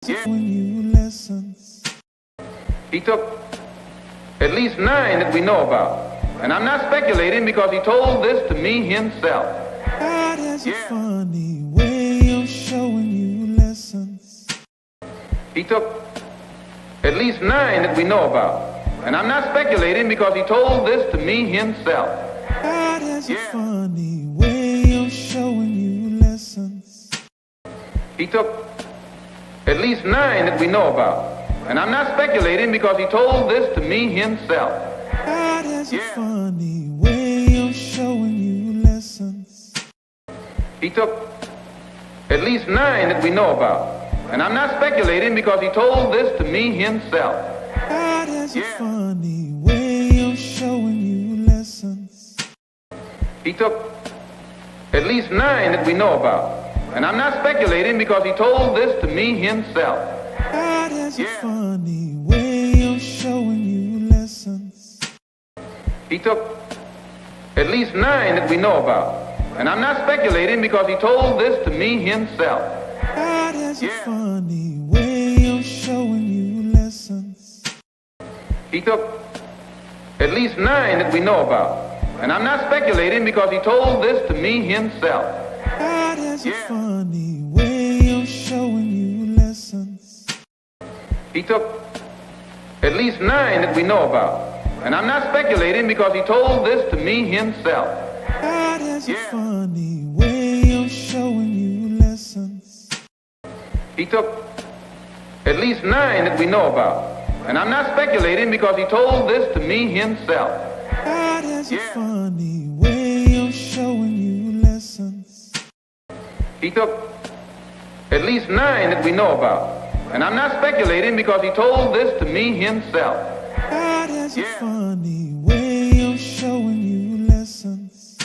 Yeah. When you listen. He took at least 9 that we know about. And I'm not speculating because he told this to me himself. God has a funny way of showing you lessons. He took at least 9 that we know about. And I'm not speculating because he told this to me himself. God has a funny way of showing you lessons. He took at least 9 that we know about. And I'm not speculating because he told this to me himself. God has a funny way of showing you lessons. He took at least 9 that we know about. And I'm not speculating because he told this to me himself. God has a funny way of showing you lessons. He took at least 9 that we know about. And I'm not speculating because he told this to me himself. God has a funny way of showing you lessons. He took at least 9 that we know about. And I'm not speculating because he told this to me himself. God has a funny way of showing you lessons. He took at least 9 that we know about. And I'm not speculating because he told this to me himself. God has a funny way of showing you lessons. He took at least 9 that we know about. And I'm not speculating because he told this to me himself. God has a funny way of showing you lessons. He took at least 9 that we know about. And I'm not speculating because he told this to me himself. God has a funny way of showing you lessons. He took at least 9 that we know about. And I'm not speculating because he told this to me himself. God has a funny way of showing you lessons.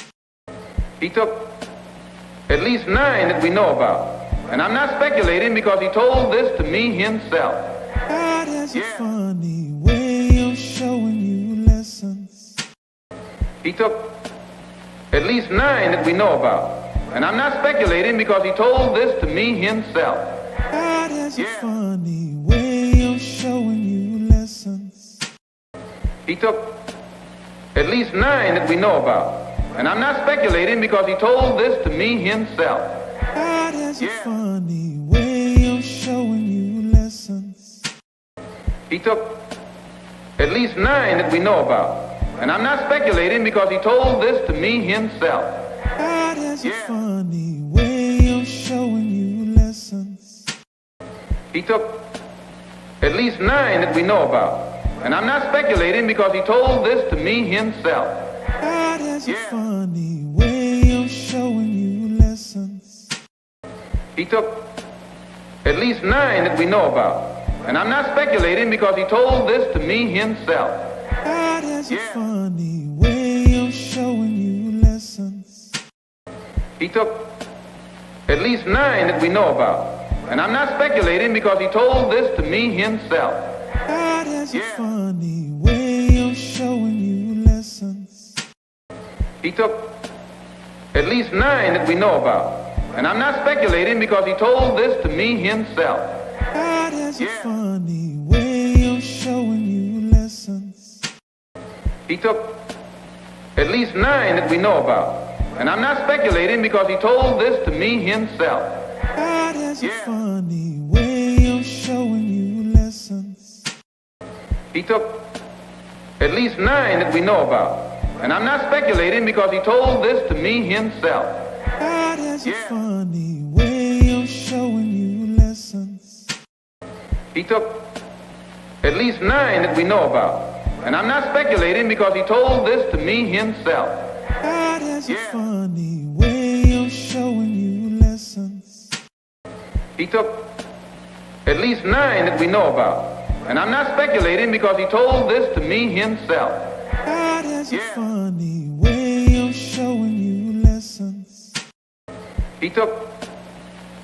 He took at least 9 that we know about. And I'm not speculating because he told this to me himself. God has a funny way of showing you lessons. He took at least 9 that we know about. And I'm not speculating because he told this to me himself. God has a funny way of showing you lessons. He took at least 9 that we know about. And I'm not speculating because he told this to me himself. God has a funny way of showing you lessons. He took at least 9 that we know about. And I'm not speculating because he told this to me himself. God has a funny way of showing you lessons. He took at least 9 that we know about. And I'm not speculating because he told this to me himself. God has a funny way of showing you lessons. He took at least 9 that we know about. And I'm not speculating because he told this to me himself. God has a funny way of showing you lessons. He took at least 9 that we know about. And I'm not speculating because he told this to me himself. God has a funny way of showing you lessons. He took at least 9 that we know about. And I'm not speculating because he told this to me himself. God has a funny way of showing you lessons. He took at least 9 that we know about. And I'm not speculating because he told this to me himself. God has a funny way of showing you lessons. He took at least 9 that we know about. And I'm not speculating because he told this to me himself. God has a funny way of showing you lessons. He took at least 9 that we know about. And I'm not speculating because he told this to me himself. God has a funny way of showing you lessons. He took at least 9 that we know about. And I'm not speculating because he told this to me himself. God has a funny way of showing you lessons. He took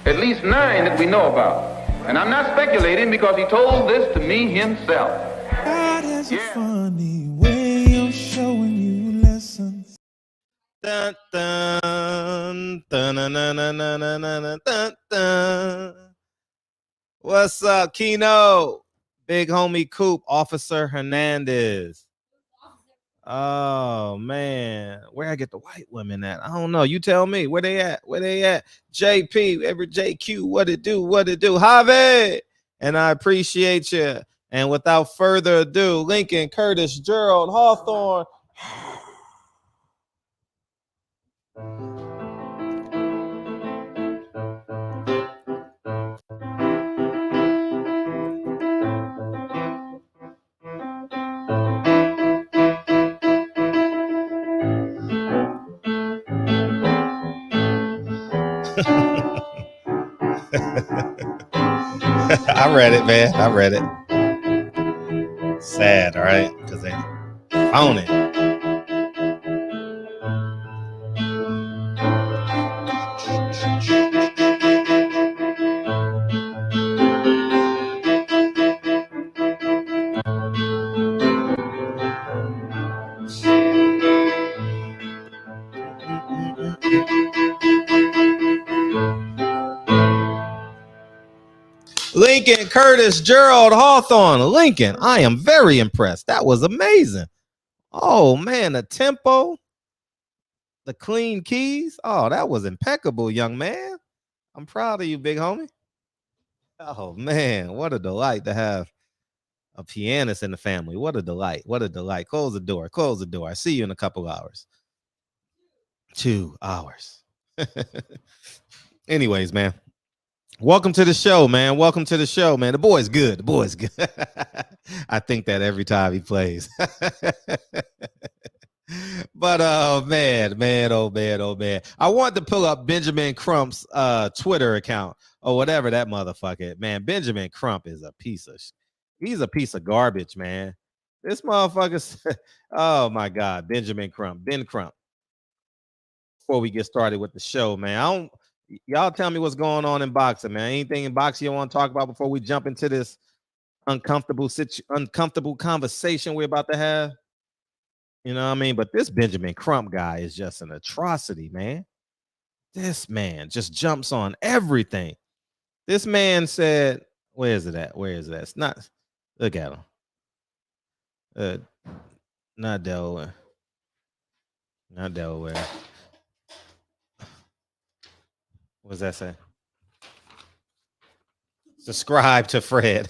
at least 9 that we know about. And I'm not speculating because he told this to me himself. God has a funny way of showing you lessons. Dun, dun, dun, dun, dun, dun, dun, dun, dun, dun, dun. What's up, Keno? Big homie Coop, Officer Hernandez. Oh man, where I get the white women at? I don't know. You tell me. Where they at? Where they at? JP, every JQ, what it do? What it do? Javi, and I appreciate you. And without further ado, Lincoln, Curtis, Gerald, Hawthorne. I read it, man. I read it. Sad, all right? Because they own it. Lincoln, Curtis, Gerald, Hawthorne. Lincoln, I am very impressed. That was amazing. Oh, man, the tempo, the clean keys. Oh, that was impeccable, young man. I'm proud of you, big homie. Oh, man, what a delight to have a pianist in the family. What a delight. What a delight. Close the door. Close the door. I see you in a couple hours. 2 hours. Anyways, man. Welcome to the show, man. Welcome to the show, man. The boy's good. The boy's good. I think that every time he plays. But oh man. I wanted to pull up Benjamin Crump's Twitter account or whatever that motherfucker. Man, Benjamin Crump is he's a piece of garbage, man. This motherfucker. Oh my God, Benjamin Crump, Ben Crump. Before we get started with the show, man, y'all tell me what's going on in boxing, man. Anything in boxing you want to talk about before we jump into this uncomfortable conversation we're about to have? You know what I mean? But this Benjamin Crump guy is just an atrocity, man. This man just jumps on everything. This man said, where is it at? Where is it at? It's not, look at him. Not Delaware. Not Delaware. What's that say? Subscribe to Fred.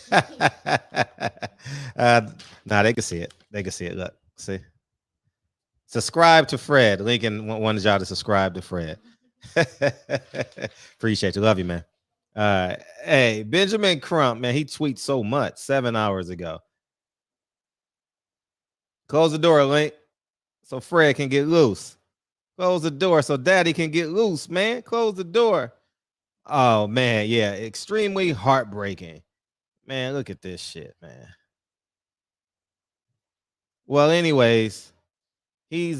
Nah, they can see it. They can see it. Look, see. Subscribe to Fred. Lincoln wanted y'all to subscribe to Fred. Appreciate you. Love you, man. Hey, Benjamin Crump, man, he tweets so much 7 hours ago. Close the door, Link, so Fred can get loose. Close the door so Daddy can get loose, man. Close the door. Oh, man, yeah, extremely heartbreaking. Man, look at this shit, man. Well, anyways, he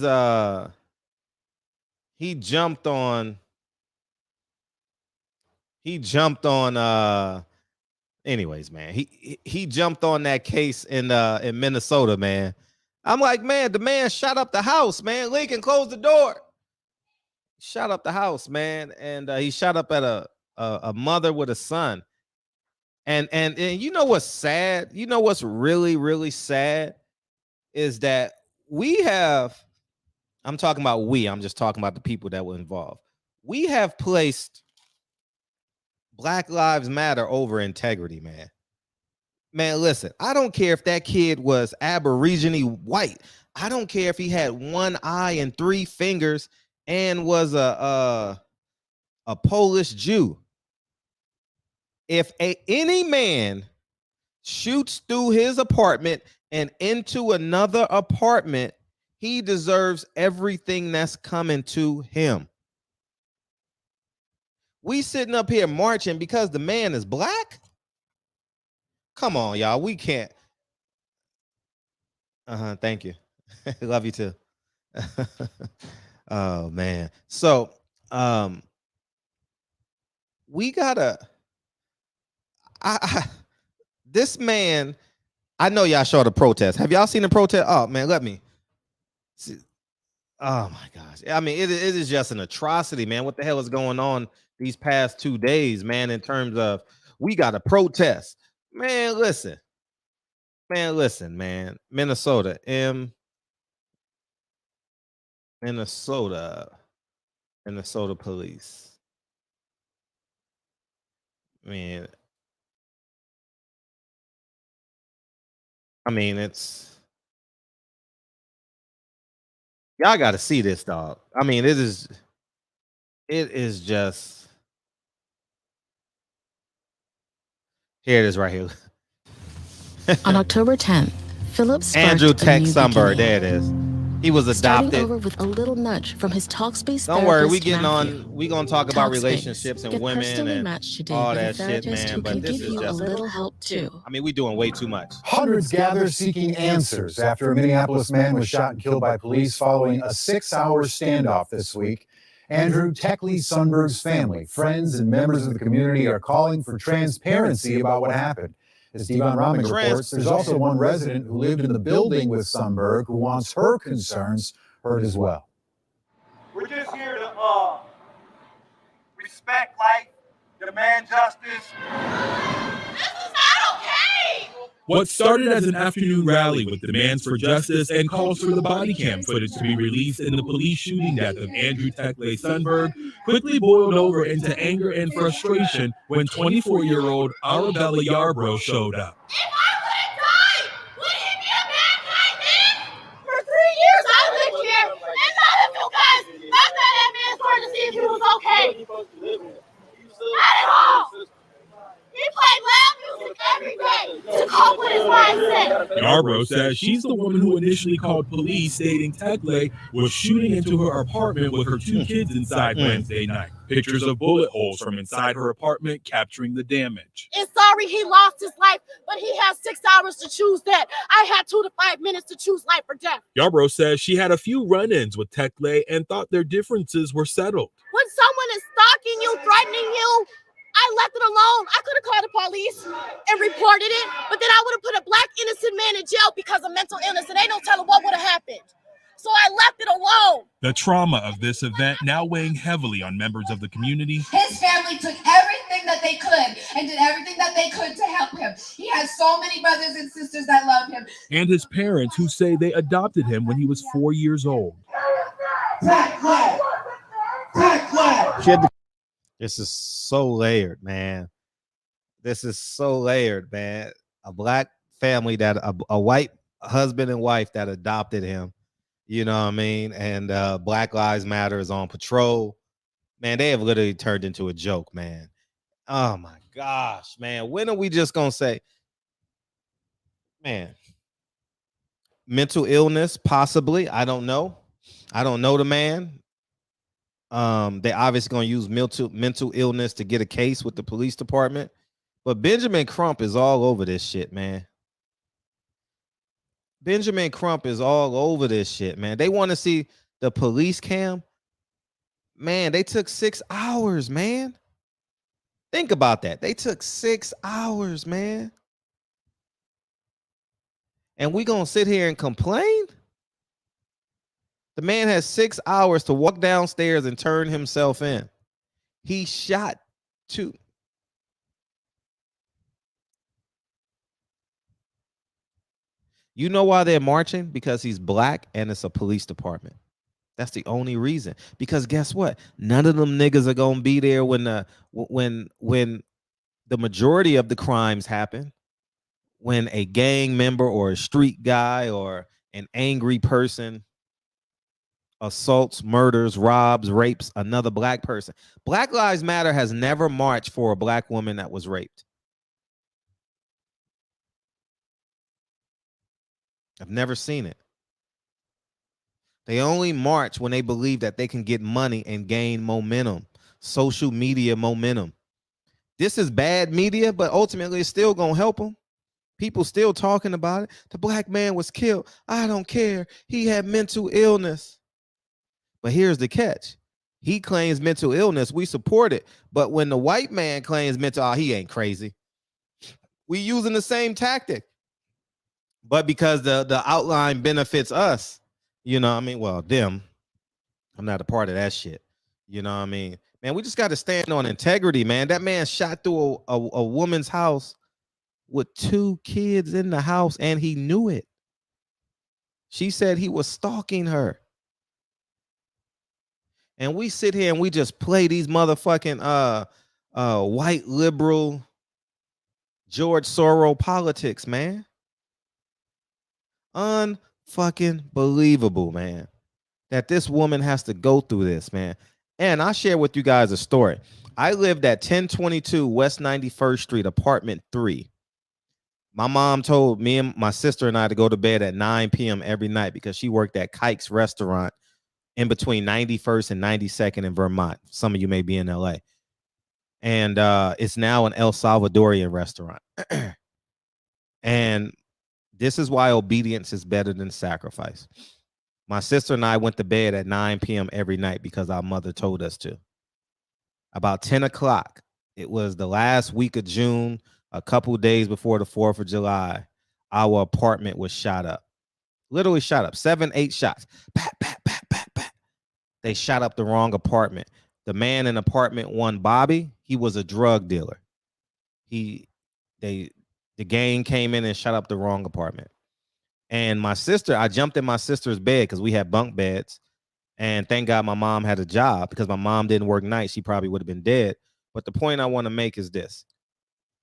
jumped on anyways, man. He jumped on that case in Minnesota, man. I'm like, man, the man shot up the house, man. Lincoln, close the door. Shot up the house, man, and he shot up at a mother with a son. And you know what's sad? You know what's really, really sad is that I'm talking about I'm just talking about the people that were involved. We have placed Black Lives Matter over integrity, man. Man, listen, I don't care if that kid was Aborigine white. I don't care if he had one eye and 3 fingers and was a Polish Jew. If any man shoots through his apartment and into another apartment, he deserves everything that's coming to him. We sitting up here marching because the man is black? Come on, y'all. We can't. Thank you. Love you too. Oh man. So we gotta this man, I know y'all saw the protest. Have y'all seen the protest? Oh man, let me see. Oh my gosh. I mean, it is just an atrocity, man. What the hell is going on these past 2 days, man, in terms of We got to protest. Man, listen. Man. Minnesota police. Man, I mean, y'all got to see this, dog. I mean, it is just, here it is right here. On October 10th, Phillips Andrew Tech Sunberg, there it is. He was adopted. Starting over with a little nudge from his Talkspace. Don't worry, we gonna talk about relationships and women and all that shit, man. But this is just a little help too. I mean, we doing way too much. Hundreds gather seeking answers after a Minneapolis man was shot and killed by police following a 6-hour standoff this week. Andrew Techley Sunberg's family, friends, and members of the community are calling for transparency about what happened. As Devon Rahman reports, there's also one resident who lived in the building with Sunberg who wants her concerns heard as well. We're just here to respect life, demand justice. This is not okay! What started as an afternoon rally with demands for justice and calls for the body cam footage to be released in the police shooting death of Andrew Techley Sunberg quickly boiled over into anger and frustration when 24-year-old Arabella Yarbrough showed up. If I would have died, would he be a bad guy then? For 3 years I lived here, and none of you guys knocked on that man's door to see if he was okay. Not at all. He played loud music every day to cope with his mindset. Yarbrough says she's the woman who initially called police stating Techley was shooting into her apartment with her 2 kids inside Wednesday night. Pictures of bullet holes from inside her apartment capturing the damage. And sorry he lost his life, but he has 6 hours to choose that. I had 2 to 5 minutes to choose life or death. Yarbrough says she had a few run-ins with Techley and thought their differences were settled. When someone is stalking you, threatening you, I left it alone. I could have called the police and reported it, but then I would have put a black innocent man in jail because of mental illness, and they don't tell him what would have happened. So I left it alone. The trauma of this event now weighing heavily on members of the community. His family took everything that they could and did everything that they could to help him. He has so many brothers and sisters that love him. And his parents who say they adopted him when he was 4 years old. This is so layered, man. This is so layered, man. A black family that a white husband and wife that adopted him, you know what I mean? And Black Lives Matter is on patrol. Man, they have literally turned into a joke, man. Oh my gosh, man. When are we just gonna say, man, mental illness, possibly? I don't know. I don't know the man. They obviously gonna use mental illness to get a case with the police department. But Benjamin Crump is all over this shit, man. Benjamin Crump is all over this shit, man. They want to see the police cam. Man, they took 6 hours, man. Think about that. They took 6 hours, man. And we gonna sit here and complain? The man has 6 hours to walk downstairs and turn himself in. He shot 2. You know why they're marching? Because he's black and it's a police department. That's the only reason. Because guess what? None of them niggas are gonna be there when the majority of the crimes happen. When a gang member or a street guy or an angry person assaults, murders, robs, rapes another black person. Black Lives Matter has never marched for a black woman that was raped. I've never seen it. They only march when they believe that they can get money and gain momentum, social media momentum. This is bad media, but ultimately it's still gonna help them. People still talking about it. The black man was killed. I don't care. He had mental illness. But here's the catch. He claims mental illness. We support it. But when the white man claims mental, he ain't crazy. We using the same tactic. But because the outline benefits us, you know what I mean? Well, them. I'm not a part of that shit. You know what I mean? Man, we just got to stand on integrity, man. That man shot through a woman's house with 2 kids in the house, and he knew it. She said he was stalking her. And we sit here and we just play these motherfucking white liberal George Soros politics, man. Unfucking believable, man, that this woman has to go through this, man. And I'll share with you guys a story. I lived at 1022 West 91st Street, apartment 3. My mom told me and my sister and I to go to bed at 9 p.m. every night because she worked at Kike's restaurant in between 91st and 92nd in Vermont. Some of you may be in LA. And it's now an El Salvadorian restaurant. And this is why obedience is better than sacrifice. My sister and I went to bed at 9 p.m. every night because our mother told us to. About 10 o'clock, it was the last week of June, a couple days before the 4th of July, our apartment was shot up. Literally shot up. 7, 8 shots. Pat, pat, pat, pat, pat. They shot up the wrong apartment. The man in apartment 1, Bobby, he was a drug dealer. The gang came in and shot up the wrong apartment. And my sister, I jumped in my sister's bed because we had bunk beds. And thank God my mom had a job, because my mom didn't work nights. She probably would have been dead. But the point I want to make is this.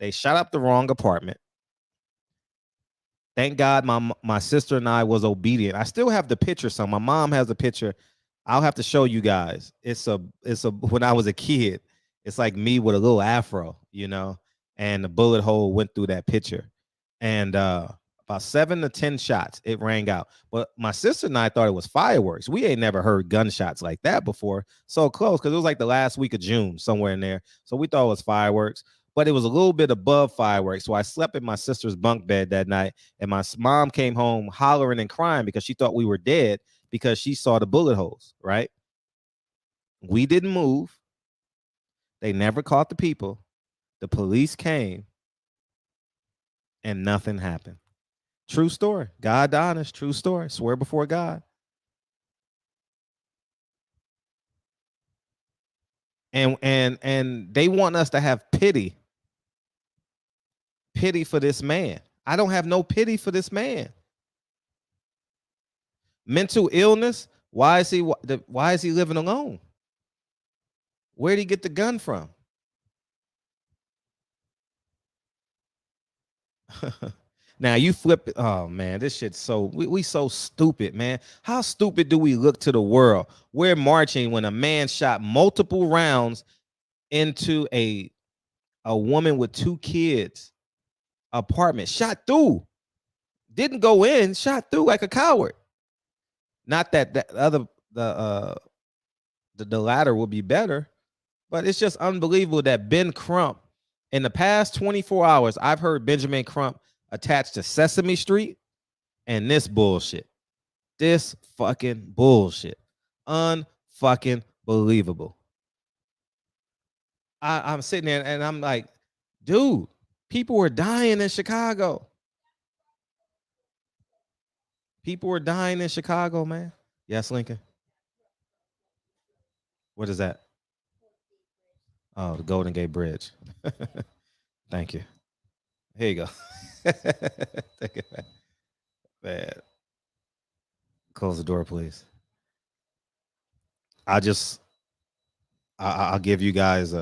They shot up the wrong apartment. Thank God my sister and I was obedient. I still have the picture. So my mom has a picture. I'll have to show you guys. It's a when I was a kid, it's like me with a little afro, you know, and the bullet hole went through that picture. And about 7 to 10 shots, it rang out. But my sister and I thought it was fireworks. We ain't never heard gunshots like that before. So close, because it was like the last week of June, somewhere in there. So we thought it was fireworks, but it was a little bit above fireworks. So I slept in my sister's bunk bed that night, and my mom came home hollering and crying because she thought we were dead because she saw the bullet holes, right? We didn't move. They never caught the people. The police came, and nothing happened. True story. God honest. True story. Swear before God. And they want us to have pity for this man. I don't have no pity for this man. Mental illness. Why is he living alone? Where'd he get the gun from? Now you flip it. Oh man, this shit's so we so stupid, man. How stupid do we look to the world? We're marching when a man shot multiple rounds into a woman with 2 kids apartment. Shot through. Didn't go in, shot through like a coward. Not that the latter will be better, but it's just unbelievable that Ben Crump, in the past 24 hours, I've heard Benjamin Crump attached to Sesame Street and this bullshit. This fucking bullshit. Unfucking believable. I'm sitting there and I'm like, dude, people were dying in Chicago. People were dying in Chicago, man. Yes, Lincoln. What is that? Oh, the Golden Gate Bridge. Thank you. Here you go. Take it back. Man. Close the door, please. I'll give you guys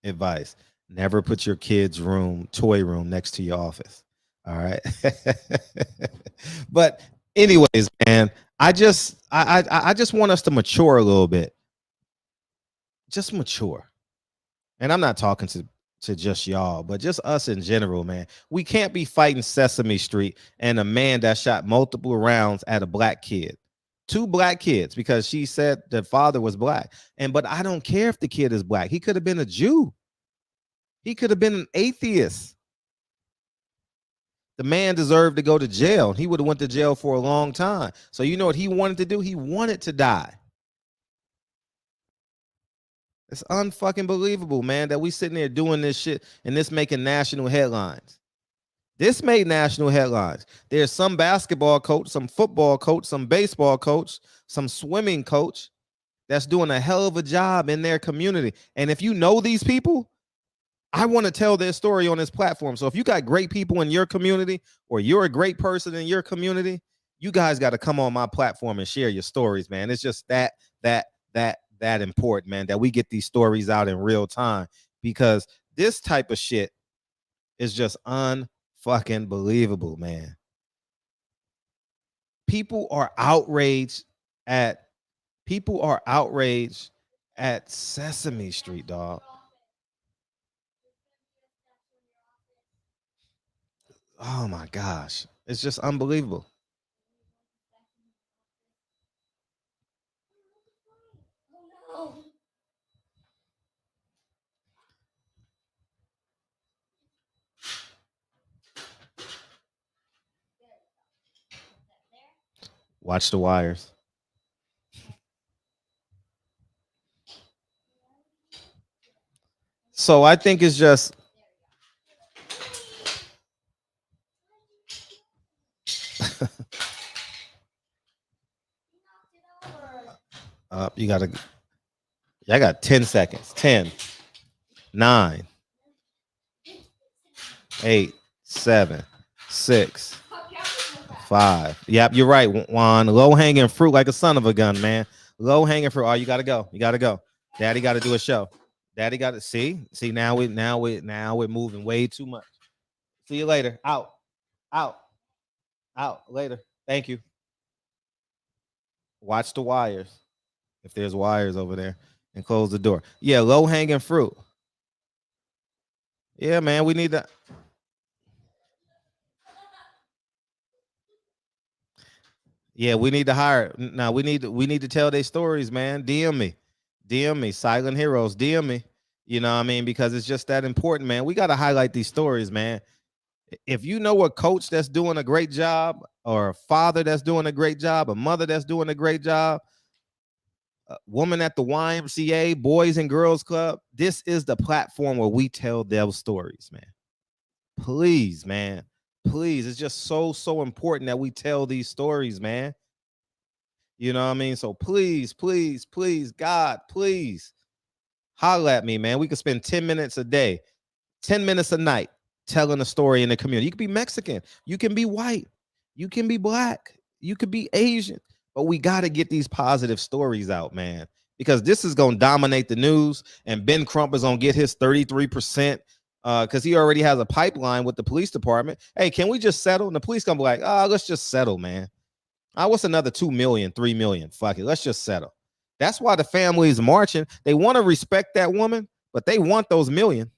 advice. Never put your kid's toy room next to your office. All right. But anyways, man, I just want us to mature a little bit. Just mature. And I'm not talking to just y'all, but just us in general, man. We can't be fighting Sesame Street and a man that shot multiple rounds at a black kid. 2 black kids, because she said the father was black. But I don't care if the kid is black. He could have been a Jew. He could have been an atheist. The man deserved to go to jail. He would have went to jail for a long time. So you know what he wanted to do? He wanted to die. It's unfucking believable, man, that we sitting there doing this shit and this making national headlines. This made national headlines. There's some basketball coach, some football coach, some baseball coach, some swimming coach that's doing a hell of a job in their community. And if you know these people, I want to tell their story on this platform. So if you got great people in your community, or you're a great person in your community, you guys got to come on my platform and share your stories, man. It's just that important, man, that we get these stories out in real time, because this type of shit is just unfucking believable, man. People are outraged at Sesame Street, dog. Oh my gosh. It's just unbelievable. Watch the wires. So I think it's just I got 10 seconds. 10, 9, 8, 7, 6, 5. Yep, you're right, Juan. Low hanging fruit like a son of a gun, man. Low hanging fruit. Oh, you gotta go. You gotta go. Daddy got to do a show. Daddy got to see. Now we're moving way too much. See you later. Out. Later. Thank you. Watch the wires. If there's wires over there, and close the door. Yeah, low hanging fruit. Yeah, man, we need that. Yeah, we need to hire. Now we need to tell their stories, man. DM me, Silent Heroes. DM me. You know what I mean? Because it's just that important, man. We got to highlight these stories, man. If you know a coach that's doing a great job, or a father that's doing a great job, a mother that's doing a great job, a woman at the YMCA, Boys and Girls Club, this is the platform where we tell their stories, man. Please, man. Please. It's just so important that we tell these stories, man. You know what I mean? So please, God, please holler at me, man. We could spend 10 minutes a day, 10 minutes a night telling a story in the community. You could be Mexican. You can be white. You can be black. You could be Asian. But we got to get these positive stories out, man, because this is going to dominate the news. And Ben Crump is going to get his 33% because he already has a pipeline with the police department. Hey, can we just settle? And the police going to be like, oh, let's just settle, man. What's another 2 million, 3 million? Fuck it. Let's just settle. That's why the family is marching. They want to respect that woman, but they want those million.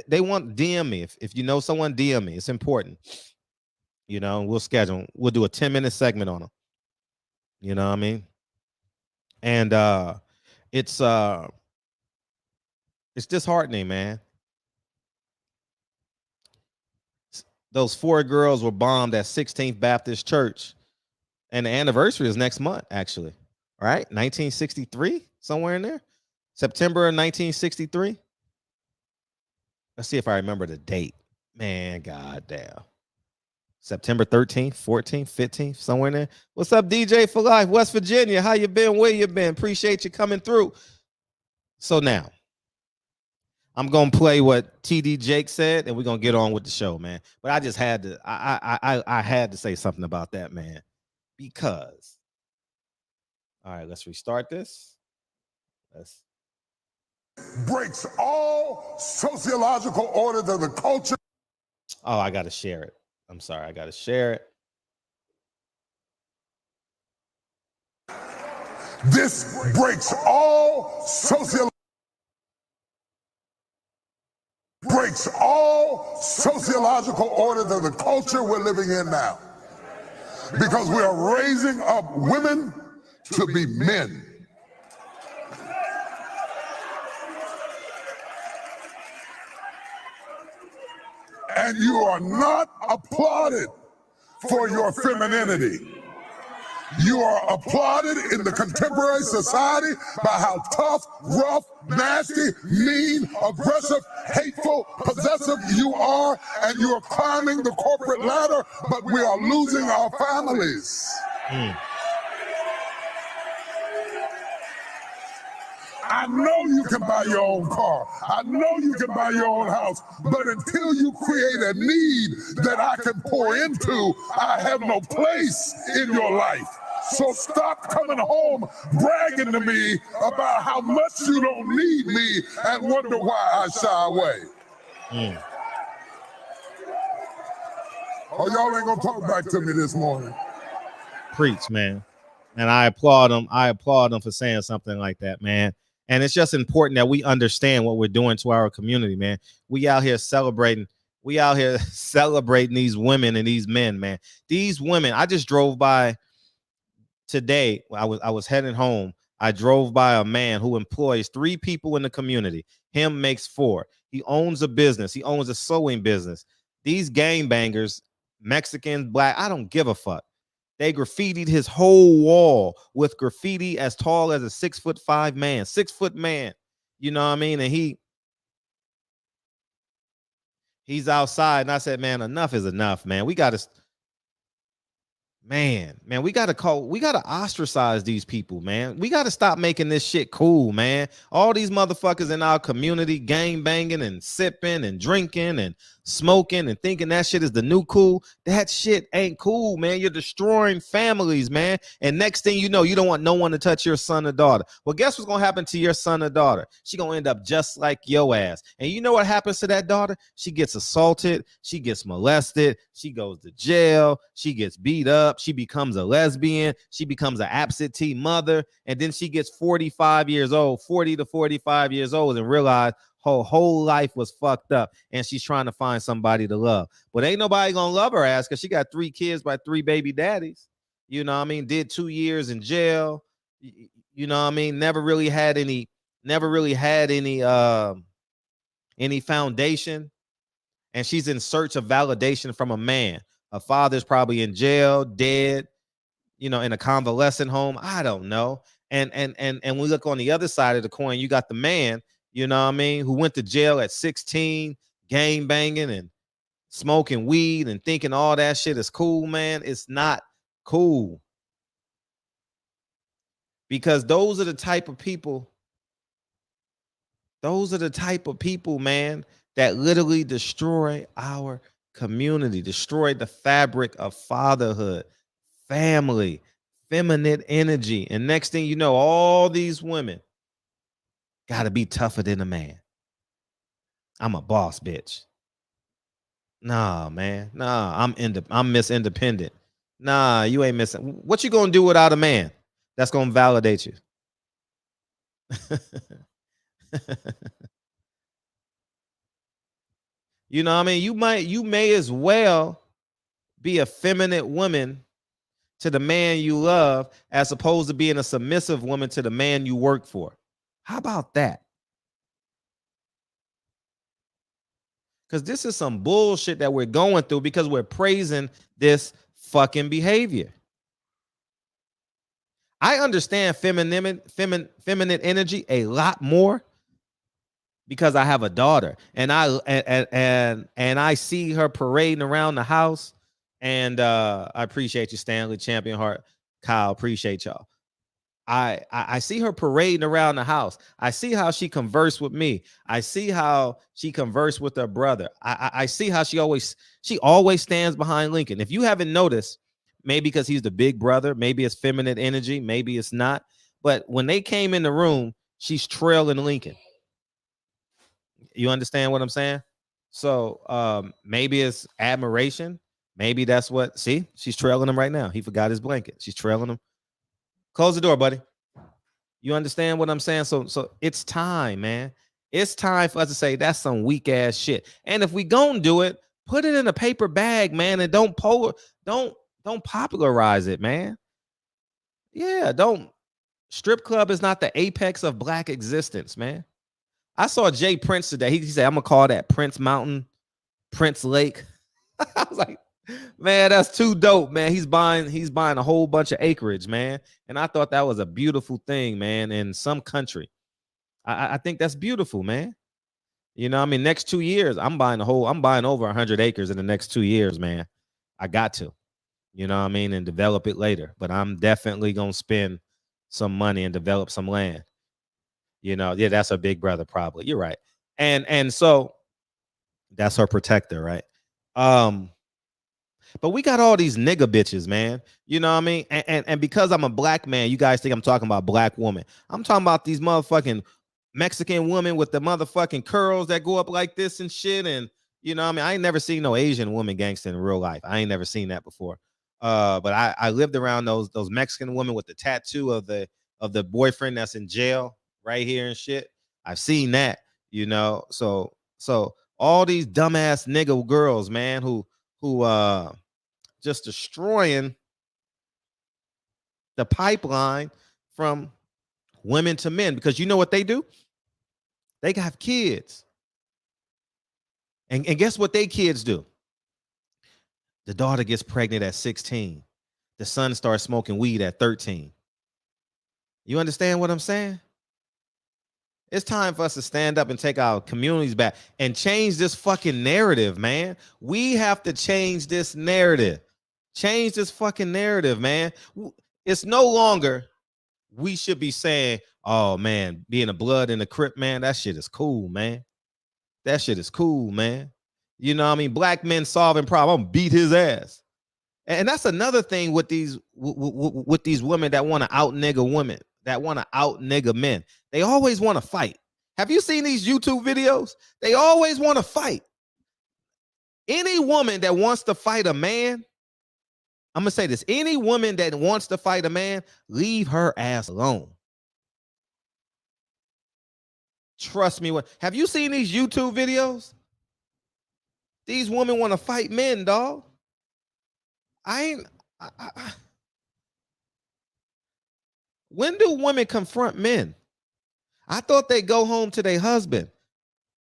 They want, DM me. If you know someone, DM me. It's important. You know, we'll schedule. We'll do a 10-minute segment on them. You know what I mean? And it's disheartening, man. Those 4 girls were bombed at 16th Baptist Church, and the anniversary is next month, actually. All right, 1963, somewhere in there, September of 1963. Let's see if I remember the date. Man, goddamn. September 13th, 14th, 15th, somewhere in there. What's up, DJ for Life, West Virginia? How you been? Where you been? Appreciate you coming through. So now, I'm gonna play what TD Jake said, and we're gonna get on with the show, man. But I just had to, I had to say something about that, man, because. All right, let's restart this. Breaks all sociological orders of the culture. Oh, I gotta share it. I'm sorry, I gotta share it. This breaks all sociological orders of the culture we're living in now. Because we are raising up women to be men. And you are not applauded for your femininity. You are applauded in the contemporary society by how tough, rough, nasty, mean, aggressive, hateful, possessive you are, and you are climbing the corporate ladder, but we are losing our families. I know you can buy your own car. I know you can buy your own house. But until you create a need that I can pour into, I have no place in your life. So stop coming home bragging to me about how much you don't need me and wonder why I shy away. Oh, y'all ain't gonna talk back to me this morning. Preach, man. And I applaud them. I applaud them for saying something like that, man. And it's just important that we understand what we're doing to our community, man. We out here celebrating. We out here celebrating these women and these men, man. These women, I just drove by today. I was heading home. I drove by a man who employs 3 people in the community. Him makes 4. He owns a business. He owns a sewing business. These gangbangers, Mexicans, black, I don't give a fuck. They graffitied his whole wall with graffiti as tall as a 6'5" man, 6 foot man. You know what I mean? And he's outside. And I said, man, enough is enough, man. We got to, man, we got to ostracize these people, man. We got to stop making this shit cool, man. All these motherfuckers in our community gang banging and sipping and drinking and smoking and thinking that shit is the new cool. That shit ain't cool, man. You're destroying families, man. And next thing you know, you don't want no one to touch your son or daughter. Well, guess what's gonna happen to your son or daughter? She gonna end up just like your ass. And you know what happens to that daughter? She gets assaulted, she gets molested, she goes to jail, she gets beat up, she becomes a lesbian, she becomes an absentee mother, and then she gets 45 years old, 40 to 45 years old, and realize her whole life was fucked up, and she's trying to find somebody to love. But ain't nobody gonna love her ass because she got 3 kids by 3 baby daddies. You know what I mean? Did 2 years in jail. You know what I mean? Never really had any foundation. And she's in search of validation from a man. Her father's probably in jail, dead, you know, in a convalescent home. I don't know. And we look on the other side of the coin, you got the man, you know what I mean, who went to jail at 16, gang banging and smoking weed and thinking all that shit is cool, man. It's not cool. Because those are the type of people, man, that literally destroy our community, destroy the fabric of fatherhood, family, feminine energy. And next thing you know, all these women got to be tougher than a man. I'm a boss, bitch. Nah, man. Nah, I'm Miss Independent. Nah, you ain't missing. What you gonna do without a man that's gonna validate you? You know what I mean? You may as well be a feminine woman to the man you love as opposed to being a submissive woman to the man you work for. How about that? Because this is some bullshit that we're going through because we're praising this fucking behavior. I understand feminine energy a lot more because I have a daughter, and I see her parading around the house. And I appreciate you, Stanley, Champion Heart, Kyle. Appreciate y'all. I see her parading around the house. I see how she conversed with me. I see how she conversed with her brother. I see how she always stands behind Lincoln. If you haven't noticed, maybe because he's the big brother, maybe it's feminine energy, maybe it's not. But when they came in the room, she's trailing Lincoln. You understand what I'm saying? So maybe it's admiration. Maybe that's what. See, she's trailing him right now. He forgot his blanket. She's trailing him. Close the door, buddy. You understand what I'm saying? So it's time, man. It's time for us to say that's some weak ass shit. And if we gonna do it, put it in a paper bag, man, and don't popularize it, man. Yeah, don't. Strip club is not the apex of black existence, man. I saw Jay Prince today. He said, I'm gonna call that Prince Mountain, Prince Lake. I was like, Man, that's too dope, man. He's buying a whole bunch of acreage, man. And I thought that was a beautiful thing, man, in some country. I think that's beautiful, man. You know, I mean, next 2 years, I'm buying over 100 acres in the next 2 years, man. I got to, you know what I mean, and develop it later. But I'm definitely gonna spend some money and develop some land. You know, yeah, that's her big brother, probably. You're right. And so that's her protector, right? But we got all these nigga bitches, man. You know what I mean? And because I'm a black man, you guys think I'm talking about black woman. I'm talking about these motherfucking Mexican women with the motherfucking curls that go up like this and shit. And you know what I mean? I ain't never seen no Asian woman gangster in real life. I ain't never seen that before. But I lived around those Mexican women with the tattoo of the boyfriend that's in jail right here and shit. I've seen that, you know. So all these dumbass nigga girls, man, who just destroying the pipeline from women to men, because you know what they do? They have kids. And guess what they kids do? The daughter gets pregnant at 16. The son starts smoking weed at 13. You understand what I'm saying? It's time for us to stand up and take our communities back and change this fucking narrative, man. We have to change this narrative. Change this fucking narrative, man. It's no longer we should be saying, oh, man, being a blood in the Crip, man, that shit is cool, man. That shit is cool, man. You know what I mean? Black men solving problems. I'm gonna beat his ass. And that's another thing with these women that want to out nigga women, that want to out nigga men. They always want to fight. Have you seen these YouTube videos? They always want to fight. Any woman that wants to fight a man, I'm gonna say this: any woman that wants to fight a man, leave her ass alone. Trust me. Have you seen these YouTube videos? These women want to fight men, dog. When do women confront men? I thought they go home to their husband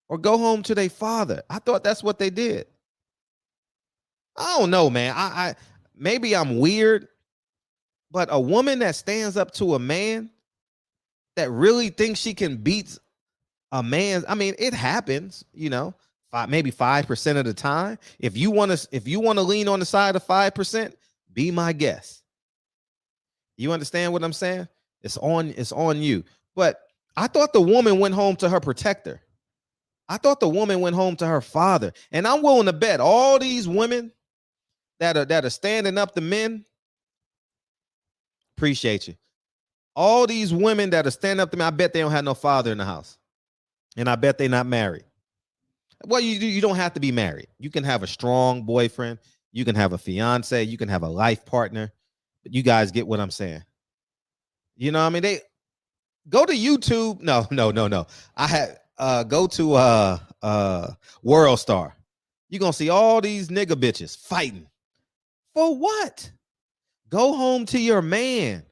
or go home to their father. I thought that's what they did. I don't know, man. I maybe I'm weird, but a woman that stands up to a man that really thinks she can beat a man, I mean, it happens, you know. Maybe 5% of the time. If you want to lean on the side of 5%, be my guest. You understand what I'm saying? It's on you. But I thought the woman went home to her protector. I thought the woman went home to her father. And I'm willing to bet all these women that are standing up to men, appreciate you. All these women that are standing up to me, I bet they don't have no father in the house. And I bet they're not married. Well, you don't have to be married. You can have a strong boyfriend. You can have a fiance. You can have a life partner. But you guys get what I'm saying. You know what I mean? They go to YouTube. No. I had go to World Star. You're gonna see all these nigga bitches fighting. For what? Go home to your man.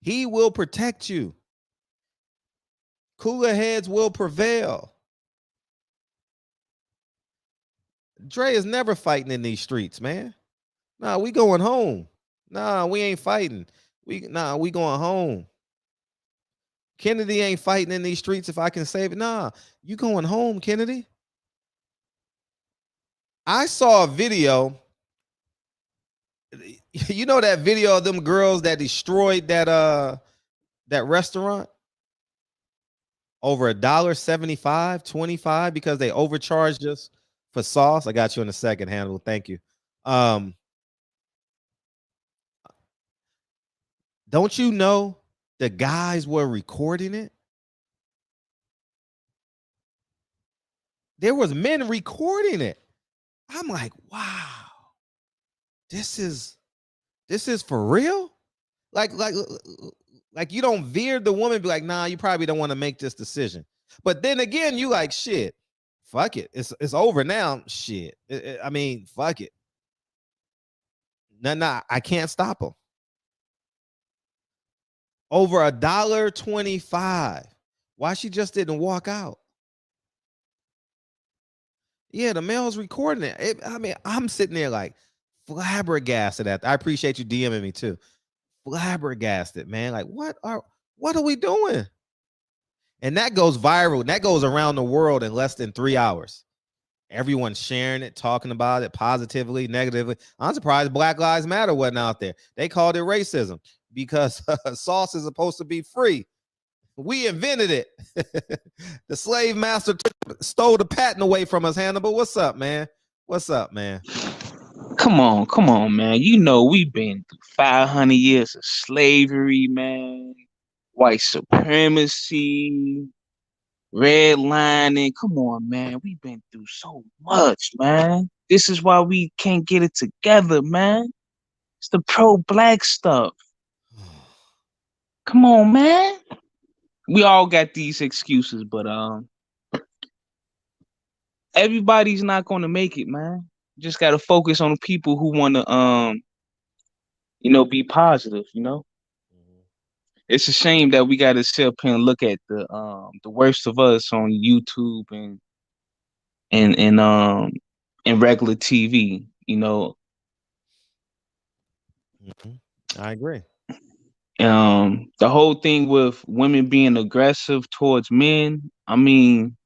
He will protect you. Cooler heads will prevail. Dre is never fighting in these streets, man. Nah, we going home. Nah, we ain't fighting. We going home. Kennedy ain't fighting in these streets if I can save it. Nah, you going home, Kennedy. I saw a video. You know that video of them girls that destroyed that restaurant? Over $1.75, 25 because they overcharged us for sauce. I got you in a second, Hannibal. Thank you. Don't you know the guys were recording it? There was men recording it. I'm like, wow, this is for real? Like you don't veer the woman, be like, nah, you probably don't want to make this decision. But then again, you like, shit, fuck it. It's over now. Shit. I mean, fuck it. Nah, I can't stop them. Over $1.25. Why she just didn't walk out? Yeah, the male's recording it. I mean, I'm sitting there like flabbergasted at that. I appreciate you DMing me too. Flabbergasted, man. Like, what are we doing? And that goes viral. That goes around the world in less than 3 hours. Everyone's sharing it, talking about it positively, negatively. I'm surprised Black Lives Matter wasn't out there. They called it racism because sauce is supposed to be free. We invented it. The slave master stole the patent away from us, Hannibal. What's up, man? What's up, man? Come on, man. You know we've been through 500 years of slavery, man. White supremacy, redlining. Come on, man. We've been through so much, man. This is why we can't get it together, man. It's the pro-black stuff. Come on, man. We all got these excuses, but everybody's not gonna make it, man. Just gotta focus on the people who wanna be positive, It's a shame that we gotta sit up here and look at the worst of us on YouTube and regular TV, I agree. The whole thing with women being aggressive towards men, I mean,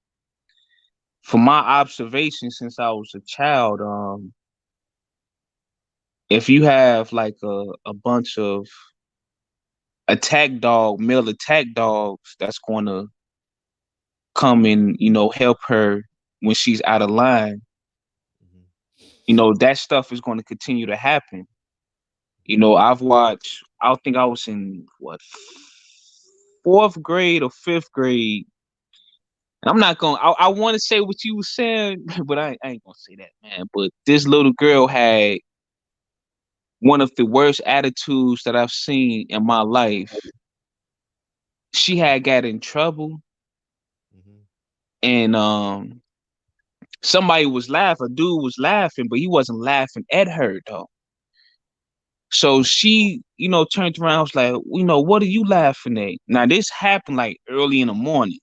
from my observation since I was a child, if you have like a bunch of male attack dogs that's going to come and, help her when she's out of line, that stuff is going to continue to happen. I've watched, I think I was in fourth grade or fifth grade. I'm not going, I want to say what you were saying, but I ain't going to say that, man. But this little girl had one of the worst attitudes that I've seen in my life. She had got in trouble, and somebody was laughing. A dude was laughing, but he wasn't laughing at her though. So she, turned around. I was like, what are you laughing at? Now this happened like early in the morning.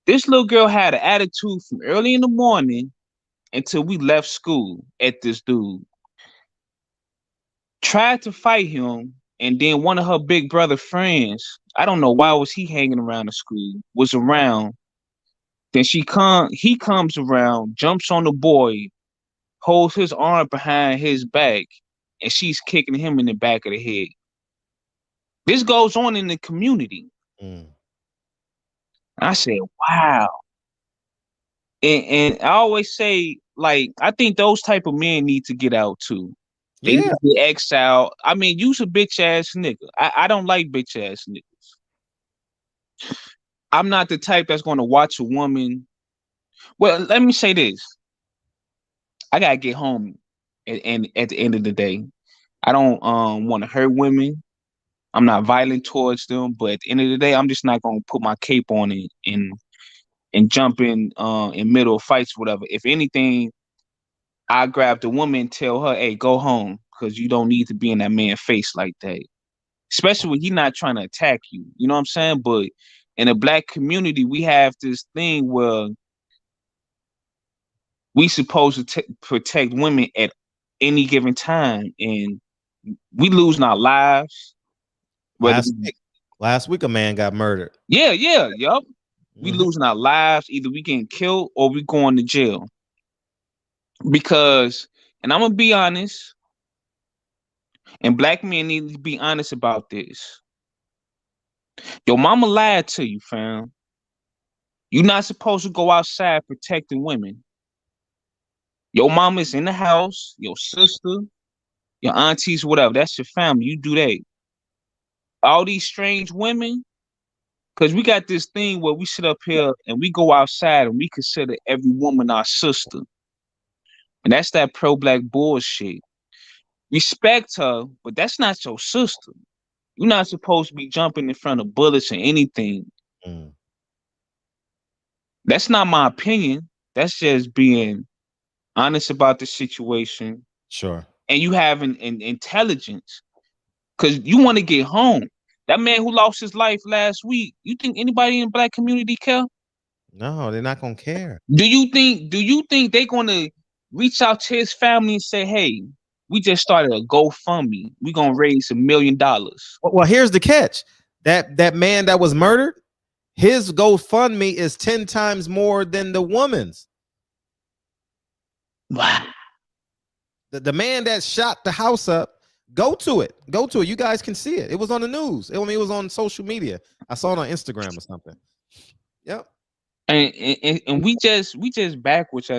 This little girl had an attitude from early in the morning until we left school at this dude. Tried to fight him, and then one of her big brother friends, I don't know why was he hanging around the school, was around. Then he comes around, jumps on the boy, holds his arm behind his back, and she's kicking him in the back of the head. This goes on in the community. I said, wow. And I always say, like, I think those type of men need to get out too. They need to be exiled. I mean, you's a bitch ass nigga. I don't like bitch ass niggas. I'm not the type that's going to watch a woman. Well, let me say this. I gotta get home, and at the end of the day, I don't want to hurt women. I'm not violent towards them, but at the end of the day, I'm just not gonna put my cape on it and jump in middle of fights, whatever. If anything, I grab the woman and tell her, "Hey, go home, because you don't need to be in that man's face like that." Especially when he's not trying to attack you. You know what I'm saying? But in the black community, we have this thing where we supposed to protect women at any given time, and we losing our lives. Last week a man got murdered. Yup. We losing our lives. Either we getting killed or we going to jail. Because, and I'm gonna be honest, and black men need to be honest about this. Your mama lied to you, fam. You're not supposed to go outside protecting women. Your mama's in the house, your sister, your aunties, whatever. That's your family. You do that. All these strange women, because we got this thing where we sit up here and we go outside and we consider every woman our sister. And that's that pro-black bullshit. Respect her, but that's not your sister. You're not supposed to be jumping in front of bullets or anything. That's not my opinion. That's just being honest about the situation. Sure. And you have an intelligence, because you want to get home. That man who lost his life last week, you think anybody in the black community care? No, they're not gonna care. Do you think they're gonna reach out to his family and say, hey, we just started a GoFundMe. We're gonna raise $1 million. Well, here's the catch. That man that was murdered, his GoFundMe is 10 times more than the woman's. Wow. The man that shot the house up, go to it. You guys can see it. It was on the news. It was on social media. I saw it on Instagram or something. Yep. And we just backwards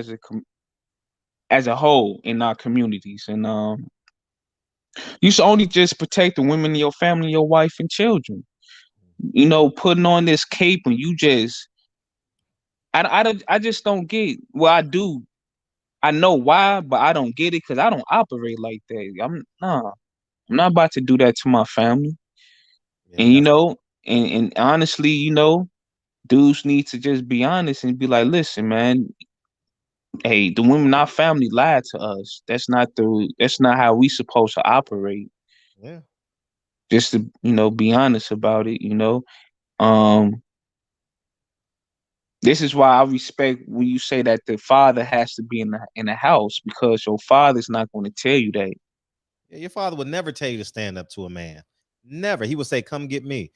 as a whole in our communities. And you should only just protect the women in your family, your wife and children. You know, putting on this cape and you just I just don't get. Well, I do. I know why, but I don't get it because I don't operate like that. I'm not about to do that to my family. Yeah, And you know, and honestly, you know, dudes need to just be honest and be like, listen, man, hey, the women in our family lied to us. That's not how we supposed to operate. Yeah. Just to, you know, be honest about it, you know. This is why I respect when you say that the father has to be in the house, because your father's not going to tell you that. Yeah, your father would never tell you to stand up to a man. Never. He would say, "Come get me."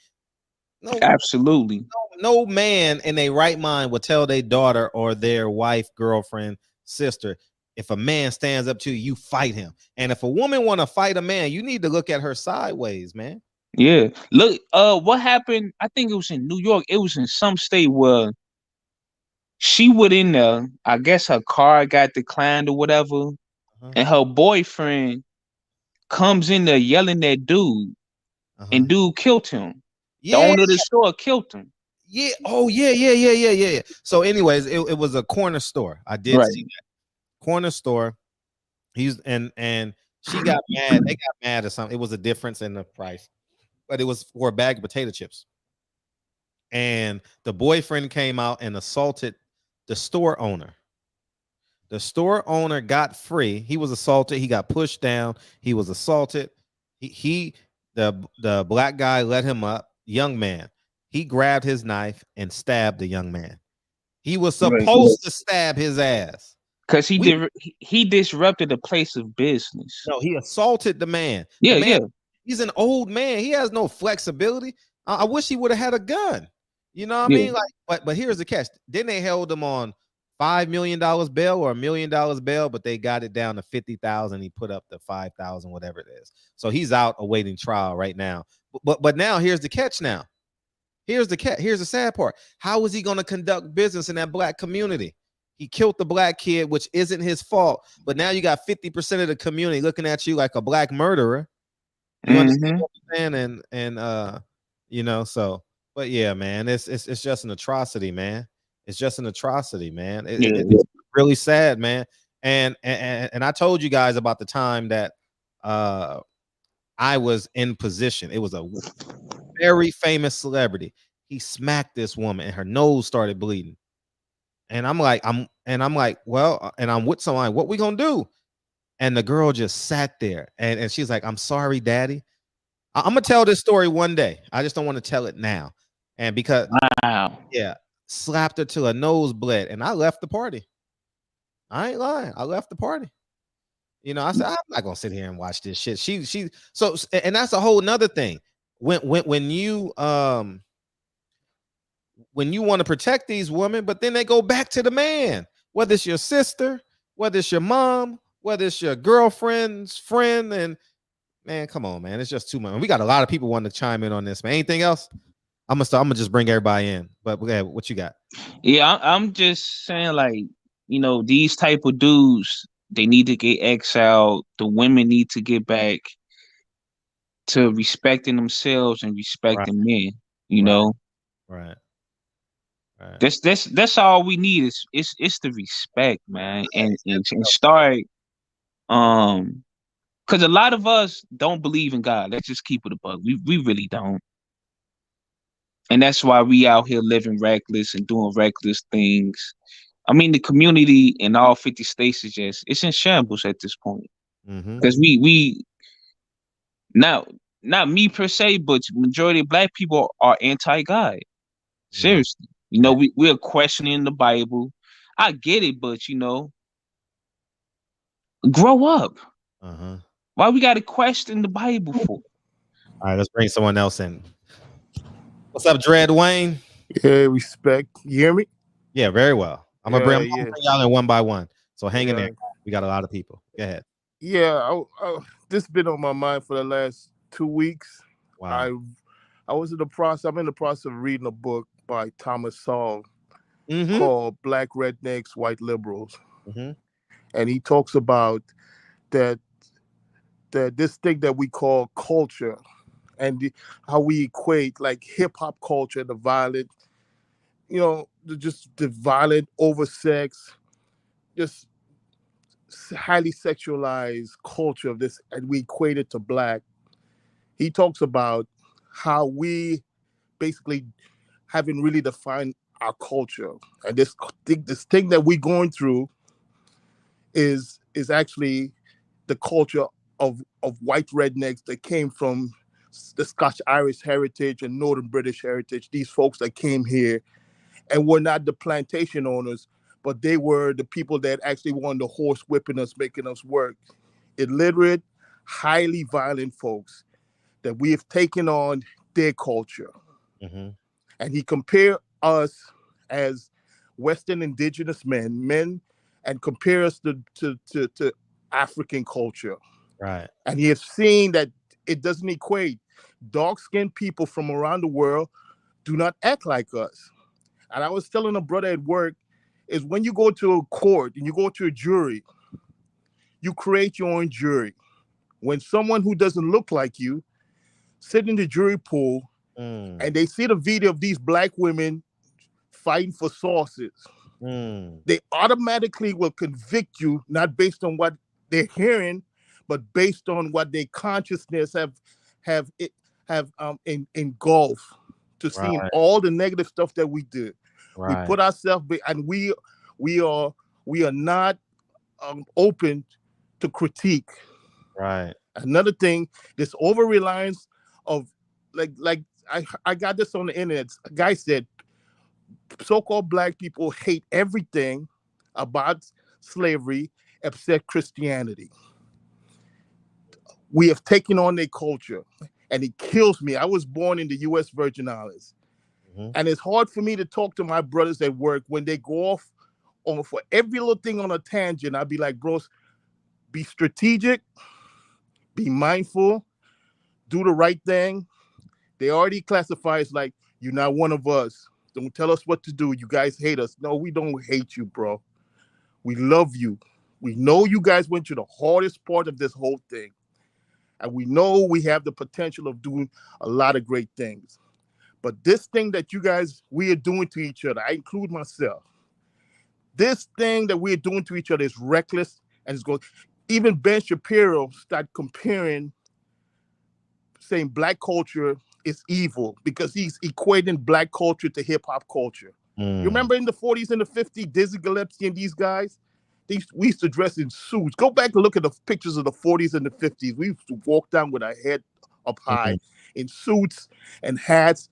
No, absolutely. No man in a right mind would tell their daughter or their wife, girlfriend, sister, if a man stands up to you, you fight him. And if a woman want to fight a man, you need to look at her sideways, man. Yeah. Look, what happened? I think it was in New York. It was in some state where she went in there. I guess her car got declined or whatever, and her boyfriend comes in there yelling at dude, and dude killed him. Yeah. The owner of the store killed him. Yeah. Oh, yeah. So, anyways, it was a corner store. I did see that corner store. And she got mad. They got mad or something. It was a difference in the price, but it was for a bag of potato chips. And the boyfriend came out and assaulted the store owner. The store owner got free. He was assaulted. He got pushed down. He was assaulted. The black guy let him up. Young man. He grabbed his knife and stabbed the young man. He was supposed to stab his ass because he disrupted a place of business. No, he assaulted the man. Yeah, the man, he's an old man. He has no flexibility. I wish he would have had a gun. You know what I mean? Like, but here's the catch. Then they held him on $5 million bail or $1 million bail, but they got it down to 50,000. He put up the 5,000, whatever it is. So he's out awaiting trial right now. But now here's the catch. Now here's the sad part. How is he going to conduct business in that black community? He killed the black kid, which isn't his fault. But now you got 50% of the community looking at you like a black murderer. You understand what I'm saying? And you know, so. But yeah, man, it's just an atrocity, man. It's just an atrocity, man. It's really sad, man. And I told you guys about the time that I was in position. It was a very famous celebrity. He smacked this woman and her nose started bleeding. And I'm like, well, and I'm with somebody. What we gonna do? And the girl just sat there and she's like, "I'm sorry, daddy." I'm gonna tell this story one day. I just don't want to tell it now. And because slapped her till her nose bled, and I left the party. I ain't lying. I left the party. You know, I said, I'm not gonna sit here and watch this shit. So, and that's a whole nother thing. When you want to protect these women, but then they go back to the man, whether it's your sister, whether it's your mom, whether it's your girlfriend's friend, and man, come on, man, it's just too much. And we got a lot of people wanting to chime in on this, man. Anything else? I'm gonna just bring everybody in. But what you got? Yeah, I'm just saying, like, you know, these type of dudes, they need to get exiled. The women need to get back to respecting themselves and respecting men. You know, right. That's all we need. It's the respect, man, and start because a lot of us don't believe in God. Let's just keep it a buck. We really don't. And that's why we out here living reckless and doing reckless things. I mean, the community in all 50 states it's in shambles at this point. Because we not me per se, but majority of black people are anti-God. Seriously. You know, we're questioning the Bible. I get it, but grow up. Uh-huh. Why we got to question the Bible for? All right, let's bring someone else in. What's up, Dread Wayne? Yeah, respect. You hear me? Yeah, very well. I'm gonna bring y'all in one by one. So hang in there. We got a lot of people. Go ahead. Yeah, this has been on my mind for the last 2 weeks. Wow. I'm in the process of reading a book by Thomas Sowell called Black Rednecks, White Liberals. And he talks about that this thing that we call culture and how we equate like hip hop culture, the violent, the violent over sex, just highly sexualized culture of this, and we equate it to black. He talks about how we basically haven't really defined our culture, and this thing that we're going through is actually the culture of white rednecks that came from the Scotch-Irish heritage and Northern British heritage. These folks that came here and were not the plantation owners, but they were the people that actually wanted the horse whipping us, making us work. Illiterate, highly violent folks that we have taken on their culture. And he compared us as Western indigenous men, and compare us to African culture. Right. And he has seen that it doesn't equate. Dark-skinned people from around the world do not act like us. And I was telling a brother at work, is when you go to a court and you go to a jury, you create your own jury. When someone who doesn't look like you sit in the jury pool and they see the video of these black women fighting for sauces, they automatically will convict you, not based on what they're hearing, but based on what their consciousness have engulfed to seeing all the negative stuff that we do. We put ourselves, and we are not open to critique. Right. Another thing, this over reliance of like I got this on the internet. A guy said, so-called black people hate everything about slavery except Christianity. We have taken on their culture, and it kills me. I was born in the U.S. Virgin Islands, and it's hard for me to talk to my brothers at work when they go off on for every little thing on a tangent. I'd be like, bros, be strategic, be mindful, do the right thing. They already classify us like, you're not one of us. Don't tell us what to do. You guys hate us. No, we don't hate you, bro. We love you. We know you guys went through the hardest part of this whole thing. And we know we have the potential of doing a lot of great things. But this thing that we are doing to each other, I include myself, this thing that we're doing to each other is reckless, and it's going. Even Ben Shapiro started comparing, saying black culture is evil because he's equating black culture to hip hop culture. You remember in the 40s and the 50s, Dizzy Gillespie and these guys, we used to dress in suits. Go back and look at the pictures of the 40s and the 50s. We used to walk down with our head up high in suits and hats,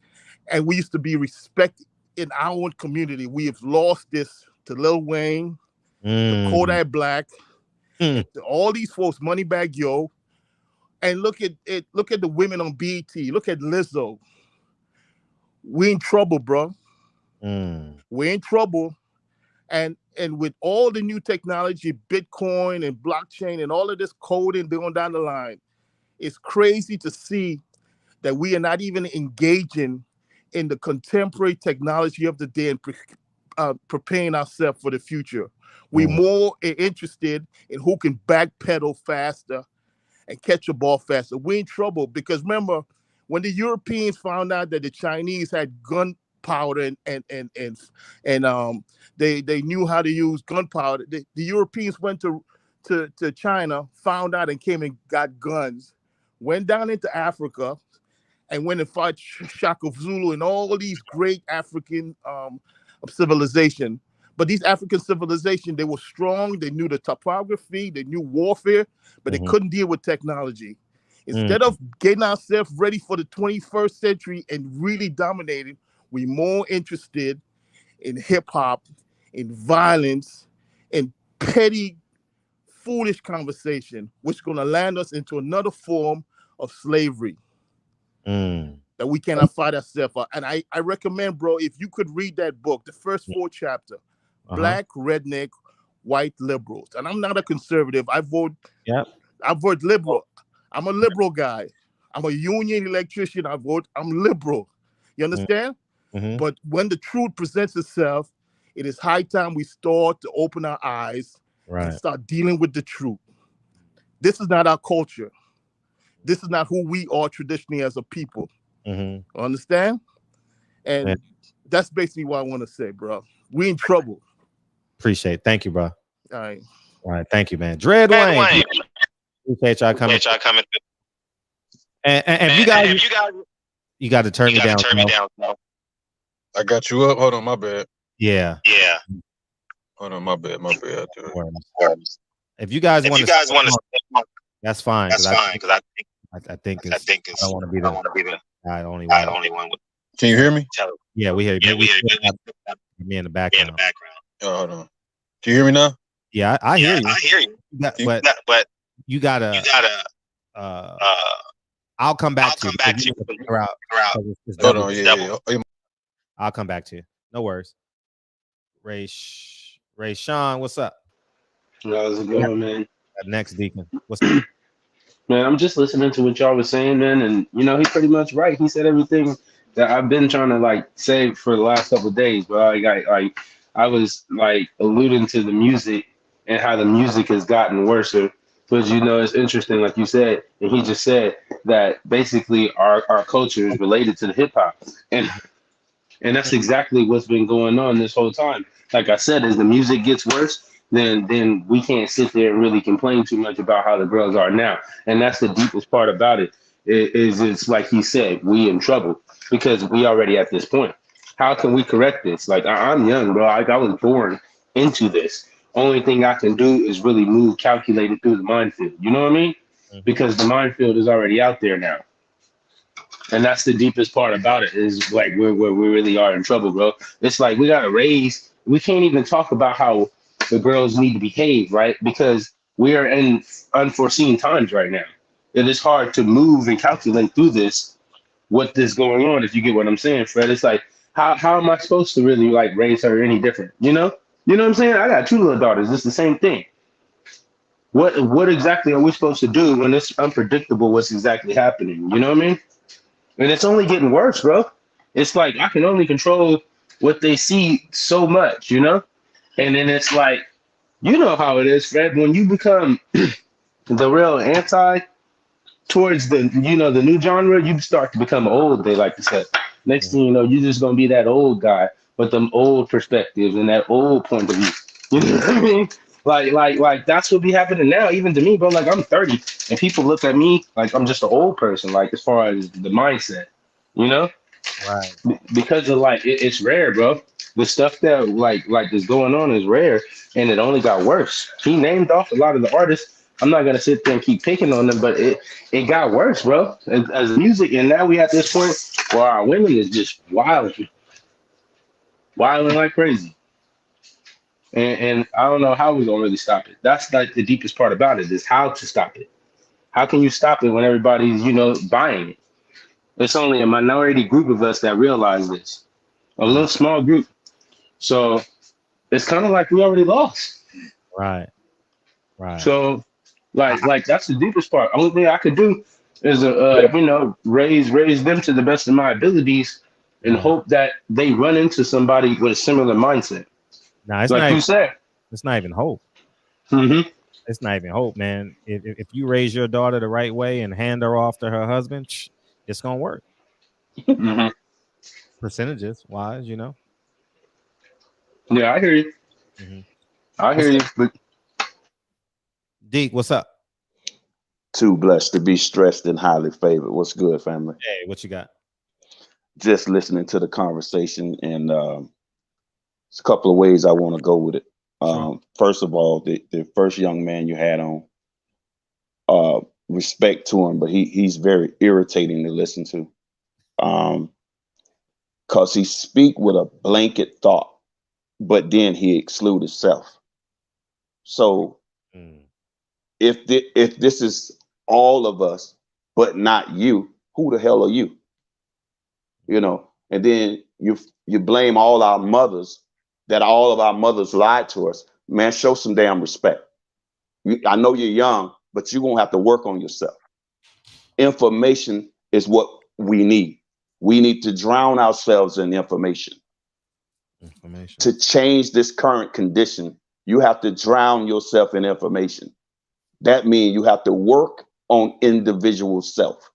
and we used to be respected in our own community. We have lost this to Lil Wayne, to Kodak Black, to all these folks, Moneybagg Yo, and look at the women on BET. Look at Lizzo. We in trouble, bro. We're in trouble, and with all the new technology, Bitcoin and blockchain and all of this coding going down the line, it's crazy to see that we are not even engaging in the contemporary technology of the day and preparing ourselves for the future. We're more interested in who can backpedal faster and catch a ball faster. We're in trouble because remember, when the Europeans found out that the Chinese had gunpowder and they knew how to use gunpowder, the Europeans went to China, found out, and came and got guns, went down into Africa, and went and fought Shaka Zulu and all these great African civilization. But these African civilizations, they were strong. They knew the topography. They knew warfare, but they couldn't deal with technology. Instead of getting ourselves ready for the 21st century and really dominating, we're more interested in hip hop, in violence, in petty, foolish conversation, which is going to land us into another form of slavery that we cannot fight ourselves out. And I recommend, bro, if you could read that book, the first 4 chapters, Black, Redneck, White Liberals. And I'm not a conservative. I vote liberal. I'm a liberal guy. I'm a union electrician. I'm liberal. You understand? But when the truth presents itself, it is high time we start to open our eyes and start dealing with the truth. This is not our culture. This is not who we are traditionally as a people. Understand? And that's basically what I want to say, bro. We in trouble. Appreciate it. Thank you, bro. All right. All right. Thank you, man. Dread Wayne. Appreciate y'all coming. And you guys, you got to turn me down. I got you up. Hold on, my bad. Yeah. Hold on, my bad. If you guys want to, that's fine. That's fine. Because I think I don't want to be the only one. Can you hear me? Yeah, we hear you. Me in the background. Oh, hold on. Can you hear me now? Yeah, I hear you. I hear you. But you gotta. I'll come back to you. Hold on. Yeah. I'll come back to you. No worries. Ray Sean, what's up? How's it going, man? Next Deacon. What's up? Man, I'm just listening to what y'all was saying, man, and he's pretty much right. He said everything that I've been trying to say for the last couple of days, but I was alluding to the music and how the music has gotten worse. But it's interesting, like you said, and he just said that basically our culture is related to the hip hop, and that's exactly what's been going on this whole time. Like I said, as the music gets worse, then we can't sit there and really complain too much about how the girls are now. And that's the deepest part about it. It's like he said, we in trouble because we already at this point. How can we correct this? I'm young, bro. I was born into this. Only thing I can do is really move calculated through the minefield. You know what I mean? Because the minefield is already out there now. And that's the deepest part about it is where we really are in trouble, bro. It's like we got to raise. We can't even talk about how the girls need to behave, right? Because we are in unforeseen times right now. It is hard to move and calculate through this, what is going on, if you get what I'm saying, Fred. It's like, how am I supposed to really raise her any different? You know what I'm saying? I got 2 little daughters. It's the same thing. What exactly are we supposed to do when it's unpredictable what's exactly happening? You know what I mean? And it's only getting worse, bro. It's like I can only control what they see so much, And then it's like, how it is, Fred. When you become the real anti towards the new genre, you start to become old, they like to say. Next thing you know, you're just gonna be that old guy with them old perspectives and that old point of view. You know what I mean? Like that's what be happening now, even to me, bro. I'm 30 and people look at me like I'm just an old person, as far as the mindset, Right. Because of it's rare, bro. The stuff that is going on is rare, and it only got worse. He named off a lot of the artists. I'm not gonna sit there and keep picking on them, but it got worse, bro. As music, and now we at this point where our women is just wilding like crazy. And I don't know how we're gonna really stop it. That's the deepest part about it is how to stop it. How can you stop it when everybody's buying it? It's only a minority group of us that realize this, a little small group. So it's kind of like we already lost. Right. So that's the deepest part. Only thing I could do is raise them to the best of my abilities and hope that they run into somebody with a similar mindset. Nah, it's like not you even, said. It's not even hope. Mm-hmm. It's not even hope, man. If you raise your daughter the right way and hand her off to her husband, it's gonna work. Mm-hmm. Percentages wise, Yeah, I hear you. Mm-hmm. I hear you. But Deke, what's up? Too blessed to be stressed and highly favored. What's good, family? Hey, what you got? Just listening to the conversation, and it's a couple of ways I want to go with it. Sure. First of all, the first young man you had on, respect to him, but he's very irritating to listen to, because he speak with a blanket thought. but then he excluded self. So if this is all of us, but not you, who the hell are you? You know, and then you blame all our mothers, that all of our mothers lied to us. Man, show some damn respect. I know you're young, but you're going to have to work on yourself. Information is what we need. We need to drown ourselves in information. To change this current condition, you have to drown yourself in information. That means you have to work on individual self.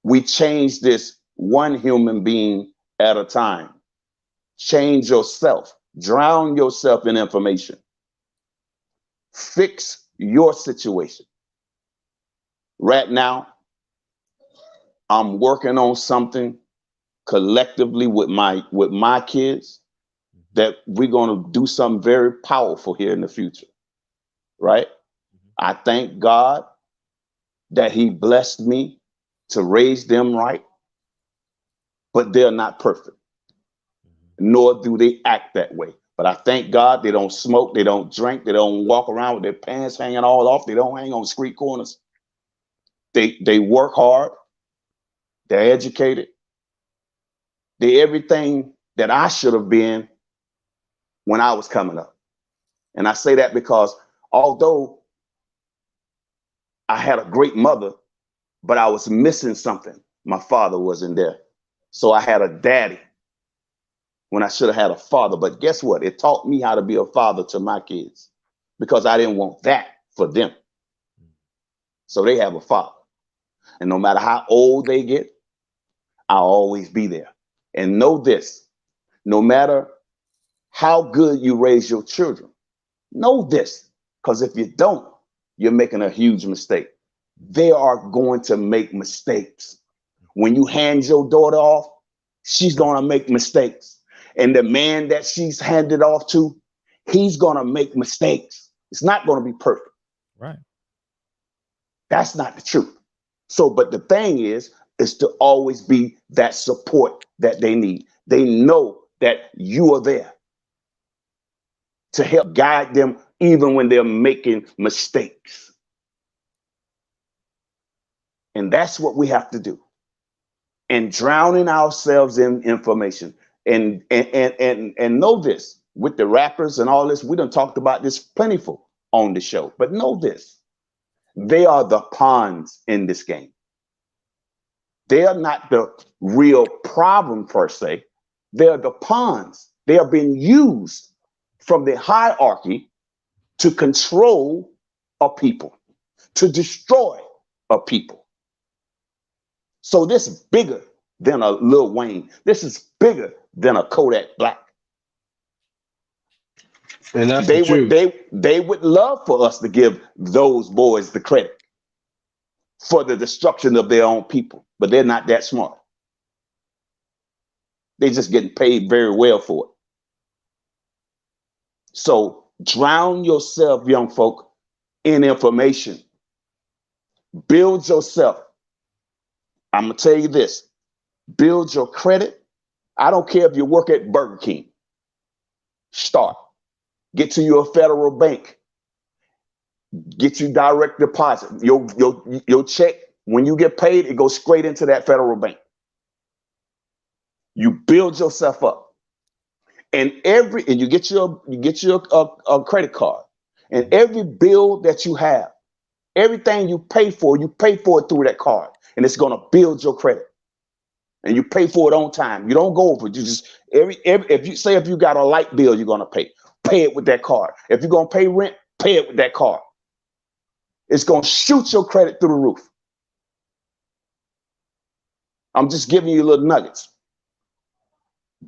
We change this one human being at a time. Change yourself. Drown yourself in information. Fix your situation. Right now, I'm working on something collectively with my kids that we're going to do something very powerful here in the future. Right? I thank God that he blessed me to raise them right, but they're not perfect, nor do they act that way. But I thank God they don't smoke, they don't drink, they don't walk around with their pants hanging all off, they don't hang on street corners. They work hard, they're educated, they're everything that I should have been when I was coming up. And I say that because although I had a great mother, but I was missing something. My father wasn't there. So I had a daddy when I should have had a father. But guess what? It taught me how to be a father to my kids because I didn't want that for them. So they have a father. And no matter how old they get, I'll always be there. And know this, no matter how good you raise your children, know this, because if you don't, you're making a huge mistake. They are going to make mistakes. When you hand your daughter off, she's going to make mistakes. And the man that she's handed off to, he's going to make mistakes. It's not going to be perfect. Right. That's not the truth. So, but the thing is to always be that support that they need. They know that you are there to help guide them even when they're making mistakes. And that's what we have to do. And drowning ourselves in information. And know this, with the rappers and all this, we done talked about this plentiful on the show. But know this, they are the pawns in this game. They are not the real problem per se. They're the pawns. They are being used from the hierarchy to control a people, to destroy a people. So this is bigger than a Lil Wayne. This is bigger than a Kodak Black. And that's they would love for us to give those boys the credit for the destruction of their own people, but they're not that smart. They're just getting paid very well for it. So drown yourself, young folk, in information. Build yourself. I'm going to tell you this. Build your credit. I don't care if you work at Burger King. Start. Get to your federal bank. Get you direct deposit. Your check, when you get paid, it goes straight into that federal bank. You build yourself up. And you get your credit card. And every bill that you have, everything you pay for it through that card. And it's going to build your credit. And you pay for it on time. You don't go over it. You just if you got a light bill you're going to pay it with that card. If you're going to pay rent, pay it with that card. It's going to shoot your credit through the roof. I'm just giving you little nuggets.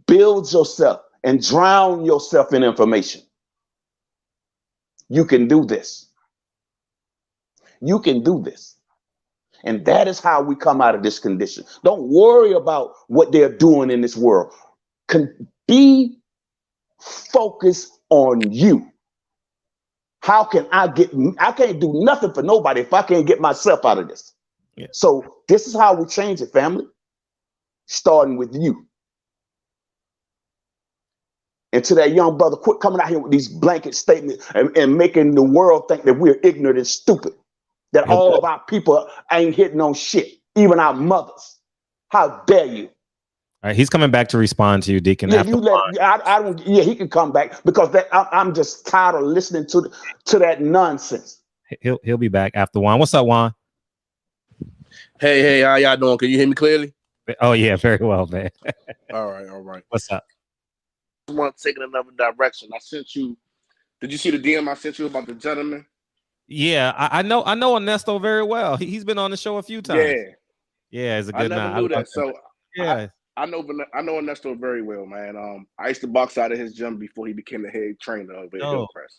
Build yourself and drown yourself in information. You can do this. You can do this. And that is how we come out of this condition. Don't worry about what they're doing in this world. Be focused on you. How can I can't do nothing for nobody if I can't get myself out of this. Yeah. So this is how we change it, family. Starting with you. And to that young brother, quit coming out here with these blanket statements and making the world think that we're ignorant and stupid. That all of our people ain't hitting on shit, even our mothers. How dare you? All right, he's coming back to respond to you, Deacon. Yeah, after you let. I don't. Yeah, he can come back because I'm just tired of listening to that nonsense. He'll be back after Juan. What's up, Juan? Hey, how y'all doing? Can you hear me clearly? Oh yeah, very well, man. All right. What's up? I want to take it another direction. I sent you. Did you see the DM I sent you about the gentleman? Yeah, I know Ernesto very well. He's been on the show a few times. Yeah, he's a good man. I never knew that. So yeah, I know Ernesto very well, man. I used to box out of his gym before he became the head trainer of the Hill Press.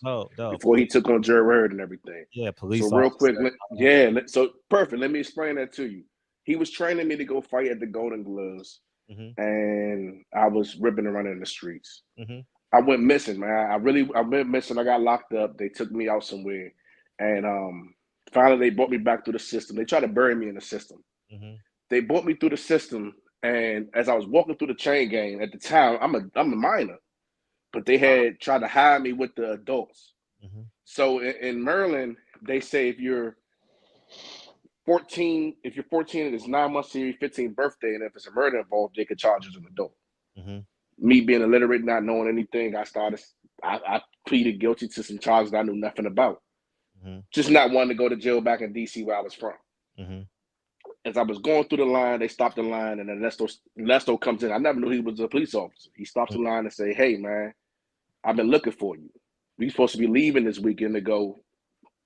Before he took on Jerry Hurd and everything. Yeah, police. So real quick, so perfect. Let me explain that to you. He was training me to go fight at the Golden Gloves, and I was ripping and running in the streets. I went missing, man. I went missing. I got locked up. They took me out somewhere, and finally they brought me back through the system. They tried to bury me in the system. They brought me through the system. And as I was walking through the chain gang at the time, I'm a minor, but they had tried to hire me with the adults. So in Maryland, they say if you're 14 and it's 9 months to your 15th birthday, and if it's a murder involved, they could charge you as an adult. Me being illiterate, not knowing anything, I pleaded guilty to some charges that I knew nothing about. Just not wanting to go to jail back in DC where I was from. As I was going through the line, they stopped the line, and then Lesto comes in. I never knew he was a police officer. He stops the line and say, "Hey, man, I've been looking for you. We're supposed to be leaving this weekend to go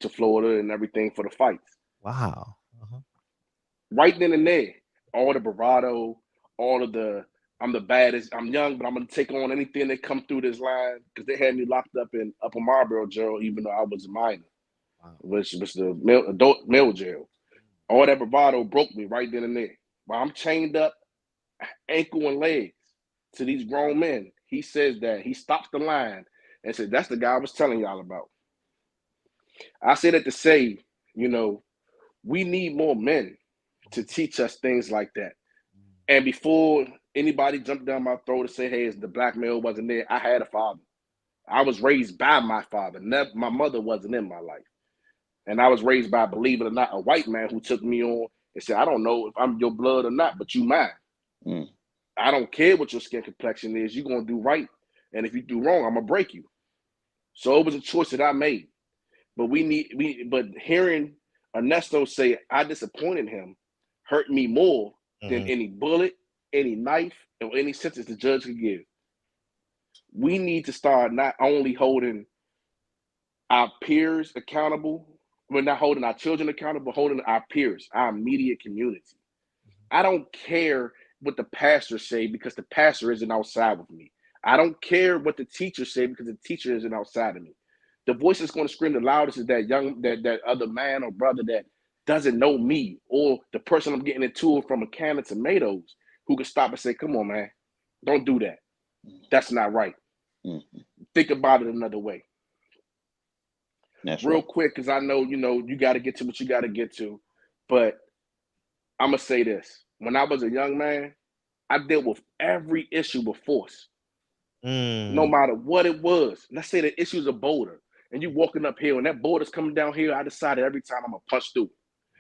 to Florida and everything for the fights." Wow. Right then and there, all the bravado, all of the I'm the baddest. I'm young, but I'm gonna take on anything that come through this line because they had me locked up in Upper Marlboro jail, even though I was a minor, which was the adult male jail. All that bravado broke me right then and there. While I'm chained up, ankle and legs, to these grown men, he says that he stops the line and said, "That's the guy I was telling y'all about." I say that to say, we need more men to teach us things like that. And before anybody jumped down my throat to say, "Hey, the black male wasn't there," I had a father. I was raised by my father. My mother wasn't in my life. And I was raised by, believe it or not, a white man who took me on and said, "I don't know if I'm your blood or not, but you mine. I don't care what your skin complexion is. You're going to do right. And if you do wrong, I'm going to break you." So it was a choice that I made. But but hearing Ernesto say I disappointed him hurt me more than any bullet, any knife, or any sentence the judge could give. We need to start not only holding our peers accountable, we're not holding our children accountable, but holding our peers, our immediate community. I don't care what the pastor say because the pastor isn't outside with me. I don't care what the teacher say because the teacher isn't outside of me. The voice that's going to scream the loudest is that other man or brother that doesn't know me, or the person I'm getting into it from a can of tomatoes who can stop and say, "Come on, man, don't do that. That's not right. Think about it another way." That's real right. quick, because I know, you got to get to what you got to get to. But I'm going to say this. When I was a young man, I dealt with every issue with force. No matter what it was. Let's say the issue's a boulder, and you walking uphill, and that boulder's coming down here. I decided every time I'm going to punch through it.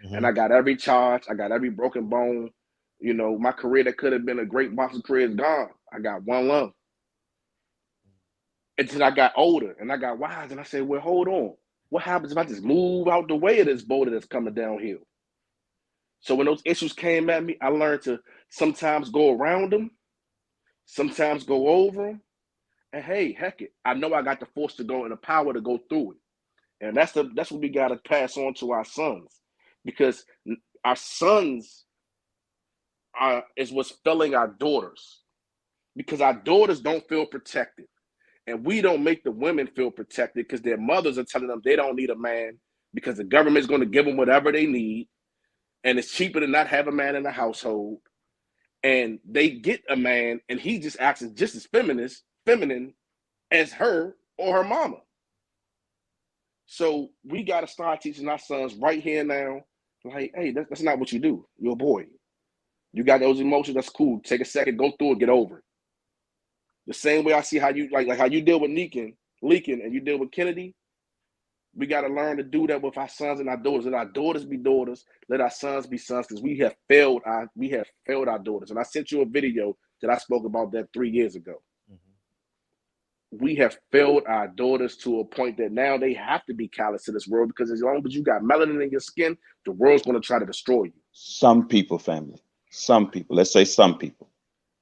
And I got every charge. I got every broken bone. My career that could have been a great boxing career is gone. I got one lung. Until I got older, and I got wise, and I said, well, hold on. What happens if I just move out the way of this boulder that's coming downhill? So when those issues came at me, I learned to sometimes go around them, sometimes go over them. And hey, heck it, I know I got the force to go and the power to go through it. And that's what we got to pass on to our sons, because our sons is what's failing our daughters, because our daughters don't feel protected. And we don't make the women feel protected because their mothers are telling them they don't need a man because the government's going to give them whatever they need. And it's cheaper to not have a man in the household. And they get a man and he just acts just as feminine as her or her mama. So we got to start teaching our sons right here now, like, hey, that's not what you do. You're a boy. You got those emotions, that's cool. Take a second, go through it, get over it. The same way I see how you like how you deal with Leakin and you deal with Kennedy. We got to learn to do that with our sons and our daughters. Let our daughters be daughters. Let our sons be sons, because we have failed our daughters. And I sent you a video that I spoke about that 3 years ago. We have failed our daughters to a point that now they have to be callous to this world, because as long as you got melanin in your skin, the world's going to try to destroy you. Some people, family. Some people. Let's say some people.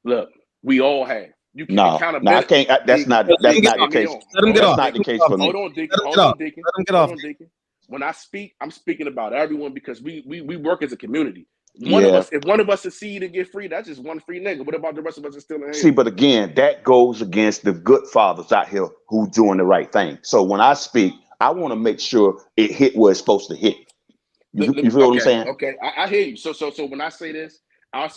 Look, we all have. You can No, I can't. That's not the case. That's not the case for me. Hold on, Deacon. Hold on, Deacon. When I speak, I'm speaking about everyone, because we work as a community. If one of us succeed and get free, that's just one free nigga. What about the rest of us that's still in here? See, but again, that goes against the good fathers out here who doing the right thing. So when I speak, I want to make sure it hit where it's supposed to hit. You feel what I'm saying? Okay, I hear you. So when I say this, I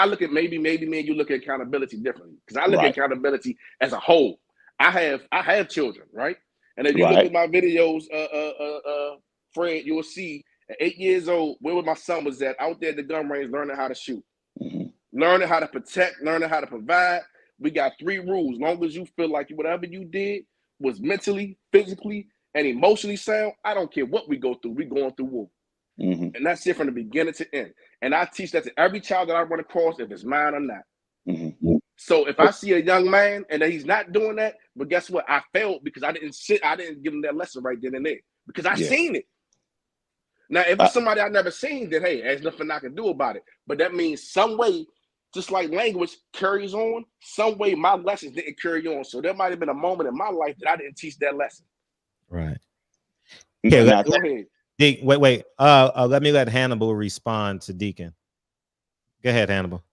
look at maybe me and you look at accountability differently, because I look at accountability as a whole. I have children, right? And if you look at my videos, Fred, you will see at 8 years old where my son was at, out there at the gun range, learning how to shoot, learning how to protect, learning how to provide. We got 3 rules. Long as you feel like whatever you did was mentally, physically, and emotionally sound, I don't care what we go through. We going through war. And that's it from the beginning to end. And I teach that to every child that I run across, if it's mine or not. So if I see a young man and he's not doing that, but guess what? I failed because I didn't give him that lesson right then and there, because I seen it. Now, if it's somebody I never seen, then hey, there's nothing I can do about it. But that means some way, just like language carries on, some way my lessons didn't carry on. So there might have been a moment in my life that I didn't teach that lesson. Right. Okay, go ahead. Wait. Let me let Hannibal respond to Deacon. Go ahead, Hannibal.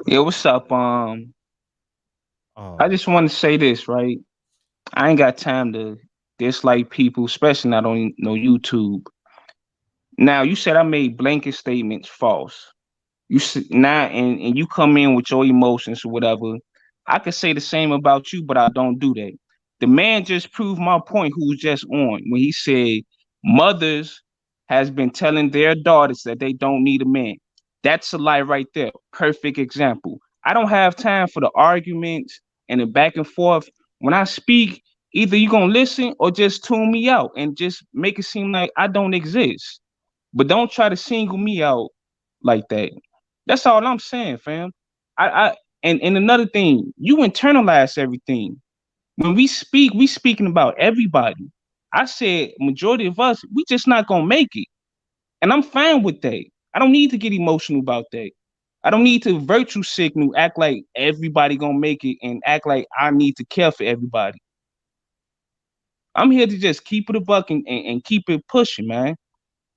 Yeah, what's up? I just want to say this, right? I ain't got time to dislike people, especially not on no YouTube. Now, you said I made blanket statements false. You now and you come in with your emotions or whatever. I could say the same about you, but I don't do that. The man just proved my point, who was just on when he said mothers has been telling their daughters that they don't need a man. That's a lie right there. Perfect example. I don't have time for the arguments and the back and forth. When I speak, either you're going to listen or just tune me out and just make it seem like I don't exist. But don't try to single me out like that. That's all I'm saying, fam. And another thing, you internalize everything. When we speak, we speaking about everybody. I said majority of us, we just not gonna make it. And I'm fine with that. I don't need to get emotional about that. I don't need to virtue signal, act like everybody gonna make it and act like I need to care for everybody. I'm here to just keep it a buck and keep it pushing, man.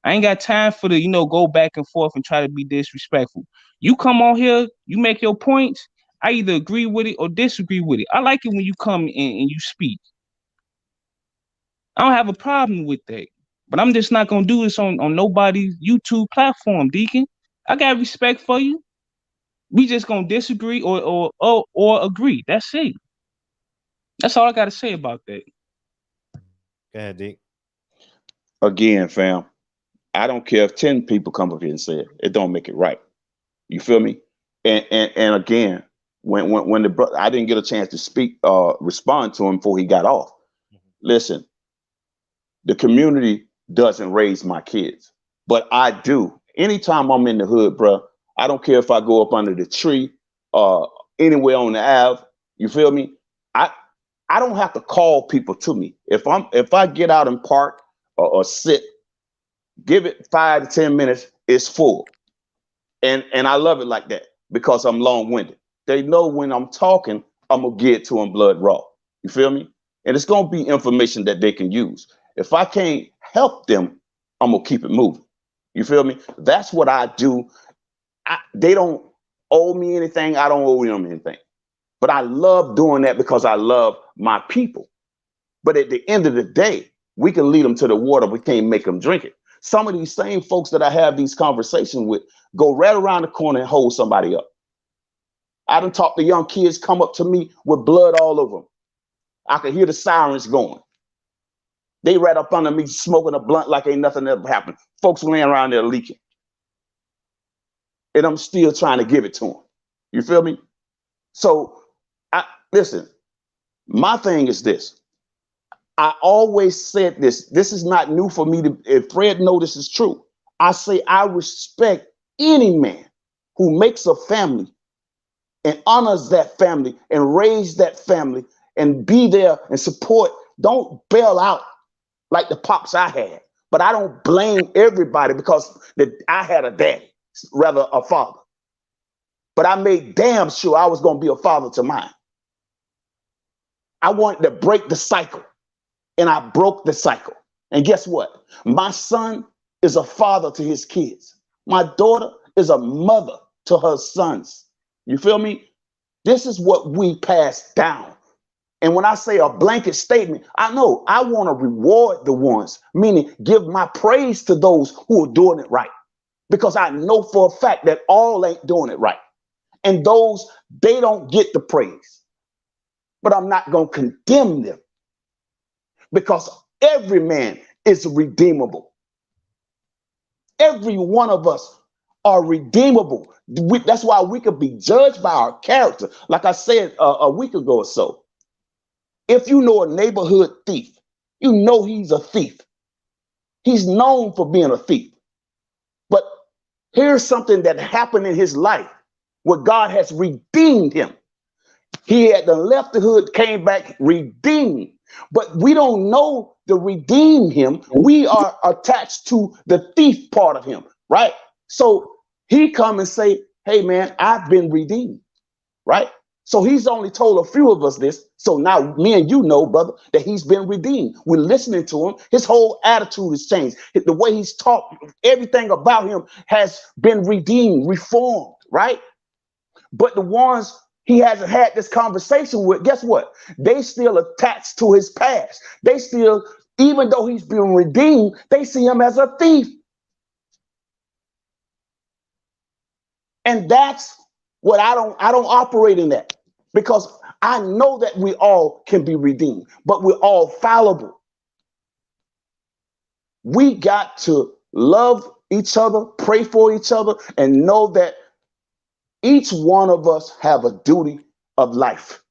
I ain't got time for the, go back and forth and try to be disrespectful. You come on here, you make your points. I either agree with it or disagree with it. I like it when you come in and you speak. I don't have a problem with that. But I'm just not gonna do this on nobody's YouTube platform, Deacon. I got respect for you. We just gonna disagree or agree. That's it. That's all I gotta say about that. Go ahead, Dick. Again, fam, I don't care if 10 people come up here and say it. It don't make it right. You feel me? And again, when the brother, I didn't get a chance to speak, respond to him before he got off. Listen, the community doesn't raise my kids, but I do. Anytime I'm in the hood, bro, I don't care if I go up under the tree, anywhere on the Ave. You feel me? I don't have to call people to me. If I get out and park or sit, give it 5 to 10 minutes, it's full. And I love it like that because I'm long-winded. They know when I'm talking, I'm gonna get to them blood raw. You feel me? And it's gonna be information that they can use. If I can't help them, I'm gonna keep it moving. You feel me? That's what I do. They don't owe me anything. I don't owe them anything. But I love doing that because I love my people. But at the end of the day, we can lead them to the water. We can't make them drink it. Some of these same folks that I have these conversations with go right around the corner and hold somebody up. I done talked to young kids come up to me with blood all over them. I can hear the sirens going. They right up under me smoking a blunt like ain't nothing ever happened. Folks laying around there leaking. And I'm still trying to give it to them. You feel me? So Listen, my thing is this. I always said this. This is not new for me to, if Fred knows this is true. I say I respect any man who makes a family and honors that family and raise that family and be there and support. Don't bail out like the pops I had. But I don't blame everybody because I had a daddy, rather a father. But I made damn sure I was going to be a father to mine. I wanted to break the cycle, and I broke the cycle. And guess what? My son is a father to his kids. My daughter is a mother to her sons. You feel me? This is what we pass down. And when I say a blanket statement, I know I want to reward the ones, meaning give my praise to those who are doing it right. Because I know for a fact that all ain't doing it right. And those, they don't get the praise. But I'm not going to condemn them. Because every man is redeemable. Every one of us are redeemable. That's why we could be judged by our character. Like I said a week ago or so. If you know a neighborhood thief, you know he's a thief. He's known for being a thief. But here's something that happened in his life where God has redeemed him. He had left the hood, came back, redeemed. But we don't know to redeem him. We are attached to the thief part of him, right? So he come and say, hey, man, I've been redeemed, right? So he's only told a few of us this. So now me and you know, brother, that he's been redeemed. We're listening to him. His whole attitude has changed. The way he's talked, everything about him has been redeemed, reformed, right? But the ones he hasn't had this conversation with, guess what? They still attached to his past. They still, even though he's been redeemed, they see him as a thief. And that's what I don't operate in that, because I know that we all can be redeemed, but we're all fallible. We got to love each other, pray for each other, and know that each one of us have a duty of life.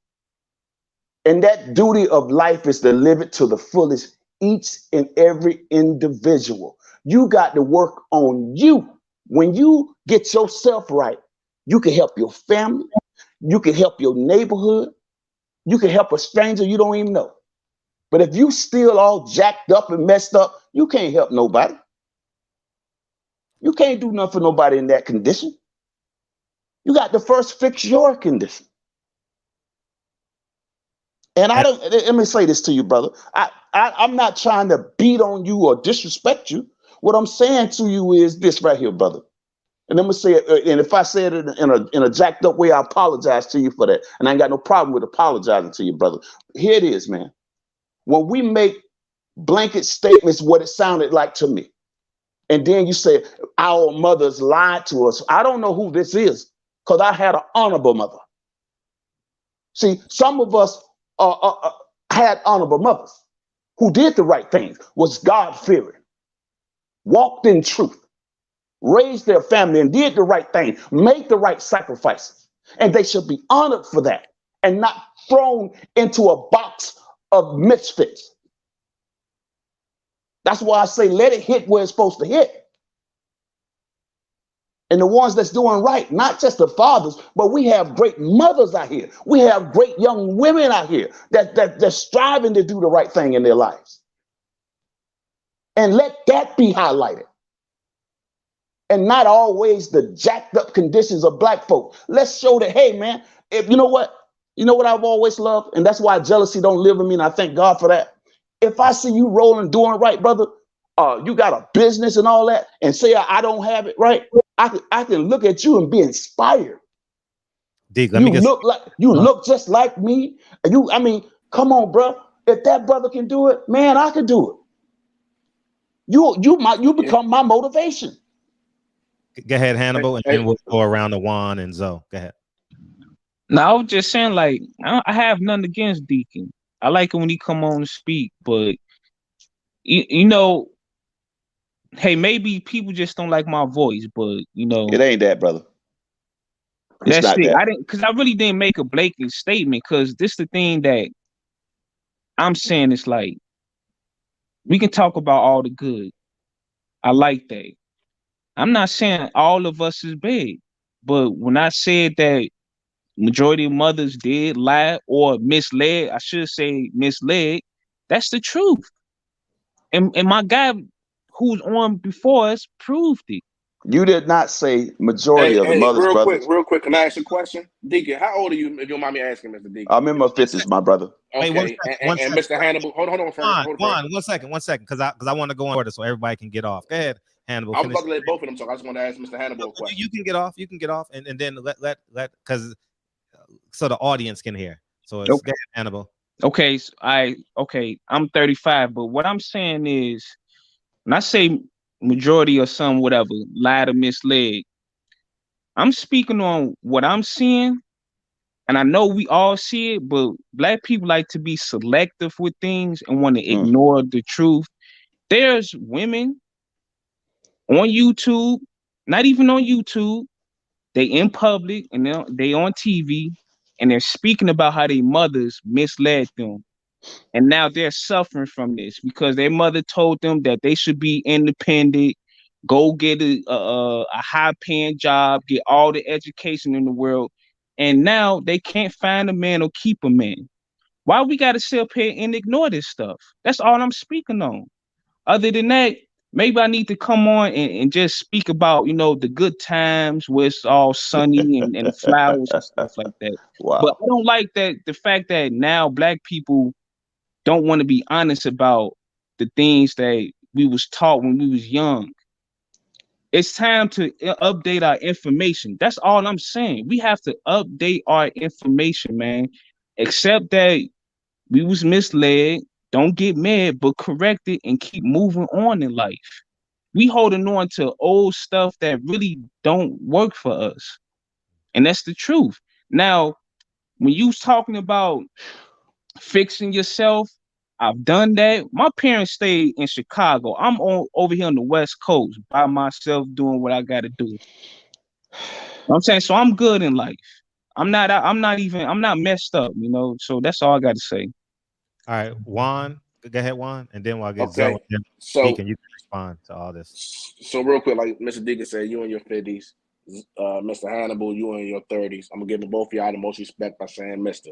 And that duty of life is to live it to the fullest, each and every individual. You got to work on you. When you get yourself right, you can help your family, you can help your neighborhood, you can help a stranger you don't even know. But if you still all jacked up and messed up, you can't help nobody. You can't do nothing for nobody in that condition. You got to first fix your condition. And let me say this to you, brother. I'm not trying to beat on you or disrespect you. What I'm saying to you is this right here, brother. And I'm gonna say it, and if I said it in a jacked up way, I apologize to you for that. And I ain't got no problem with apologizing to you, brother. Here it is, man. When we make blanket statements, what it sounded like to me, and then you say our mothers lied to us. I don't know who this is, because I had an honorable mother. See, some of us had honorable mothers who did the right things, was God-fearing, walked in truth, raised their family and did the right thing, made the right sacrifices. And they should be honored for that and not thrown into a box of misfits. That's why I say let it hit where it's supposed to hit. And the ones that's doing right, not just the fathers, but we have great mothers out here. We have great young women out here that's striving to do the right thing in their lives. And let that be highlighted. And not always the jacked up conditions of black folk. Let's show that, hey, man, if you know what I've always loved, and that's why jealousy don't live in me, and I thank God for that. If I see you rolling, doing right, brother, you got a business and all that, and say I don't have it right, I can look at you and be inspired. Dick, you look just like me. I mean, come on, bro. If that brother can do it, man, I can do it. You become my motivation. Go ahead, Hannibal, and then we'll go around the Juan and Zoe. Go ahead. No, I was just saying, like, I have nothing against Deacon. I like it when he come on to speak, but you know, hey, maybe people just don't like my voice, but you know, it ain't that, brother. It's That's not it. that. I really didn't make a blatant statement because this the thing that I'm saying is like, we can talk about all the good. I like that. I'm not saying all of us is bad, but when I said that majority of mothers did lie or misled, I should say misled, that's the truth. And my guy who's on before us proved it. You did not say majority of the mothers, real brother. quick, can I ask a question? Deacon, how old are you, if you don't mind me asking, Mr. Deacon? I'm in my 50s, my brother. Okay, Wait, and Mr. Hannibal, hold on first. One second, because I want to go in order so everybody can get off. Go ahead, Hannibal. I was about to let both of them talk. I just want to ask Mr. Hannibal a question. You can get off, and then let because so the audience can hear. So it's okay. Hannibal. Okay, so I'm 35, but what I'm saying is, when I say majority or some whatever, lied or misled, I'm speaking on what I'm seeing, and I know we all see it, but Black people like to be selective with things and want to ignore the truth. There's women on YouTube, not even on YouTube, they in public and they on TV, and they're speaking about how their mothers misled them. And now they're suffering from this because their mother told them that they should be independent, go get a high-paying job, get all the education in the world, and now they can't find a man or keep a man. Why we got to sit up here and ignore this stuff? That's all I'm speaking on. Other than that, maybe I need to come on and just speak about, the good times where it's all sunny and flowers and stuff like that. Wow. But I don't like that the fact that now Black people don't want to be honest about the things that we was taught when we was young. It's time to update our information. That's all I'm saying. We have to update our information, man. Accept that we was misled. Don't get mad, but correct it and keep moving on in life. We holding on to old stuff that really don't work for us. And that's the truth. Now, when you was talking about fixing yourself, I've done that. My parents stayed in Chicago. I'm over here on the West Coast by myself doing what I got to do. You know what I'm saying? So I'm good in life. I'm not messed up, so that's all I got to say. All right, Juan, go ahead, Juan, and then we'll get Okay. So Deacon, you can respond to all this. So real quick, like Mr. Deacon said, you in your 50s. Mr. Hannibal, you in your 30s. I'm going to give both of y'all the most respect by saying Mr.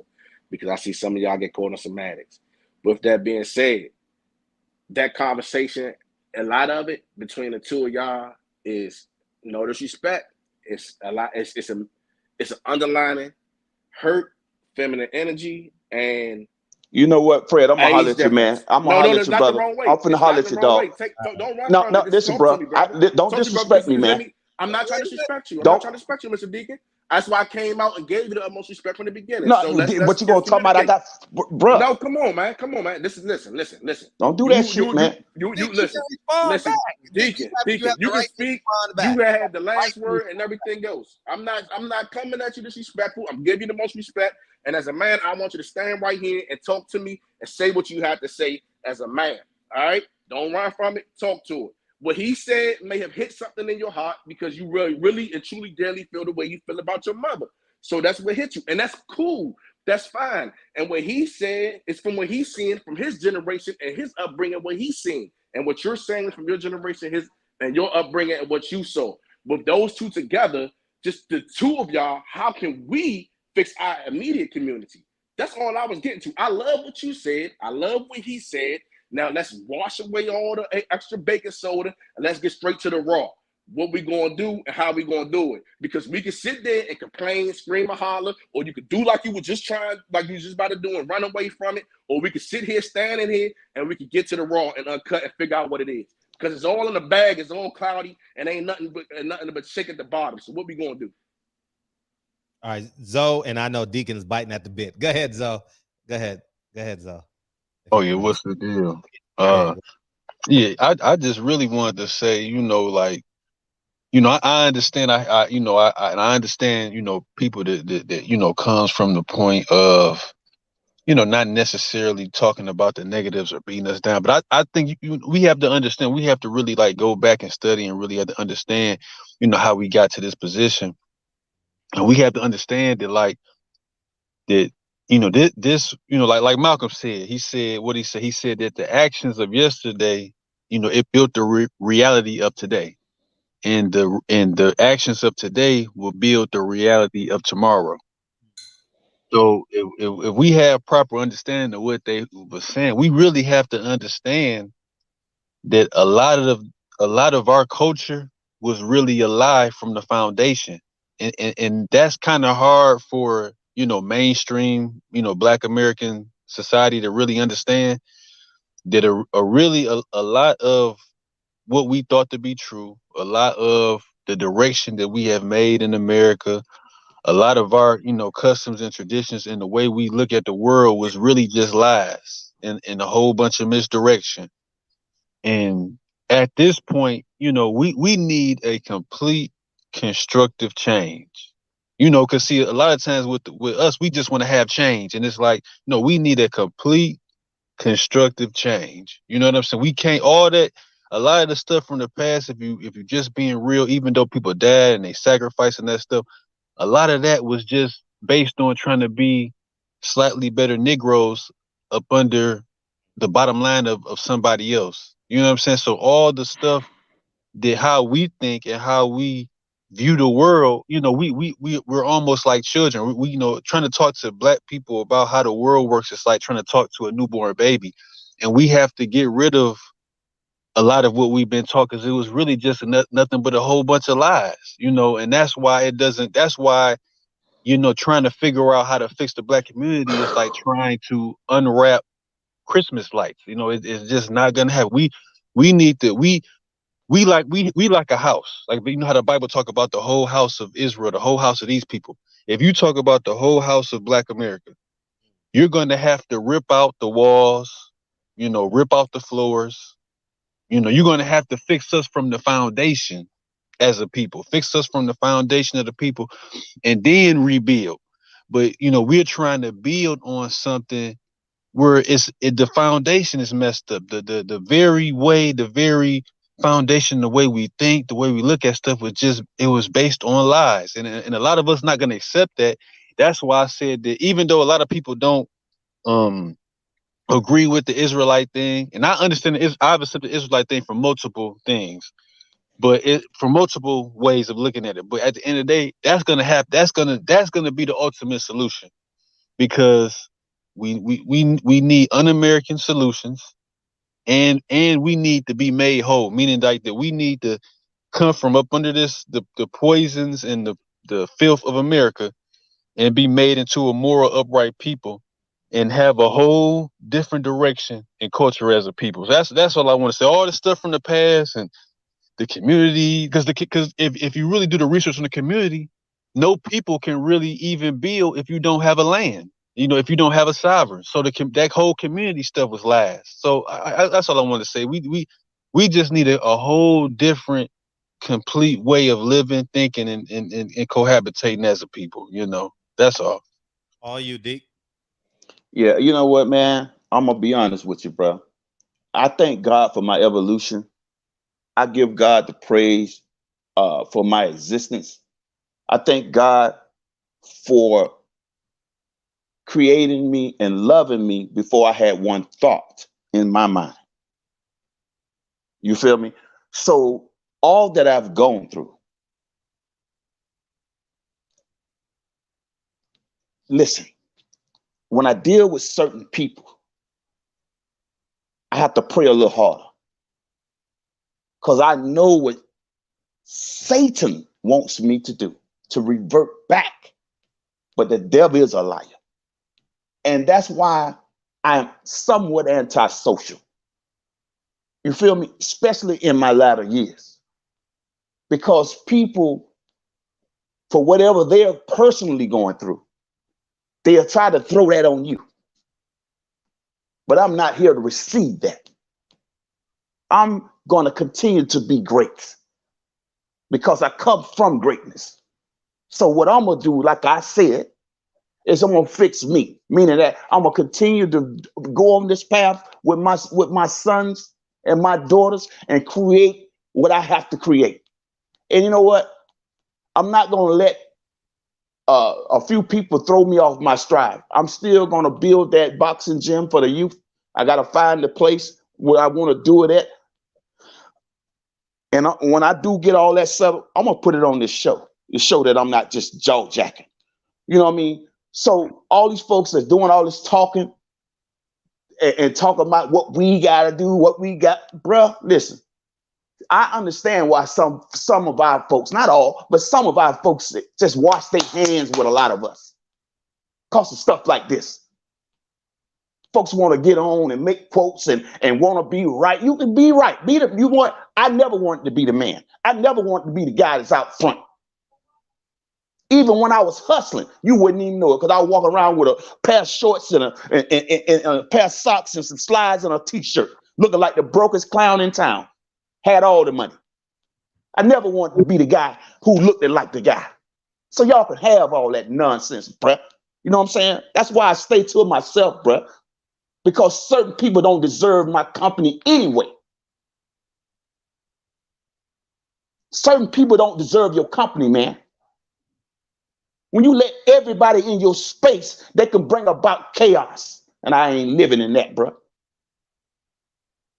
because I see some of y'all get caught on semantics. With that being said, that conversation, a lot of it between the two of y'all is no disrespect. It's a lot. It's an underlining hurt, feminine energy, and you know what, Fred? I'm gonna holler at you, man. I'm gonna holler at you, brother. I'm finna holler at you, dog. Don't run no, from no, it. listen, bro. Don't disrespect me, man. I'm not trying to disrespect you. I'm not trying to disrespect you, Mr. Deacon. That's why I came out and gave you the utmost respect from the beginning. No, so but you gonna talk about I got, bro? No, come on, man. Listen. Don't do that shit, man. You listen, Deacon. You can speak. You had the last word and everything else. I'm not coming at you disrespectful. I'm giving you the most respect. And as a man, I want you to stand right here and talk to me and say what you have to say as a man. All right? Don't run from it. Talk to it. What he said may have hit something in your heart because you really and truly dearly feel the way you feel about your mother. So that's what hit you. And that's cool. That's fine. And what he said is from what he's seeing from his generation and his upbringing, what he's seen. And what you're saying from your generation, his and your upbringing and what you saw. With those two together, just the two of y'all, how can we fix our immediate community? That's all I was getting to. I love what you said. I love what he said. Now let's wash away all the extra baking soda and let's get straight to the raw. What we gonna do and how we gonna do it. Because we can sit there and complain, scream or holler, or you could do like you were just trying, like you was just about to do and run away from it, or we could sit here, standing here, and we could get to the raw and uncut and figure out what it is. Because it's all in the bag, it's all cloudy, and ain't nothing but shake at the bottom. So what we gonna do? All right, Zoe, and I know Deacon's biting at the bit. Go ahead, Zoe. Go ahead, Zoe. Oh yeah, what's the deal? Yeah, I just really wanted to say, I understand. I understand, people that comes from the point of, not necessarily talking about the negatives or beating us down. But I think we have to understand. We have to really go back and study and really have to understand, how we got to this position. And we have to understand that, like, that, you know, this, you know, like Malcolm said, he said what he said. He said that the actions of yesterday, you know, it built the reality of today, and the actions of today will build the reality of tomorrow. So if we have proper understanding of what they were saying, we really have to understand that a lot of our culture was really a lie from the foundation, and that's kind of hard for, you know, mainstream, you know, Black American society to really understand that a lot of what we thought to be true, a lot of the direction that we have made in America, a lot of our, you know, customs and traditions and the way we look at the world was really just lies and a whole bunch of misdirection. And at this point, you know, we need a complete constructive change. You know, because see, a lot of times with us, we just want to have change. And it's like, no, we need a complete constructive change. You know what I'm saying? We can't all that, a lot of the stuff from the past, if you're just being real, even though people died and they sacrificed and that stuff, a lot of that was just based on trying to be slightly better Negroes up under the bottom line of somebody else. You know what I'm saying? So all the stuff that how we think and how we view the world, you know, we're almost like children. We you know, trying to talk to Black people about how the world works, it's like trying to talk to a newborn baby. And we have to get rid of a lot of what we've been taught, because it was really just nothing but a whole bunch of lies, you know. And that's why that's why, you know, trying to figure out how to fix the Black community is like trying to unwrap Christmas lights. You know, it's just not gonna happen. We need to we like a house. Like, you know how the Bible talk about the whole house of Israel, the whole house of these people. If you talk about the whole house of Black America, you're gonna have to rip out the walls, you know, rip out the floors. You know, you're gonna have to fix us from the foundation as a people, fix us from the foundation of the people, and then rebuild. But you know, we're trying to build on something where the foundation is messed up. The very foundation, the way we think, the way we look at stuff it was based on lies. And a lot of us not gonna accept that. That's why I said that even though a lot of people don't agree with the Israelite thing, and I understand I've accepted the Israelite thing for multiple things, but for multiple ways of looking at it. But at the end of the day, that's gonna happen. That's gonna be the ultimate solution, because we need un-American solutions, and we need to be made whole, meaning like that we need to come from up under the poisons and the filth of America and be made into a moral, upright people and have a whole different direction and culture as a people. So that's all I want to say. All the stuff from the past and the community, because if you really do the research on the community, no people can really even build if you don't have a land. You know, if you don't have a sovereign. So that whole community stuff was lies. So that's all I want to say. We just need a whole different, complete way of living, thinking, and cohabitating as a people. You know, that's all. All you, Deke. Yeah, you know what, man? I'm gonna be honest with you, bro. I thank God for my evolution. I give God the praise for my existence. I thank God for creating me and loving me before I had one thought in my mind. You feel me? So all that I've gone through, listen, when I deal with certain people, I have to pray a little harder, because I know what Satan wants me to do, to revert back. But the devil is a liar. And that's why I'm somewhat antisocial. You feel me? Especially in my latter years. Because people, for whatever they're personally going through, they'll try to throw that on you. But I'm not here to receive that. I'm going to continue to be great because I come from greatness. So what I'm going to do, like I said, is I'm going to fix me, meaning that I'm going to continue to go on this path with my sons and my daughters and create what I have to create. And you know what? I'm not going to let a few people throw me off my stride. I'm still gonna build that boxing gym for the youth. I gotta find the place where I want to do it at. And when I do get all that settled, I'm gonna put it on this show to show that I'm not just jaw jacking. You know what I mean? So all these folks that's doing all this talking and talking about what we gotta do, what we got, bruh, listen. I understand why some of our folks, not all, but some of our folks just wash their hands with a lot of us. Cause of stuff like this. Folks want to get on and make quotes and want to be right. You can be right. I never wanted to be the man. I never wanted to be the guy that's out front. Even when I was hustling, you wouldn't even know it because I was walking around with a pair of shorts and a pair of socks and some slides and a t-shirt, looking like the brokest clown in town. Had all the money. I never wanted to be the guy who looked like the guy. So y'all can have all that nonsense, bruh. You know what I'm saying? That's why I stay to myself, bruh. Because certain people don't deserve my company anyway. Certain people don't deserve your company, man. When you let everybody in your space, they can bring about chaos. And I ain't living in that, bruh.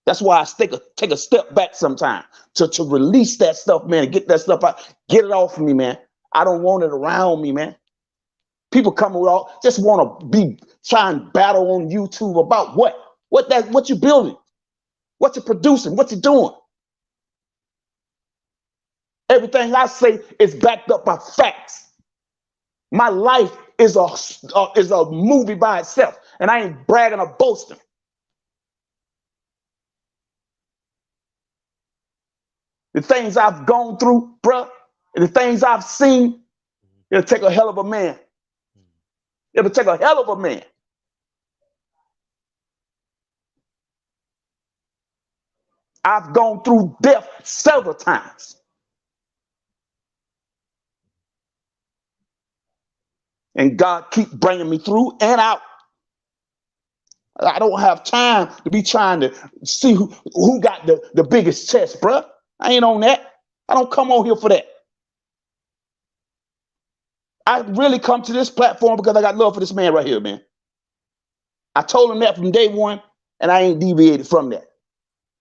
That's why I take a step back sometimes to release that stuff, man, and get that stuff out. Get it off of me, man. I don't want it around me, man. People coming with all, just want to be trying to battle on YouTube about what? What you building? What you producing? What you doing? Everything I say is backed up by facts. My life is a movie by itself, and I ain't bragging or boasting. The things I've gone through, bruh, and the things I've seen, it'll take a hell of a man. It'll take a hell of a man. I've gone through death several times. And God keep bringing me through and out. I don't have time to be trying to see who got the biggest chest, bruh. I ain't on that. I don't come on here for that. I really come to this platform because I got love for this man right here, man. I told him that from day one, and I ain't deviated from that.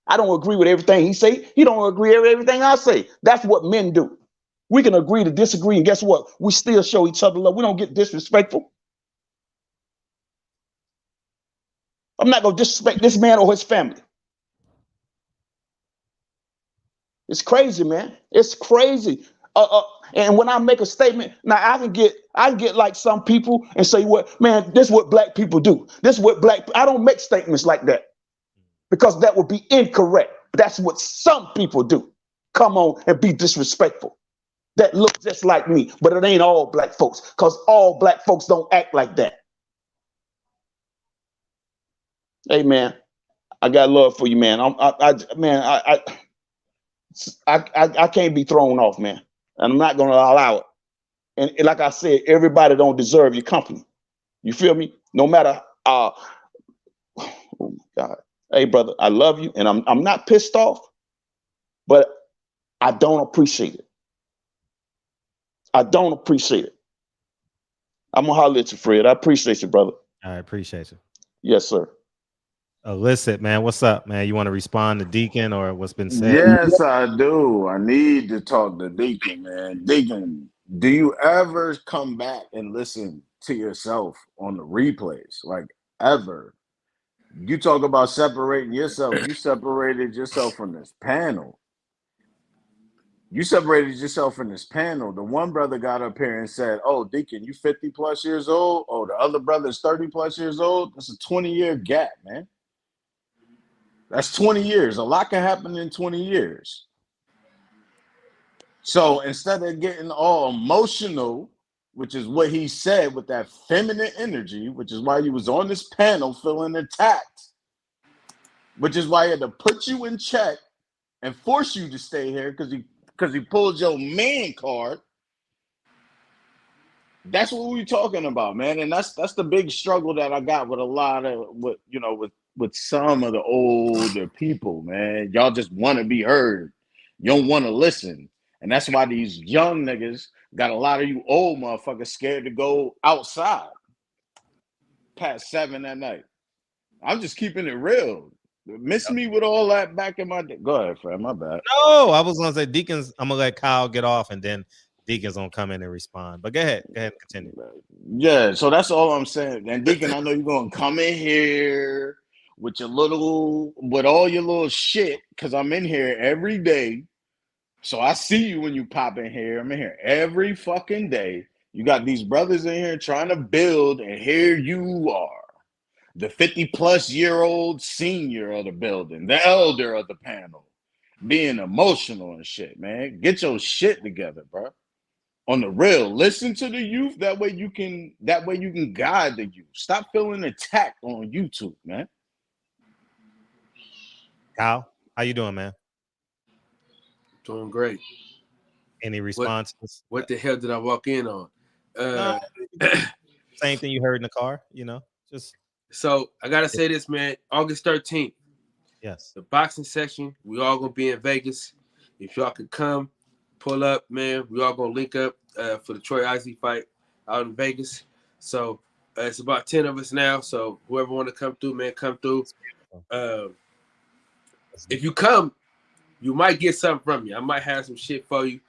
I don't agree with everything he say. He don't agree with everything I say. That's what men do. We can agree to disagree, and guess what? We still show each other love. We don't get disrespectful. I'm not going to disrespect this man or his family. It's crazy, man. It's crazy. And when I make a statement, now I can get like some people and say, "What, man? This is what black people do. This is what I don't make statements like that because that would be incorrect. That's what some people do. Come on and be disrespectful. That look just like me, but it ain't all black folks because all black folks don't act like that." Hey, man, I got love for you, man. I can't be thrown off, man. And I'm not going to allow it. And like I said, everybody don't deserve your company. You feel me? No matter, oh my God. Hey, brother, I love you. And I'm not pissed off, but I don't appreciate it. I don't appreciate it. I'm going to holler at you, Fred. I appreciate you, brother. I appreciate you. Yes, sir. Illicit, man. What's up, man? You want to respond to Deacon or what's been said? Yes, I do. I need to talk to Deacon, man. Deacon, do you ever come back and listen to yourself on the replays? Like, ever? You talk about separating yourself. You separated yourself from this panel. You separated yourself from this panel. The one brother got up here and said, "Oh, Deacon, you 50 plus years old. Oh, the other brother's 30 plus years old." That's a 20-year gap, man. That's 20 years. A lot can happen in 20 years. So instead of getting all emotional, which is what he said with that feminine energy, which is why he was on this panel feeling attacked, which is why he had to put you in check and force you to stay here because he pulled your man card. That's what we're talking about, man. And that's the big struggle that I got with a lot of with some of the older people, man. Y'all just want to be heard. You don't want to listen. And that's why these young niggas got a lot of you old motherfuckers scared to go outside past 7 at night. I'm just keeping it real. Miss me with all that back in my day. Go ahead, Fred. My bad. No, I was gonna say Deacons. I'm gonna let Kyle get off, and then Deacon's gonna come in and respond. But go ahead and continue. Yeah, so that's all I'm saying. And Deacon, I know you're gonna come in here with all your little shit, because I'm in here every day. So I see you when you pop in here. I'm in here every fucking day. You got these brothers in here trying to build, and here you are. The 50-plus-year-old senior of the building, the elder of the panel, being emotional and shit, man. Get your shit together, bro. On the real, listen to the youth. That way you can guide the youth. Stop feeling attacked on YouTube, man. Kyle, how you doing, man? Doing great. Any responses? What the hell did I walk in on? Same thing you heard in the car, just. So I gotta say this, man. August 13th. Yes. The boxing section. We all gonna be in Vegas. If y'all could come, pull up, man. We all gonna link up for the Troy Isley fight out in Vegas. So it's about 10 of us now. So whoever want to come through, man, come through. If you come, you might get something from me. I might have some shit for you.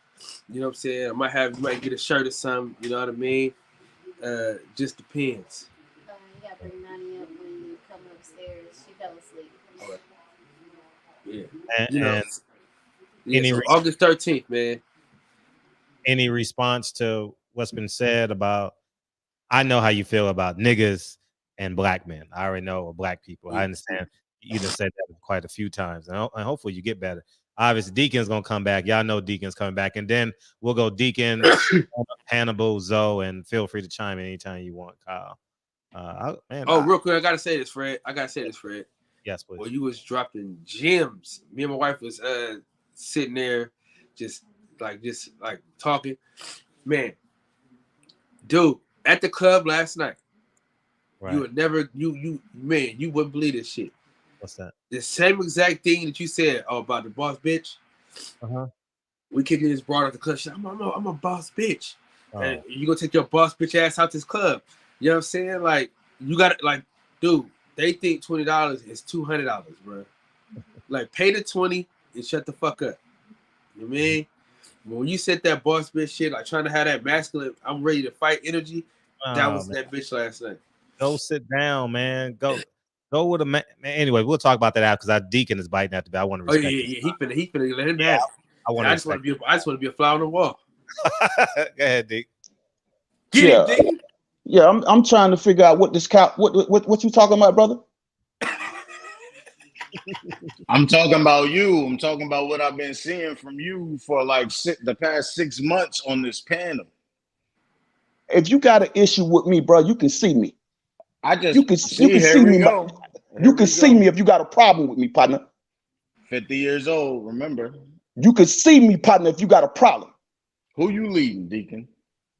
You know what I'm saying? You might get a shirt or something. You know what I mean? Just depends. You gotta bring Nani up when you come upstairs. She fell asleep. Yeah. So August 13th, man. Any response to what's been said about? I know how you feel about niggas and black men. I already know black people. I understand you just said that quite a few times, and hopefully you get better. Obviously, Deacon's gonna come back. Y'all know Deacon's coming back, and then we'll go Deacon, Hannibal, Zoe, and feel free to chime in anytime you want, Kyle. Real quick, I gotta say this, Fred. Yes, please. Well, you was dropping gems. Me and my wife was sitting there, just talking. Man, dude, at the club last night, right. You would never, you wouldn't believe this shit. What's that? The same exact thing that you said about the boss bitch. We kicking this broad at the club. She's like, I'm a boss bitch. And you gonna take your boss bitch ass out this club. You know what I'm saying? Like, you got to, dude, they think $20 is $200, bro. Like, pay the 20 and shut the fuck up. You know what I mean? When you said that boss bitch shit, like trying to have that masculine, I'm ready to fight energy, that was that bitch last night. Go sit down, man. Go with a man. Anyway, we'll talk about that after, because our Deacon is biting at the bit. I want to respect him. He finna let him have it. I just want to be a fly on the wall. Go ahead, Dick. Get it, Dick. Yeah, I'm trying to figure out what this what you talking about, brother? I'm talking about you. I'm talking about what I've been seeing from you for the past 6 months on this panel. If you got an issue with me, bro, you can see me. You can see me. You can see me if you got a problem with me, partner. 50 years old, remember. You can see me, partner, if you got a problem. Who you leading, Deacon?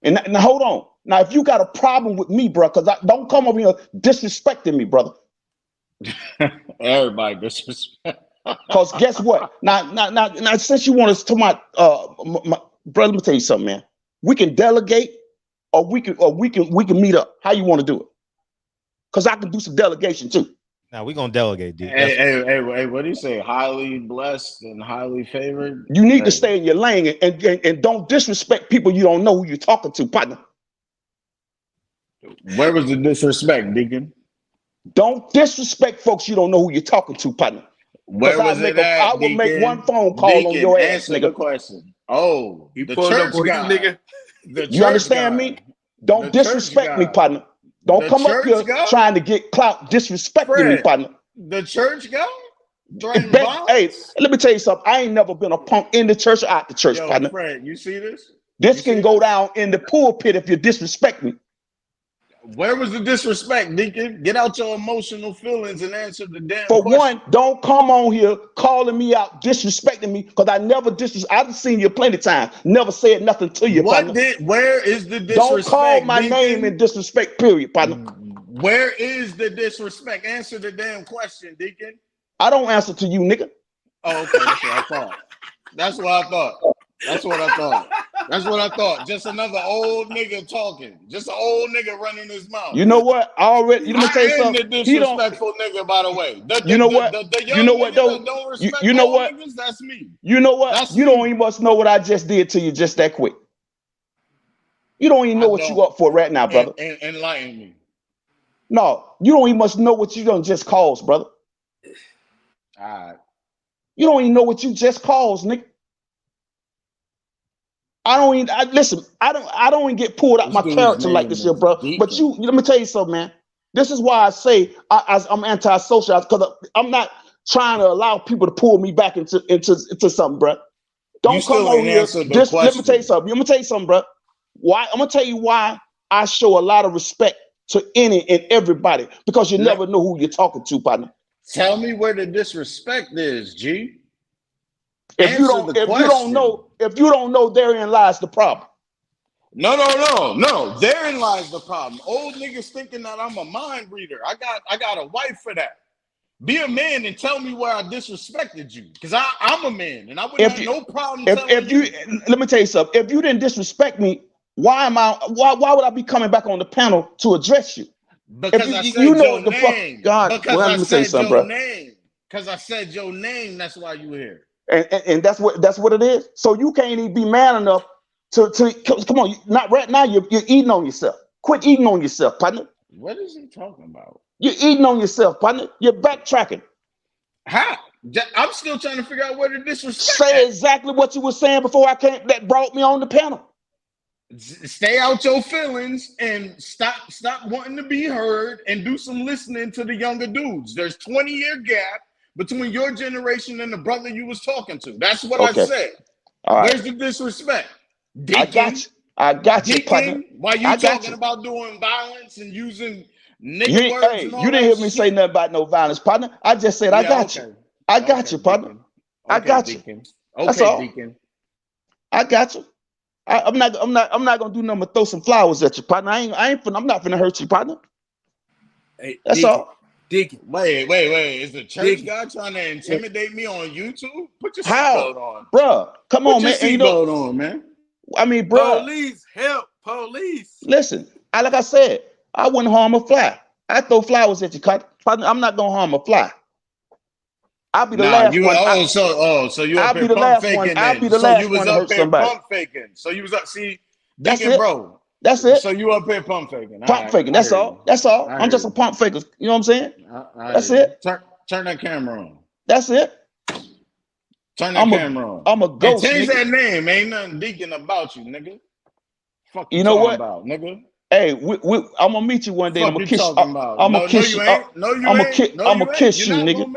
And now hold on. Now, if you got a problem with me, bro, because don't come over here disrespecting me, brother. Everybody disrespect. Because guess what? Now, since you want us to my brother, let me tell you something, man. We can delegate, or we can meet up. How you want to do it? Because I can do some delegation too. Now we're gonna delegate, dude. Hey, what do you say? Highly blessed and highly favored. You need to stay in your lane and don't disrespect people you don't know who you're talking to, partner. Where was the disrespect, Deacon? Don't disrespect folks you don't know who you're talking to, partner. Where was it at, I will make one phone call Deacon, on your ass, answer nigga. the question. Oh, you the pulled up church on guy. you, nigga. You understand me? Don't disrespect me, partner. Don't come up here trying to get clout disrespecting me, partner. The church guy? Hey, let me tell you something. I ain't never been a punk in the church or out the church, partner. Fred, you see this? This can go down in the pulpit if you disrespect me. Where was the disrespect, Deacon? Get out your emotional feelings and answer the damn For question. one, don't come on here calling me out, disrespecting me, because I never I've seen you plenty of times. Never said nothing to you, partner. Where is the disrespect? Don't call my Deacon? name in disrespect, period, partner. Where is the disrespect? Answer the damn question, Deacon. I don't answer to you, nigga. Oh, okay, that's what I thought. That's what I thought. That's what I thought. That's what I thought. Just another old nigga talking. Just an old nigga running his mouth. You know what? Already, let me tell you I am something. the disrespectful nigga, by the way. You know what? The young You know what, nigga though? that don't respect You know old what? niggas, that's me. You know what? That's You me. don't even must know what I just did to you just that quick. You don't even know what you up for right now, brother. Enlighten me. No, you don't even must know what you done just caused, brother. All right. You don't even know what you just caused, nigga. I don't even get pulled out my character like this here, bro. But let me tell you something, man. This is why I say I'm antisocial, because I'm not trying to allow people to pull me back into something, bro. Don't come over here. Let me tell you something. I'm gonna tell you something, bro. Why? I'm gonna tell you why I show a lot of respect to any and everybody, because you never know who you're talking to, partner. Tell me where the disrespect is, G. If you don't know, therein lies the problem. No. Therein lies the problem. Old niggas thinking that I'm a mind reader. I got a wife for that. Be a man and tell me where I disrespected you, because I'm a man and I wouldn't have no problem telling you. Let me tell you something. If you didn't disrespect me, why would I be coming back on the panel to address you? Because I said your name. Because I said your name. That's why you here. And that's what it is. So you can't even be man enough to come on. Not right now. You're eating on yourself. Quit eating on yourself, partner. What is he talking about? You're eating on yourself, partner. You're backtracking. How? I'm still trying to figure out where the disrespect. Say exactly what you were saying before I came. That brought me on the panel. Stay out your feelings and stop wanting to be heard and do some listening to the younger dudes. There's 20-year gap between your generation and the brother you was talking to. That's what I said. All right. Where's the disrespect? Deacon, I got you, partner. Why you talking about doing violence and using nigga words? Hey, you didn't hear me say nothing about no violence, partner. I just said I got you. I got you, partner. I got you. That's all. Deacon. I got you. I'm not gonna do nothing but throw some flowers at you, partner. I'm not gonna hurt you, partner. Hey, that's Deacon, all. Deacon. Wait. Is the church guy trying to intimidate me on YouTube? Put your seatbelt on. Bruh, come on, man. Put your seatbelt on, man. I mean, bruh. Police, help, police. Listen, like I said, I wouldn't harm a fly. I throw flowers at you, partner. I'm not gonna harm a fly. I'll be the last one. So you up here pump faking? I'll be the last one to hurt somebody. Pump faking. So you was up. See, Deacon, bro. That's it. So you up here pump faking? Pump faking. That's all. That's all. I'm just a pump faker. You know what I'm saying? That's it. Turn that camera on. That's it. Turn that camera on. I'm a ghost. Change that name. Ain't nothing Deacon about you, nigga. Fuck you know what? About, nigga. Hey, I'm gonna meet you one day. I'm gonna kiss you. I'm gonna kiss you. I'm gonna kiss you, nigga.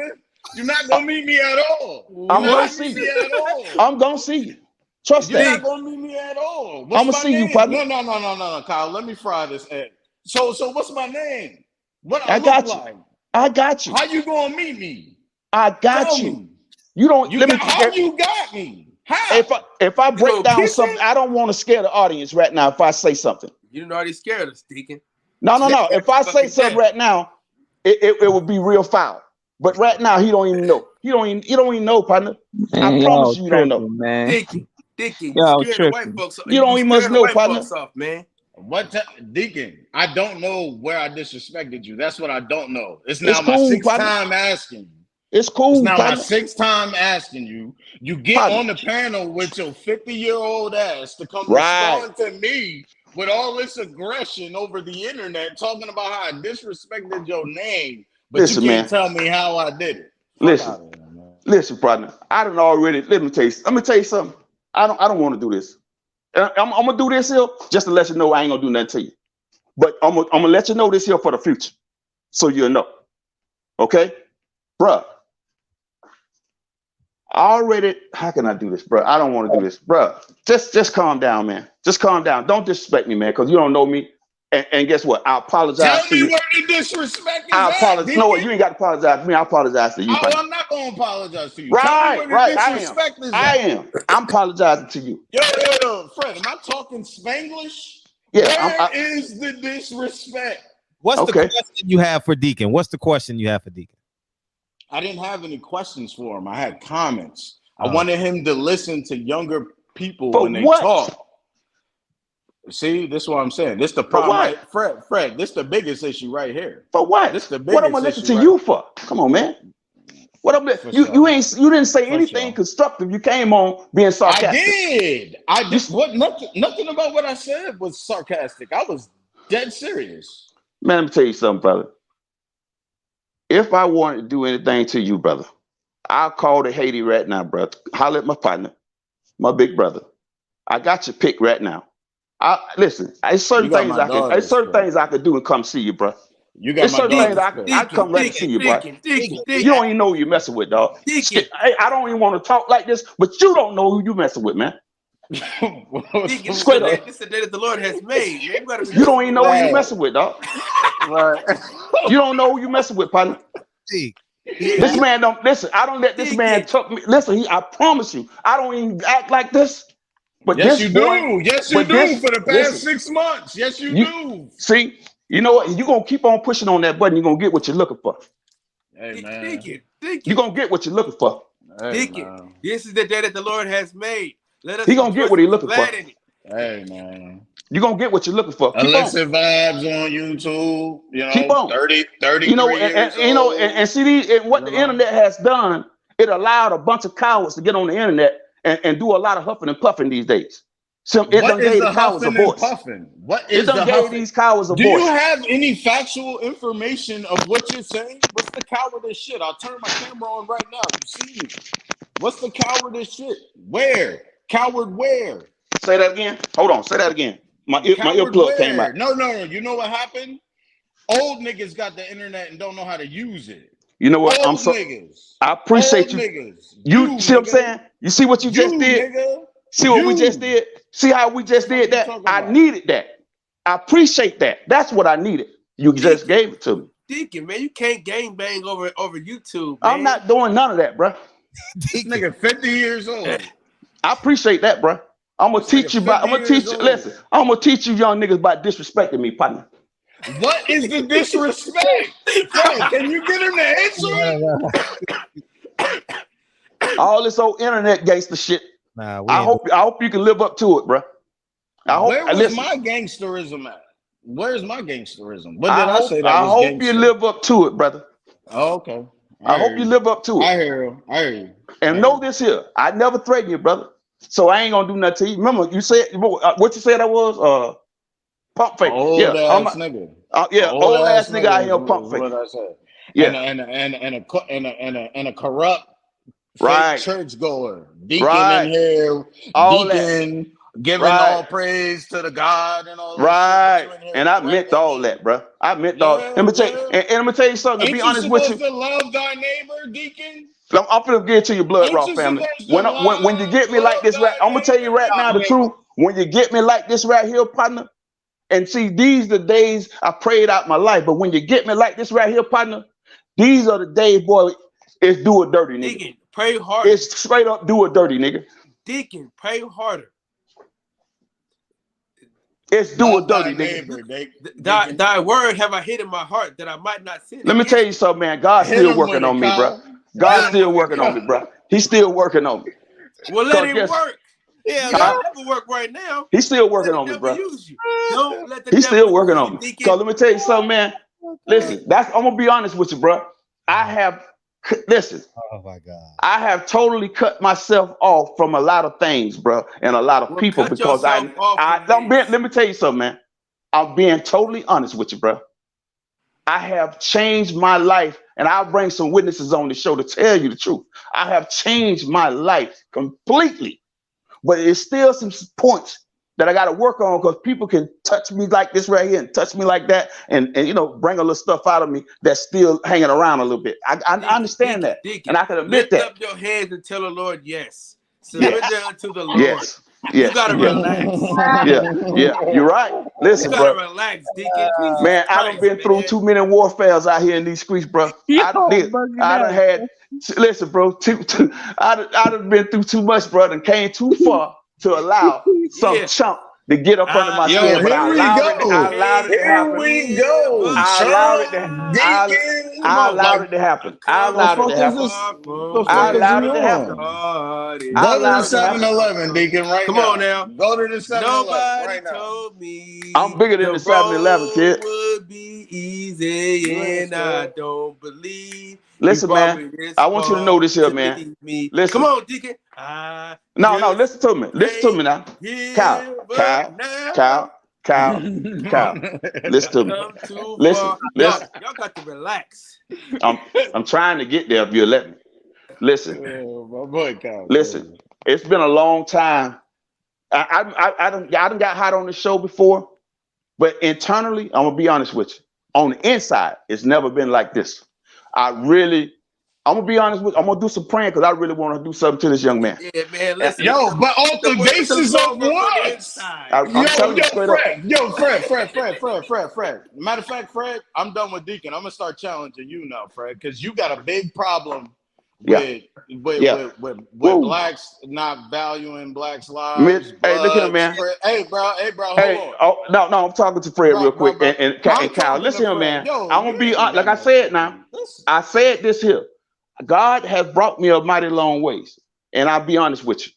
You're not gonna meet me at all. I'm gonna see you. I'm gonna see you. Trust that. You're not gonna meet me at all. I'm gonna see you, partner. No, Kyle. Let me fry this egg. So what's my name? What I got you. Like? I got you. How you gonna meet me? I got you. You don't. How you got me? How? If I break down something, I don't want to scare the audience right now. If I say something, you didn't already scared us, Deacon. No. If I say something right now, it would be real foul. But right now, he don't even know. You don't even know, partner. I promise you don't know. Man. Deacon, you scared the white folks. You don't even must know, partner. Man. Deacon, I don't know where I disrespected you. That's what I don't know. It's now my sixth time asking you. It's cool. It's now my sixth time asking you. You get on the panel with your 50-year-old ass to come respond to me with all this aggression over the internet, talking about how I disrespected your name. But listen, you can't tell me how I did it. Listen, partner. I done already. Let me tell you something. I don't want to do this. I'm gonna do this here just to let you know I ain't gonna do nothing to you. But I'm gonna let you know this here for the future, so you'll know. Okay, bruh. How can I do this, bruh? I don't want to do this, bruh. Just calm down, man. Just calm down. Don't disrespect me, man, because you don't know me. And guess what? I apologize. Tell me where the disrespect is. I apologize. No, you ain't got to apologize to me. I apologize to you. I'm not gonna apologize to you. Right. I am. I'm apologizing to you. Yo, Fred, am I talking Spanglish? Yeah. Where is the disrespect? What's the question you have for Deacon? I didn't have any questions for him. I had comments. I wanted him to listen to younger people For when they what? talk. See, this is what I'm saying. This the problem, right? Fred, this the biggest issue right here. For what? This the biggest What I'm gonna listen issue to right you for? Come on, man. What I'm you didn't say anything constructive. You came on being sarcastic. I just nothing about what I said was sarcastic. I was dead serious. Man, let me tell you something, brother. If I wanted to do anything to you, brother, I'll call the Haiti right now, brother. Holler at my partner, my big brother. I got your pick right now. Listen, there's certain things I can do and come see you, bro. You got my certain things I come right to see you, bro. You don't even know who you're messing with, dog. I don't even want to talk like this, but you don't know who you're messing with, man. Straight up. This is the day that the Lord has made. Man. You don't even know who you're messing with, dog. Right. You don't know who you're messing with, partner. This man don't listen. I don't let this man talk me. Listen, I promise you, I don't even act like this. But yes, this you boy, do. Yes, you do. For the past 6 months. Yes, you do. See, you know what? You're gonna keep on pushing on that button. You're gonna get what you're looking for. Hey man, you're gonna get what you're looking for. Hey, this is the day that the Lord has made. Let us. He gonna get what he's looking for. Hey man, you're gonna get what you're looking for. Illicit vibes on YouTube. You know, keep on. 30 you know, and see these, and what the internet has done. It allowed a bunch of cowards to get on the internet and do a lot of huffing and puffing these days. So it done gave the cowards a voice. What is the gave these cowards a voice? Do you have any factual information of what you're saying? What's the cowardice shit? I'll turn my camera on right now. You see me? What's the cowardice shit? Where? Coward where? Say that again. Hold on. Say that again. My earplug came out. No. You know what happened? Old niggas got the internet and don't know how to use it. You know what? Old niggas. I appreciate Old you. Niggas. You see what I'm saying? You see what you just did? Nigga. See what we just did? See how we just did that? I needed that. I appreciate that. That's what I needed. You just gave it to me. Deacon, man, you can't gangbang over YouTube, man. I'm not doing none of that, bro. This nigga 50 years old. I appreciate that, bro. I'm gonna teach you about. I'm gonna teach you. Listen, I'm gonna teach you young niggas about disrespecting me, partner. What is the disrespect? Bro, can you get him to answer? All this old internet gangster shit. I hope you can live up to it, bro. Where was my gangsterism at? Where's my gangsterism? What did I say that I was hope you live up to it, brother. Oh, okay. I hope you live up to it. I hear you. And know this here. I never threaten you, brother. So I ain't gonna do nothing to you. Remember, you said what you said I was? Pump fake. Old ass nigga. Old ass nigga out here pump fake. What I said. Yeah. And a corrupt right church goer. Deacon in here. All Deacon that. Giving all praise to the God and all that. Right. And I meant all that, bro. I meant all. Let me tell you, and I'm gonna tell you something. To be honest with you, to love thy neighbor, Deacon. I'm gonna get to your blood raw family. When you get me like this, right? I'm gonna tell you right now the truth. When you get me like this right here, partner, and see, these are the days I prayed out my life. But when you get me like this right here, partner, these are the days, boy. It's do it dirty, nigga. Deacon, pray harder. It's straight up do it dirty, nigga. Deacon, pray harder. It's do it dirty, nigga. Thy word have I hid in my heart that I might not sin. Let me tell you something, man. God's still working on me, bro. God's still working on me, bro. He's still working on me. Well, let him work. Yeah, that never work right now. He's still working on me, bro. Don't let the He's still working on me. Cause let me tell you something, man. Listen, I'm gonna be honest with you, bro. Oh my God. I have totally cut myself off from a lot of things, bro, and a lot of people because let me tell you something, man. I'm being totally honest with you, bro. I have changed my life, and I'll bring some witnesses on the show to tell you the truth. I have changed my life completely, but it's still some points that I got to work on because people can touch me like this right here and touch me like that and you know, bring a little stuff out of me that's still hanging around a little bit. I understand that. And I can admit that. Lift up your hands and tell the Lord yes. Surrender unto the Lord. Yes. You gotta relax. Yeah, you're right. Listen, you gotta bro. relax, Deacon. Man, I done been through too many warfares out here in these streets, bro. I done had, listen, bro. I done been through too much, bro, and came too far to allow some chump to get up under my skin, but I allowed it. I allowed it to happen. Here we go. I allowed it to. I allowed it to happen. I allowed it to happen. I allowed it to happen. Go to the 7-Eleven, Deacon, right now. Come on now. Go to the 7-Eleven right now. Told me I'm bigger than the 7-Eleven, kid. Would be easy, and I don't believe. Listen, man. I want you to know this here, man. Listen. Come on, Deacon. No, listen to me. Listen to me now. Kyle. Listen to me. Listen. Y'all got to relax. I'm trying to get there if you'll let me. Listen. My boy, Kyle. Listen. It's been a long time. I done got hot on the show before, but internally, I'm gonna be honest with you. On the inside, it's never been like this. I'm gonna be honest with you. I'm gonna do some praying because I really want to do something to this young man. Yeah, man. Listen. Yo, but off the basis of what? I'm telling you straight Fred. up. Yo, Fred. Matter of fact, Fred, I'm done with Deacon. I'm gonna start challenging you now, Fred, because you got a big problem with blacks not valuing blacks' lives. Hey, look here, man. Fred. Hey, bro, hold on. No, I'm talking to Fred real quick. And Kyle, listen here, man. I'm gonna be like I said now. I said this here. God has brought me a mighty long ways, and I'll be honest with you.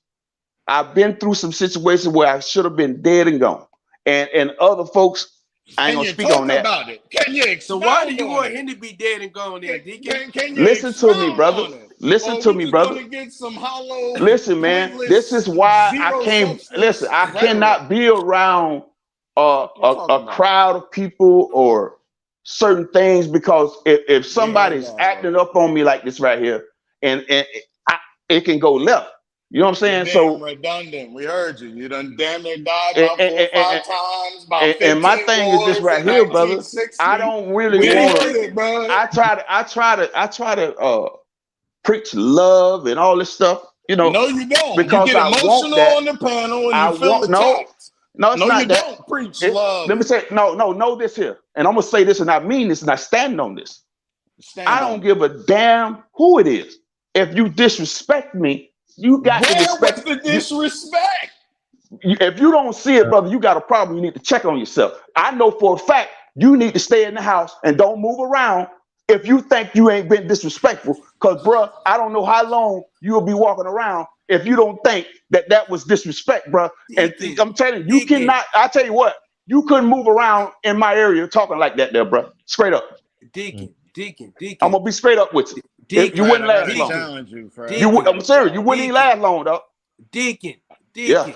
I've been through some situations where I should have been dead and gone, and other folks. I ain't gonna speak on that. About it? Can you so why do you want him to be dead and gone there, Deacon? Can you listen to me, brother? Listen to me, brother. Get some hollow, listen, man. This is why I can't. Listen, I cannot be around a crowd of people or certain things because if somebody's acting up on me like this right here, and it can go left. You know what I'm saying? So redundant. We heard you. You done damn near died about 4 or 5 times. About and my thing is this right here, brother. I don't really want to. I try to preach love and all this stuff. You know, no, you don't. Because you get I emotional want that. on the panel and you feel attacked. No, it's not you that. Don't preach love. Let me say know this here, and I'm gonna say this, and I mean this, and I stand on this. I don't give a damn who it is. If you disrespect me. You got to respect the disrespect. If you don't see it, brother, you got a problem. You need to check on yourself. I know for a fact you need to stay in the house and don't move around if you think you ain't been disrespectful. Because, bro, I don't know how long you'll be walking around if you don't think that was disrespect, bro. And I'm telling you, you cannot. I tell you what, you couldn't move around in my area talking like that, there, bro. Straight up. Deacon. I'm gonna be straight up with you. You wouldn't last long. I'm serious. You wouldn't even last long, though. Deacon. Yeah.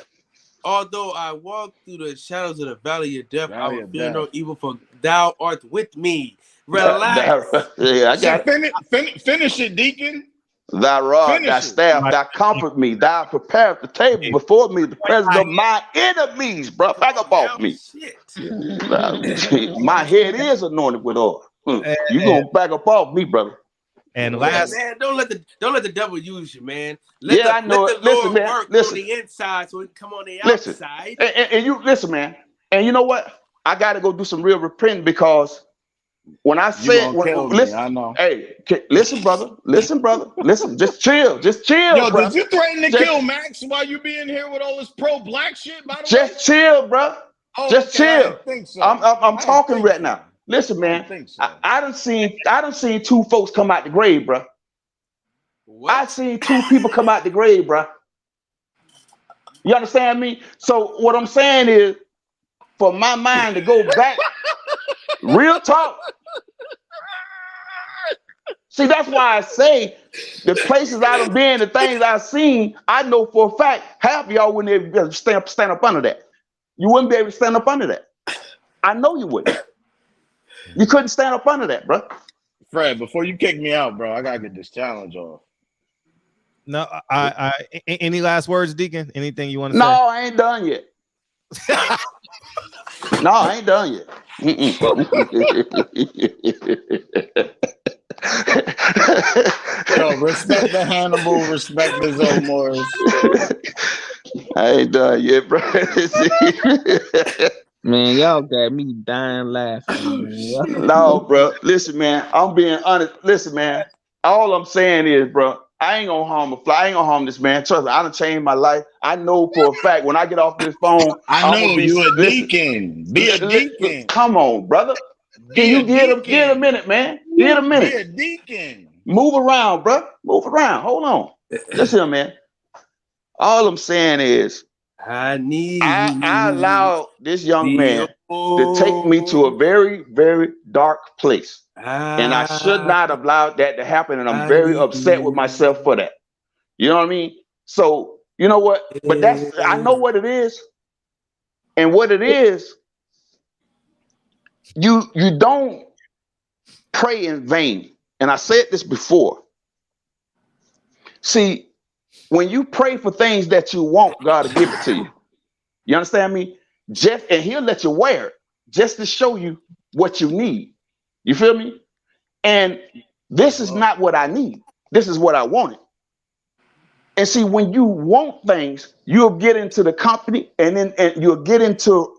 Although I walk through the shadows of the valley of death, I will fear no evil, for thou art with me. Relax. I got finish it, Deacon. Thy rod, thy staff, thy comfort me. Thou prepare the table before me, the presence of my enemies, bro. Back up off me. My head is anointed with oil. You gonna back up off me, brother. And last, man, don't let the devil use you, man. I know let it. the Lord Listen, man. work Listen. on the inside so it can come on the outside. And you listen, man. And you know what? I got to go do some real repenting because when I said, listen, I know. Hey, listen, brother. Listen. Just chill. Yo, bro. did you threaten to kill Max while you being here with all this pro-black shit? By the way, just chill, bro. Just chill. I didn't think so. I'm talking right now. Listen, man. I done seen 2 folks come out the grave, bro. I seen 2 people come out the grave, bro. You understand me? So what I'm saying is, for my mind to go back, real talk. See, that's why I say the places I've been, the things I've seen, I know for a fact half of y'all wouldn't be able to stand up under that. You wouldn't be able to stand up under that. I know you wouldn't. You couldn't stand up under that, bro. Fred, before you kick me out, bro, I gotta get this challenge off. No, I any last words, Deacon? Anything you want to say? No, I ain't done yet. No, I ain't done yet. Yo, respect the Hannibal, respect the Zomors. I ain't done yet, bro. Man, y'all got me dying laughing. Man. No, bro. Listen, man. I'm being honest. Listen, man. All I'm saying is, bro, I ain't gonna harm a fly. I ain't gonna harm this man. Trust me, I done changed my life. I know for a fact when I get off this phone, I I'm know gonna be you a listen, deacon. Be a deacon. come on, brother. Can Be a you get a deacon. minute, man? Get a Be minute. a deacon. Move around, bro. Move around. Hold on. Listen here, man. All I'm saying is I allowed this young man to take me to a very, very dark place. And I should not have allowed that to happen. And I'm very upset with myself for that. You know what I mean? So, you know what? But I know what it is. And what it is, you don't pray in vain. And I said this before. See, when you pray for things that you want, God will give it to you. You understand me? And he'll let you wear it just to show you what you need. You feel me? And this is not what I need. This is what I wanted. And see, when you want things, you'll get into the company and you'll get into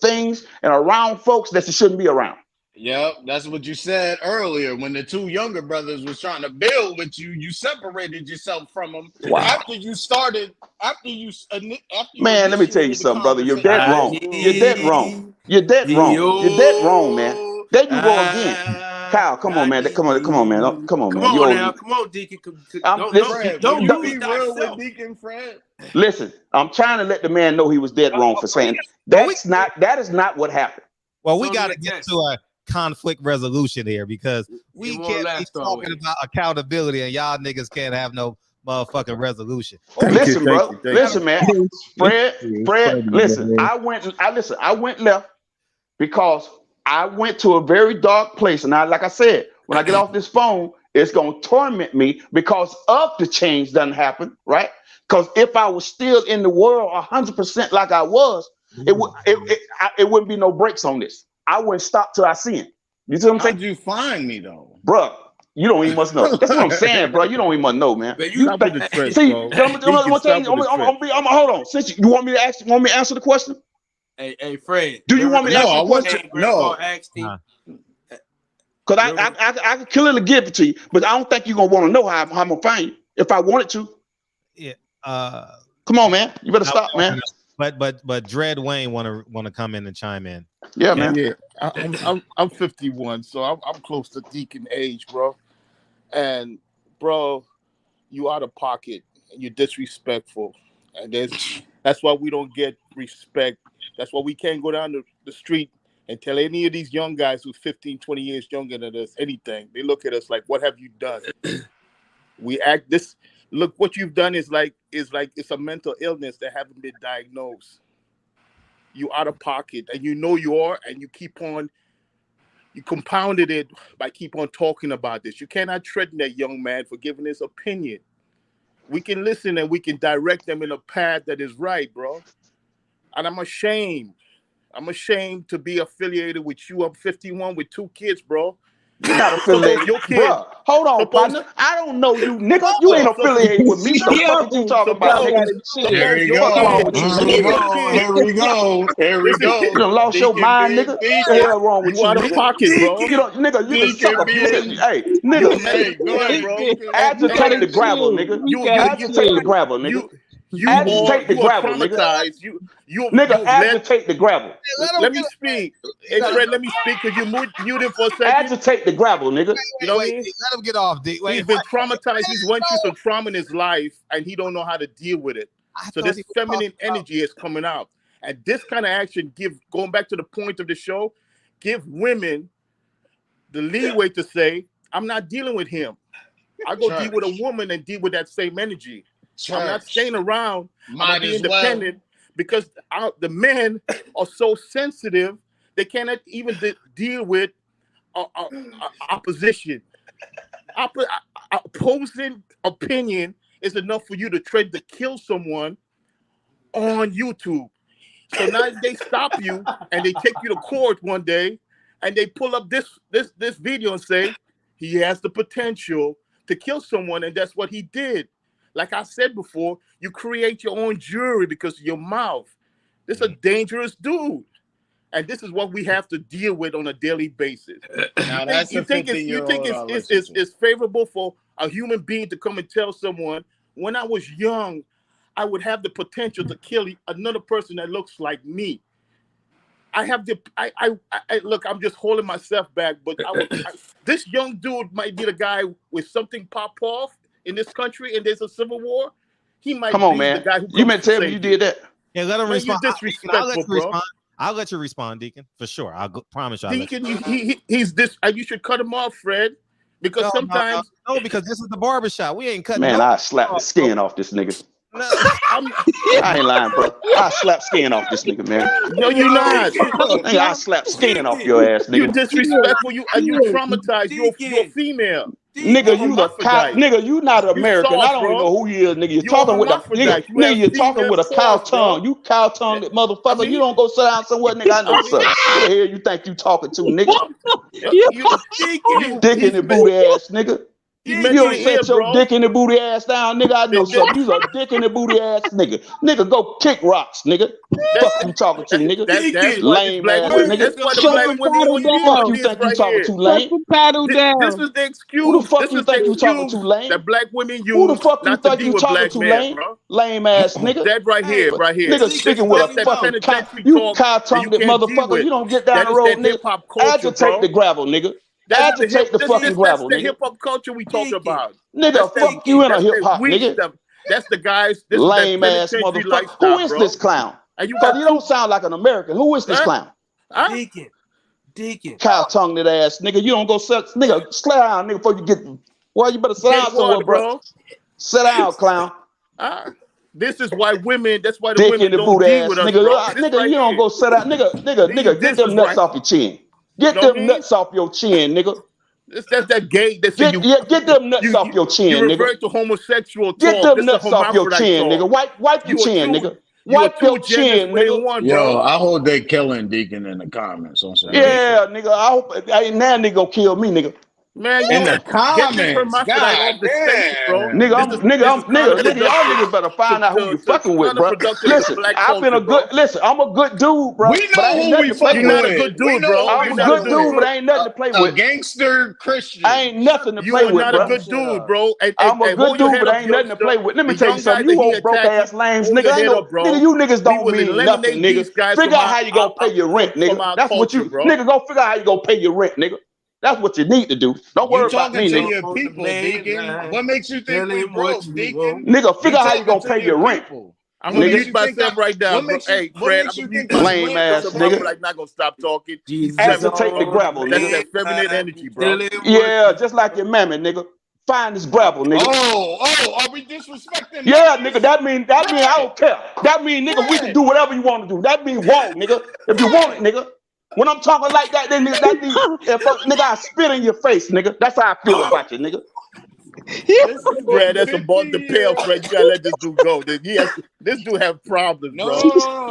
things and around folks that you shouldn't be around. Yep, that's what you said earlier. When the two younger brothers was trying to build with you, you separated yourself from them. Wow. After you man, let me tell you something, brother. You're dead wrong. You're dead wrong. You're dead wrong. You're dead wrong, man. There you go again. Kyle, come on, man. Come on, man. Come on, man. Come on now. Come on, Deacon. Don't be real with Deacon Fred. Listen, I'm trying to let the man know he was dead wrong for saying that is not what happened. Well, we got to get to a conflict resolution here because we can't be talking about accountability and y'all niggas can't have no motherfucking resolution. Listen, bro. Listen, man. Fred, listen. I went left because I went to a very dark place. And like I said, when I get off this phone, it's going to torment me because of the change doesn't happen, right? Because if I was still in the world 100% like I was, it wouldn't be no brakes on this. I wouldn't stop till I see him. You see what I'm saying? How'd you find me though? Bruh, you don't even must know. That's what I'm saying, bro. You don't even must know, man. Stop with the trend, see, bro. Since you want me to answer the question? Hey, Fred. Do you want me to answer the question? No. Because I could clearly give it to you, but I don't think you're gonna want to know how I'm gonna find you if I wanted to. Yeah. Come on, man. You better stop, man. But Dread Wayne wanna come in and chime in. Yeah, man. Yeah, I'm 51, so I'm close to Deacon age, bro. And bro, you out of pocket and you're disrespectful, and that's why we don't get respect. That's why we can't go down the street and tell any of these young guys who's 15, 20 years younger than us anything. They look at us like, what have you done? Look, what you've done is like it's a mental illness that haven't been diagnosed. You out of pocket, and you know you are, and you compounded it by keep on talking about this. You cannot threaten that young man for giving his opinion. We can listen and we can direct them in a path that is right, bro. And I'm ashamed. I'm ashamed to be affiliated with you. I'm 51 with 2 kids, bro. You're not affiliated, bro. Hold on, partner. I don't know you, nigga. You ain't affiliated with me. The fuck you talking about, nigga? Here we go. Here we go. You done lost your mind, nigga. What the hell wrong with you? Out of pocket, bro. You can suck up. Hey, nigga. Agitate the gravel, nigga. Agitate the gravel, nigga. Agitate the gravel, nigga. Nigga, agitate the gravel. Let me speak. Hey, Fred, let me speak because you muted for a second. Agitate the gravel, nigga. You know what I mean? Let him get off, D. He's been traumatized. He's went through some trauma in his life, and he don't know how to deal with it. So this feminine energy is coming out. And this kind of action, going back to the point of the show, give women the leeway to say, I'm not dealing with him. I go deal with a woman and deal with that same energy. I'm not staying around. I'm being independent because the men are so sensitive they cannot even deal with opposition. Opposing opinion is enough for you to try to kill someone on YouTube. So now they stop you and they take you to court one day and they pull up this video and say he has the potential to kill someone, and that's what he did. Like I said before, you create your own jury because of your mouth. This is a dangerous dude. And this is what we have to deal with on a daily basis. Now, you think it's favorable for a human being to come and tell someone, when I was young, I would have the potential to kill another person that looks like me. I look, I'm just holding myself back, but this young dude might be the guy with something pop off in this country and there's a civil war. He might Come on, be man. the guy who You meant to tell me you did that. Yeah, let him respond. You're disrespectful, bro. I'll let you respond, Deacon, for sure. Promise you. Deacon, he's this. You should cut him off, Fred, because sometimes no, because this is the barbershop. We ain't cutting. Man, I slap the skin off this nigga. No. I ain't lying, bro. I slap skin off this nigga, man. No, you're not. Nigga, I slap skin off your ass, nigga. You disrespectful. You traumatized. You're female. Nigga, you a cow. Nigga, you not American. I don't even know who you is, nigga. You're talking with a nigga. You're talking with a cow tongue. You cow tongued motherfucker. You don't go sit down somewhere, nigga. I know something. Who the hell you think you talking to, nigga? You dick in the booty ass, nigga. You don't set your dick in the booty ass down, nigga. I know something. You's a dick in the booty ass nigga. Nigga, go kick rocks, nigga. Fuck you talking to, nigga. That's lame ass nigga. That's why the black women fuck you think you talking to, lame? This is the excuse. Who the fuck you think you talking to, lame? That black women use. Who the fuck you not to think deal you with talking black to, men, lame? bro. Lame ass nigga. That right here. Nigga speaking with a fucking cow. You cow-tongued motherfucker. You don't get down the road, nigga. Agitate the gravel, nigga. Agitate the fucking gravel, nigga. That's the hip hop culture we talk about. Nigga, fuck you in a hip hop, nigga. That's the guys. Lame ass motherfucker. Who is this clown? Because you don't sound like an American. Who is this clown? Deacon. Cow-tongued ass nigga. You don't go sit, nigga. Sit down, nigga, before you get. Well, you better sit down somewhere, bro. Sit down, clown. This is why women. That's why the women don't deal with us, nigga. bro. Nigga, you don't go sit down, nigga. Get them nuts off your chin. Get them nuts off your chin, nigga. That's that gay. Get them nuts off your chin, nigga. You revert to homosexual talk. Get them nuts off your chin, nigga. Wipe your chin, nigga. Wipe your chin, nigga. Yo, I hope they killing Deacon in the comments. Yeah, nigga. I hope now nigga gonna kill me, nigga. Man, in the comments, God damn. Nigga, y'all niggas better find out who you fucking with, bro. Listen, I'm a good dude, bro. We know who we fucking with. You're not a good dude, bro. I'm a good dude, but I ain't nothing to play with. A gangster Christian. I ain't nothing to play with, bro. You're not a good dude, bro. I'm a good dude, but I ain't nothing to play with. Let me tell you something. You old broke ass lames, nigga. Nigga, you niggas don't mean nothing, nigga. Figure out how you gonna pay your rent, nigga. That's what you, nigga. Go figure out how you gonna pay your rent, nigga. That's what you need to do. Don't worry about me, nigga. Your people, Deacon. What makes you think we broke, Deacon? Nigga, figure out how you gonna pay your rent. I'm gonna mute myself right now. Hey, Fred, I'm gonna lame ass nigga. I'm like not gonna stop talking. Agitate the gravel, nigga. That's that feminine energy, bro. Yeah, just like your mammy, nigga. Find this gravel, nigga. Oh, are we disrespecting? Yeah, nigga. That mean I don't care. That mean, nigga, we can do whatever you want to do. That mean want, nigga. If you want it, nigga. When I'm talking like that, then nigga, nigga, I spit in your face, nigga. That's how I feel about you, nigga. Fred, that's about the pale, Fred. You gotta let this dude go. This dude have problems, bro.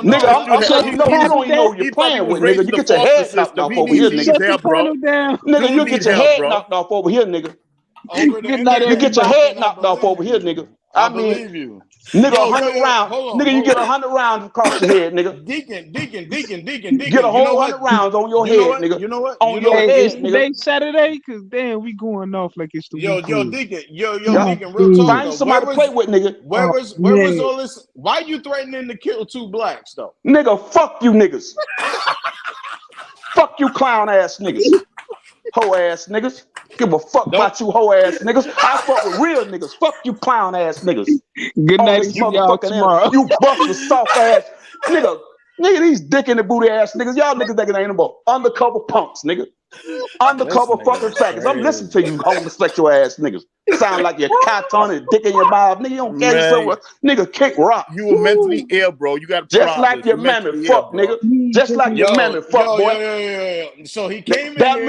Nigga, I'm telling you, you don't even know you're playing with, nigga. You get your head knocked off over here, nigga. Nigga, you get your head knocked off over here, nigga. You get your head knocked off over here, nigga. I mean, nigga, 100 rounds. Nigga, you get 100 rounds across your head, nigga. Deacon. Get a whole 100 rounds on your head, nigga. You know what? On your head, nigga. Today Saturday, cause damn, we going off like it's the Yo, weekend. Deacon, Deacon, real talk. Find somebody to play with, nigga. Where was all this? Why you threatening to kill 2 blacks though? Nigga, fuck you niggas. Fuck you clown ass niggas. Hoe ass niggas. Give a fuck about you hoe ass niggas. I fuck with real niggas. Fuck you clown ass niggas. Good night, see y'all tomorrow. You busted soft ass nigga. Nigga, these dick in the booty ass niggas. Y'all niggas thinking ain't about undercover punks, nigga. Undercover fucking faggots. I'm listening to you homosexual ass niggas. Sound like your cat-on and dick in your mouth. Nigga, you don't get it somewhere. Nigga, kick rock. You were mentally ill, bro. You got just like your mammy, fuck, nigga. Just like your mammy, fuck, boy. Yo. So he came in That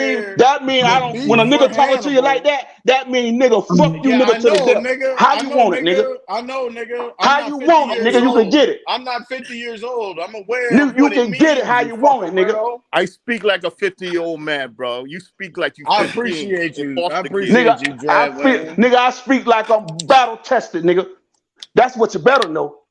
mean I don't. When a nigga talking to you like that, that mean nigga, fuck you, nigga, to the death. How you want it, nigga? I know, nigga. How you want it, nigga? You can get it. I'm not 50 years old. I'm aware. You can get it how you want it, nigga. I speak like a 50-year-old man, bro. You speak like you. I appreciate you. I appreciate you, Nigga, I speak like I'm battle tested, nigga. That's what you better know.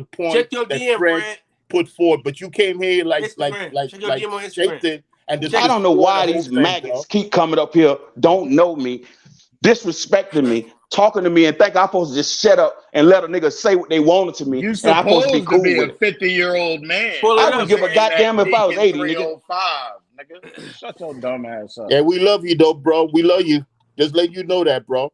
the point Check your that DM, Fred Brent. put forward, but you came here like Instagram. Check your DM on Instagram. shaped it and I don't know why these maggots keep coming up here, don't know me, disrespecting me. talking to me and think I'm supposed to just shut up and let a nigga say what they wanted to me. You and I'm supposed to be cool a with it. 50-year-old man. I wouldn't give a goddamn if I was 80, nigga. 305, nigga. Shut your dumb ass up. Yeah, we love you though, bro. We love you. Just let you know that, bro.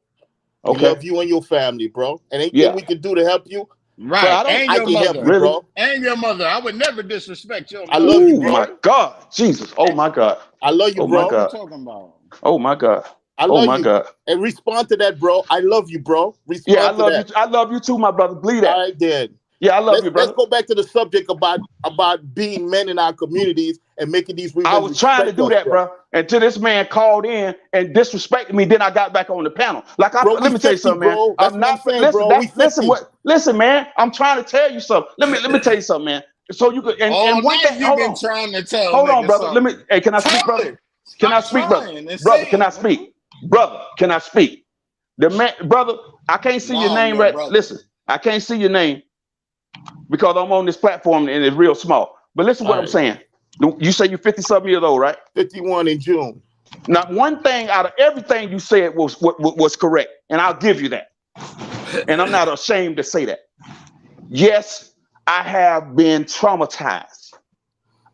We love you and your family, bro. And anything we can do to help you, right? And your mother, really? bro. And your mother. I would never disrespect your mother. I love you, bro. Oh my God, Jesus! Oh my God! I love you, oh bro. My God. What are you talking about? Oh my God! I love my you. God! And respond to that, bro. I love you, bro. Respond I to love that. you. I love you too, my brother. Believe that. All right, then. Yeah, I love you, brother. Let's go back to the subject about being men in our communities and making these women. I was trying to do that, bro. Until this man called in and disrespected me, then I got back on the panel. Like, let me tell you something, man. Bro. I'm not listen. Listen, man. I'm trying to tell you something. Let me tell you something, man. So you could and one thing. Hold on. Trying to tell. Hold on, brother. Let me. Hey, can I speak, brother? Can I speak, brother? Brother, can I speak? Brother, can I speak? The man, brother, I can't see your name right. Listen, I can't see your name because I'm on this platform and it's real small. But listen what I'm saying. You say you're 50-something years old, right? 51 in June. Now, one thing out of everything you said was correct, and I'll give you that. And I'm not ashamed to say that. Yes, I have been traumatized.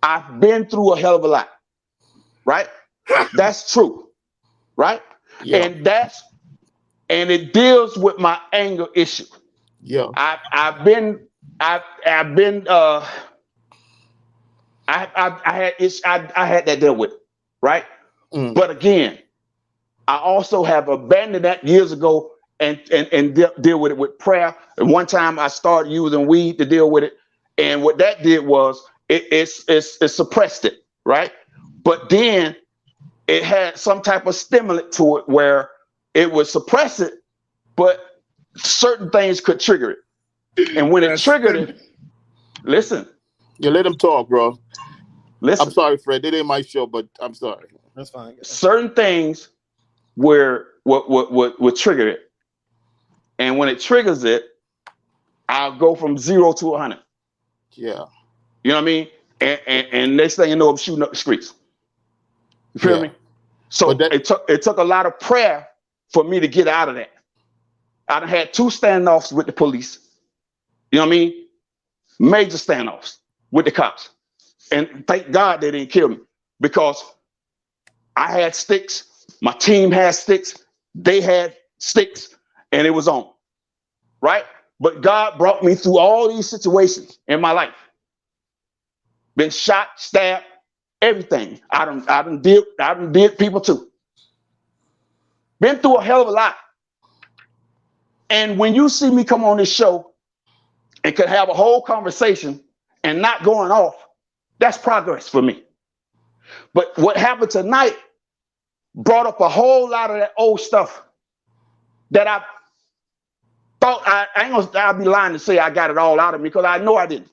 I've been through a hell of a lot, right? That's true, right? Yeah. And it deals with my anger issue. Yeah. I had that dealt with, right? But again, I also have abandoned that years ago and deal with it with prayer. And one time I started using weed to deal with it, and what that did was it suppressed it, right? But then it had some type of stimulant to it where it would suppress it, but certain things could trigger it. And when it triggered it, listen. You let him talk, bro. Listen. I'm sorry, Fred. It ain't my show, but I'm sorry. That's fine. Certain things would trigger it. And when it triggers it, I'll go from 0 to 100. Yeah. You know what I mean? And next thing you know, I'm shooting up the streets. You feel me? So it took a lot of prayer for me to get out of that. I done had 2 standoffs with the police. You know what I mean? Major standoffs with the cops. And thank God they didn't kill me because I had sticks. My team had sticks. They had sticks, and it was on. Right? But God brought me through all these situations in my life. Been shot, stabbed, everything. I done did people too. Been through a hell of a lot. And when you see me come on this show and could have a whole conversation and not going off, that's progress for me. But what happened tonight brought up a whole lot of that old stuff that I thought I'll be lying to say I got it all out of me because I know I didn't.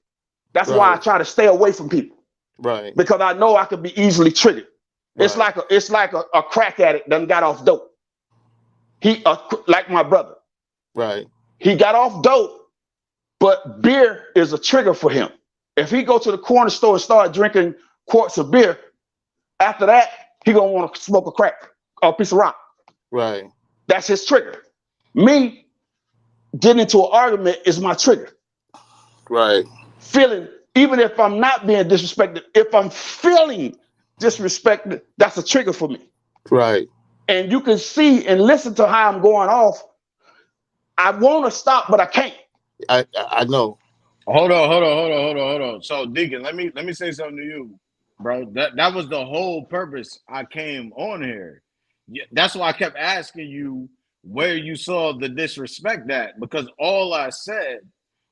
That's why I try to stay away from people. Right. Because I know I could be easily triggered. Right. It's like a crack addict done got off dope. Like my brother. Right. He got off dope, but beer is a trigger for him. If he go to the corner store and start drinking quarts of beer, after that, he gonna want to smoke a crack or a piece of rock. Right. That's his trigger. Me getting into an argument is my trigger. Right. Feeling, even if I'm not being disrespected, if I'm feeling disrespected, that's a trigger for me. Right. And you can see and listen to how I'm going off. I want to stop, but I can't. I know. Hold on. So, Deacon, let me say something to you, bro. That was the whole purpose I came on here. That's why I kept asking you where you saw the disrespect at, because all I said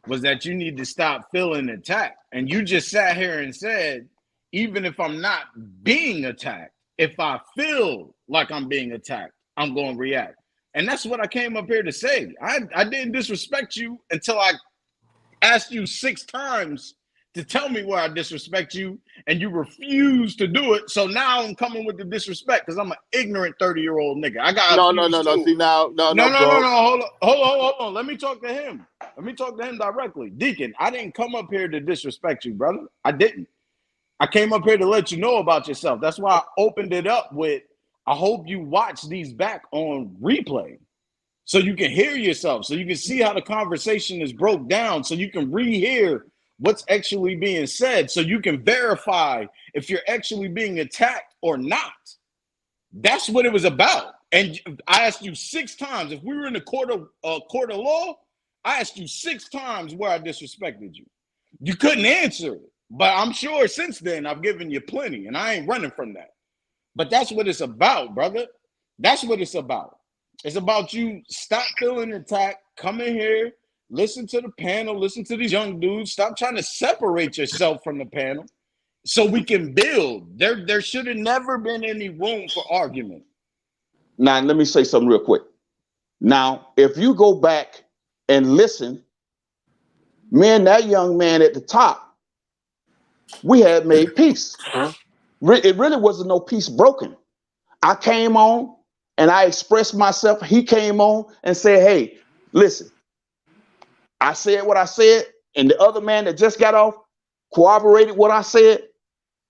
was that you need to stop feeling attacked. And you just sat here and said, even if I'm not being attacked, if I feel like I'm being attacked, I'm going to react. And that's what I came up here to say. I didn't disrespect you until I asked you 6 times to tell me where I disrespect you, and you refused to do it. So now I'm coming with the disrespect because I'm an ignorant 30-year-old nigga. I got no. See now, no. Hold on. Let me talk to him. Let me talk to him directly. Deacon, I didn't come up here to disrespect you, brother. I didn't. I came up here to let you know about yourself. That's why I opened it up with, I hope you watch these back on replay. so you can hear yourself, so you can see how the conversation is broke down, so you can rehear what's actually being said, so you can verify if you're actually being attacked or not. That's what it was about. And I asked you 6 times. If we were in a court of law, I asked you 6 times where I disrespected you. You couldn't answer it. But I'm sure since then I've given you plenty, and I ain't running from that. But that's what it's about, brother. That's what it's about. It's about you stop feeling attacked, come in here, listen to the panel, listen to these young dudes. Stop trying to separate yourself from the panel so we can build. There should have never been any room for argument. Now, let me say something real quick. Now, if you go back and listen, me and that young man at the top, we had made peace. It really wasn't no peace broken. I came on and I expressed myself. He came on and said, hey, listen, I said what I said. And the other man that just got off corroborated what I said.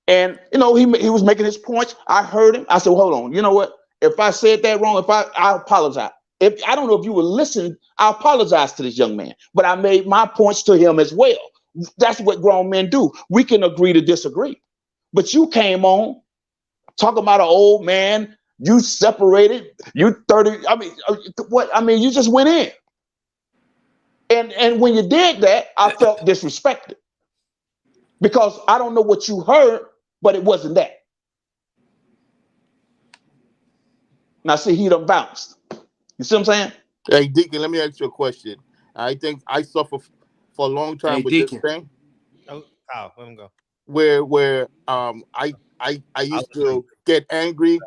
And, you know, he was making his points. I heard him. I said, well, hold on. You know what? If I said that wrong, I apologize. If I don't know if you were listening, I apologize to this young man. But I made my points to him as well. That's what grown men do. We can agree to disagree. But you came on talking about an old man. You separated. You 30. I mean, what? I mean, you just went in. And when you did that, I felt disrespected because I don't know what you heard, but it wasn't that. Now, see, he done bounced. You see what I'm saying? Hey, Deacon, let me ask you a question. I think I suffer for a long time with Deacon. This thing. Oh, let him go. Where I used to get angry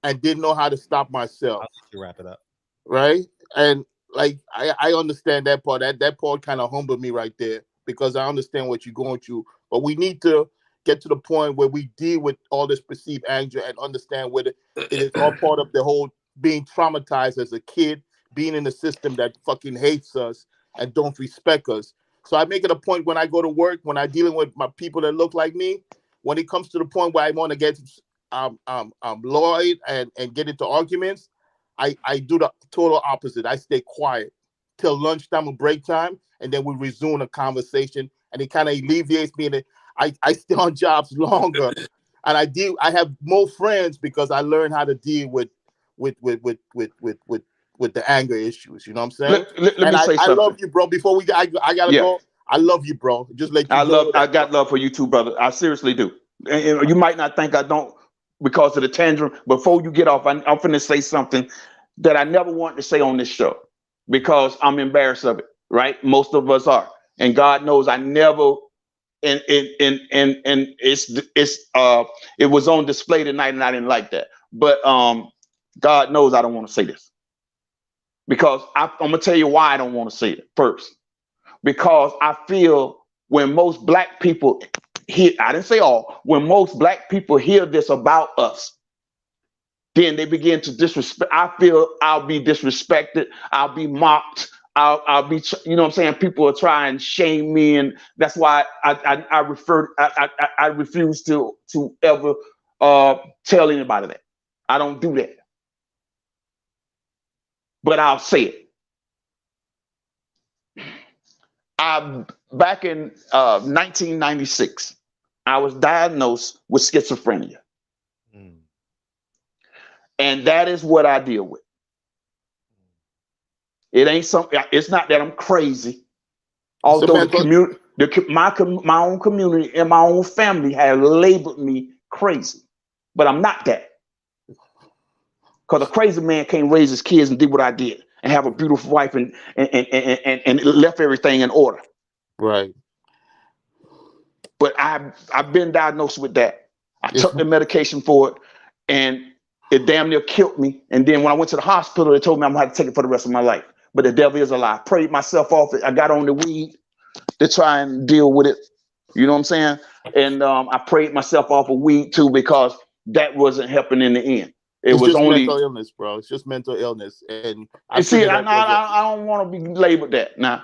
and didn't know how to stop myself. I'll let you wrap it up. Right? And like I understand that part. That part kind of humbled me right there because I understand what you're going through. But we need to get to the point where we deal with all this perceived anger and understand whether it is all part of the whole being traumatized as a kid, being in a system that fucking hates us and don't respect us. So I make it a point when I go to work, when I'm dealing with my people that look like me, when it comes to the point where I want to get Lloyd and get into arguments, I do the total opposite. I stay quiet till lunchtime or break time, and then we resume a conversation, and it kind of alleviates me. And I stay on jobs longer, and I have more friends because I learned how to deal with the anger issues. You know what I'm saying? Let me say something. I love you, bro. Before I gotta go. I love you, bro. Just let you I got love for you too, brother. I seriously do. And you might not think I don't because of the tantrum. Before you get off, I'm finna say something that I never wanted to say on this show because I'm embarrassed of it. Right? Most of us are, and God knows I never. And it was on display tonight, and I didn't like that. But God knows I don't want to say this because I'm gonna tell you why I don't want to say it first. Because I feel when most black people hear, I didn't say all, when most black people hear this about us, then they begin to disrespect. I feel I'll be disrespected. I'll be mocked. I'll be, you know what I'm saying? People will try and shame me. And that's why I refuse to ever tell anybody that. I don't do that. But I'll say it. Back in 1996, I was diagnosed with schizophrenia. And that is what I deal with. It ain't something, it's not that I'm crazy. Although the community, my own community and my own family have labeled me crazy. But I'm not that. Because a crazy man can't raise his kids and do what I did and have a beautiful wife and left everything in order. Right. But I've been diagnosed with that. I took the medication for it and it damn near killed me. And then when I went to the hospital, they told me I'm gonna have to take it for the rest of my life. But the devil is a lie. I prayed myself off it. I got on the weed to try and deal with it. You know what I'm saying? And I prayed myself off of weed too because that wasn't helping in the end. It's was just only mental illness, bro. It's just mental illness. And I don't want to be labeled that. No.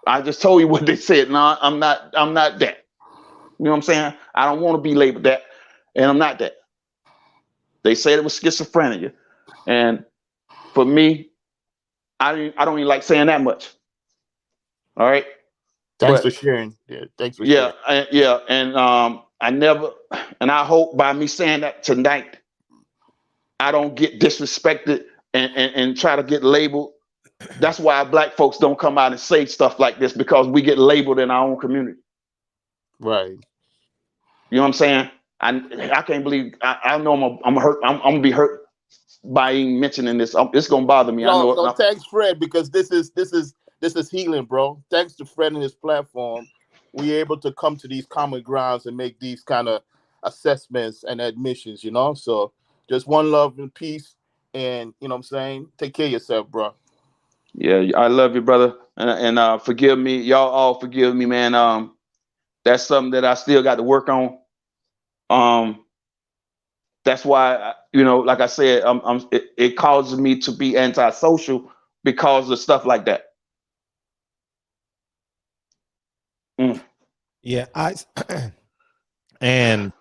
I just told you what they said. No, I'm not that. You know what I'm saying? I don't want to be labeled that, and I'm not that. They said it was schizophrenia, and for me, I don't even like saying that much. All right. Thanks for sharing. Yeah, thanks for sharing. And I never, and I hope by me saying that tonight, I don't get disrespected and try to get labeled. That's why Black folks don't come out and say stuff like this, because we get labeled in our own community. Right. You know what I'm saying? I can't believe I know I'm hurt. I'm gonna be hurt by even mentioning this. It's gonna bother me. I know. No, thanks, Fred, because this is healing, bro. Thanks to Fred and his platform, we're able to come to these common grounds and make these kind of assessments and admissions, you know. So just one love and peace, and you know what I'm saying. Take care of yourself, bro. Yeah, I love you, brother, and forgive me. Y'all all forgive me, man. That's something that I still got to work on. That's why, like I said, it causes me to be antisocial because of stuff like that. Yeah, and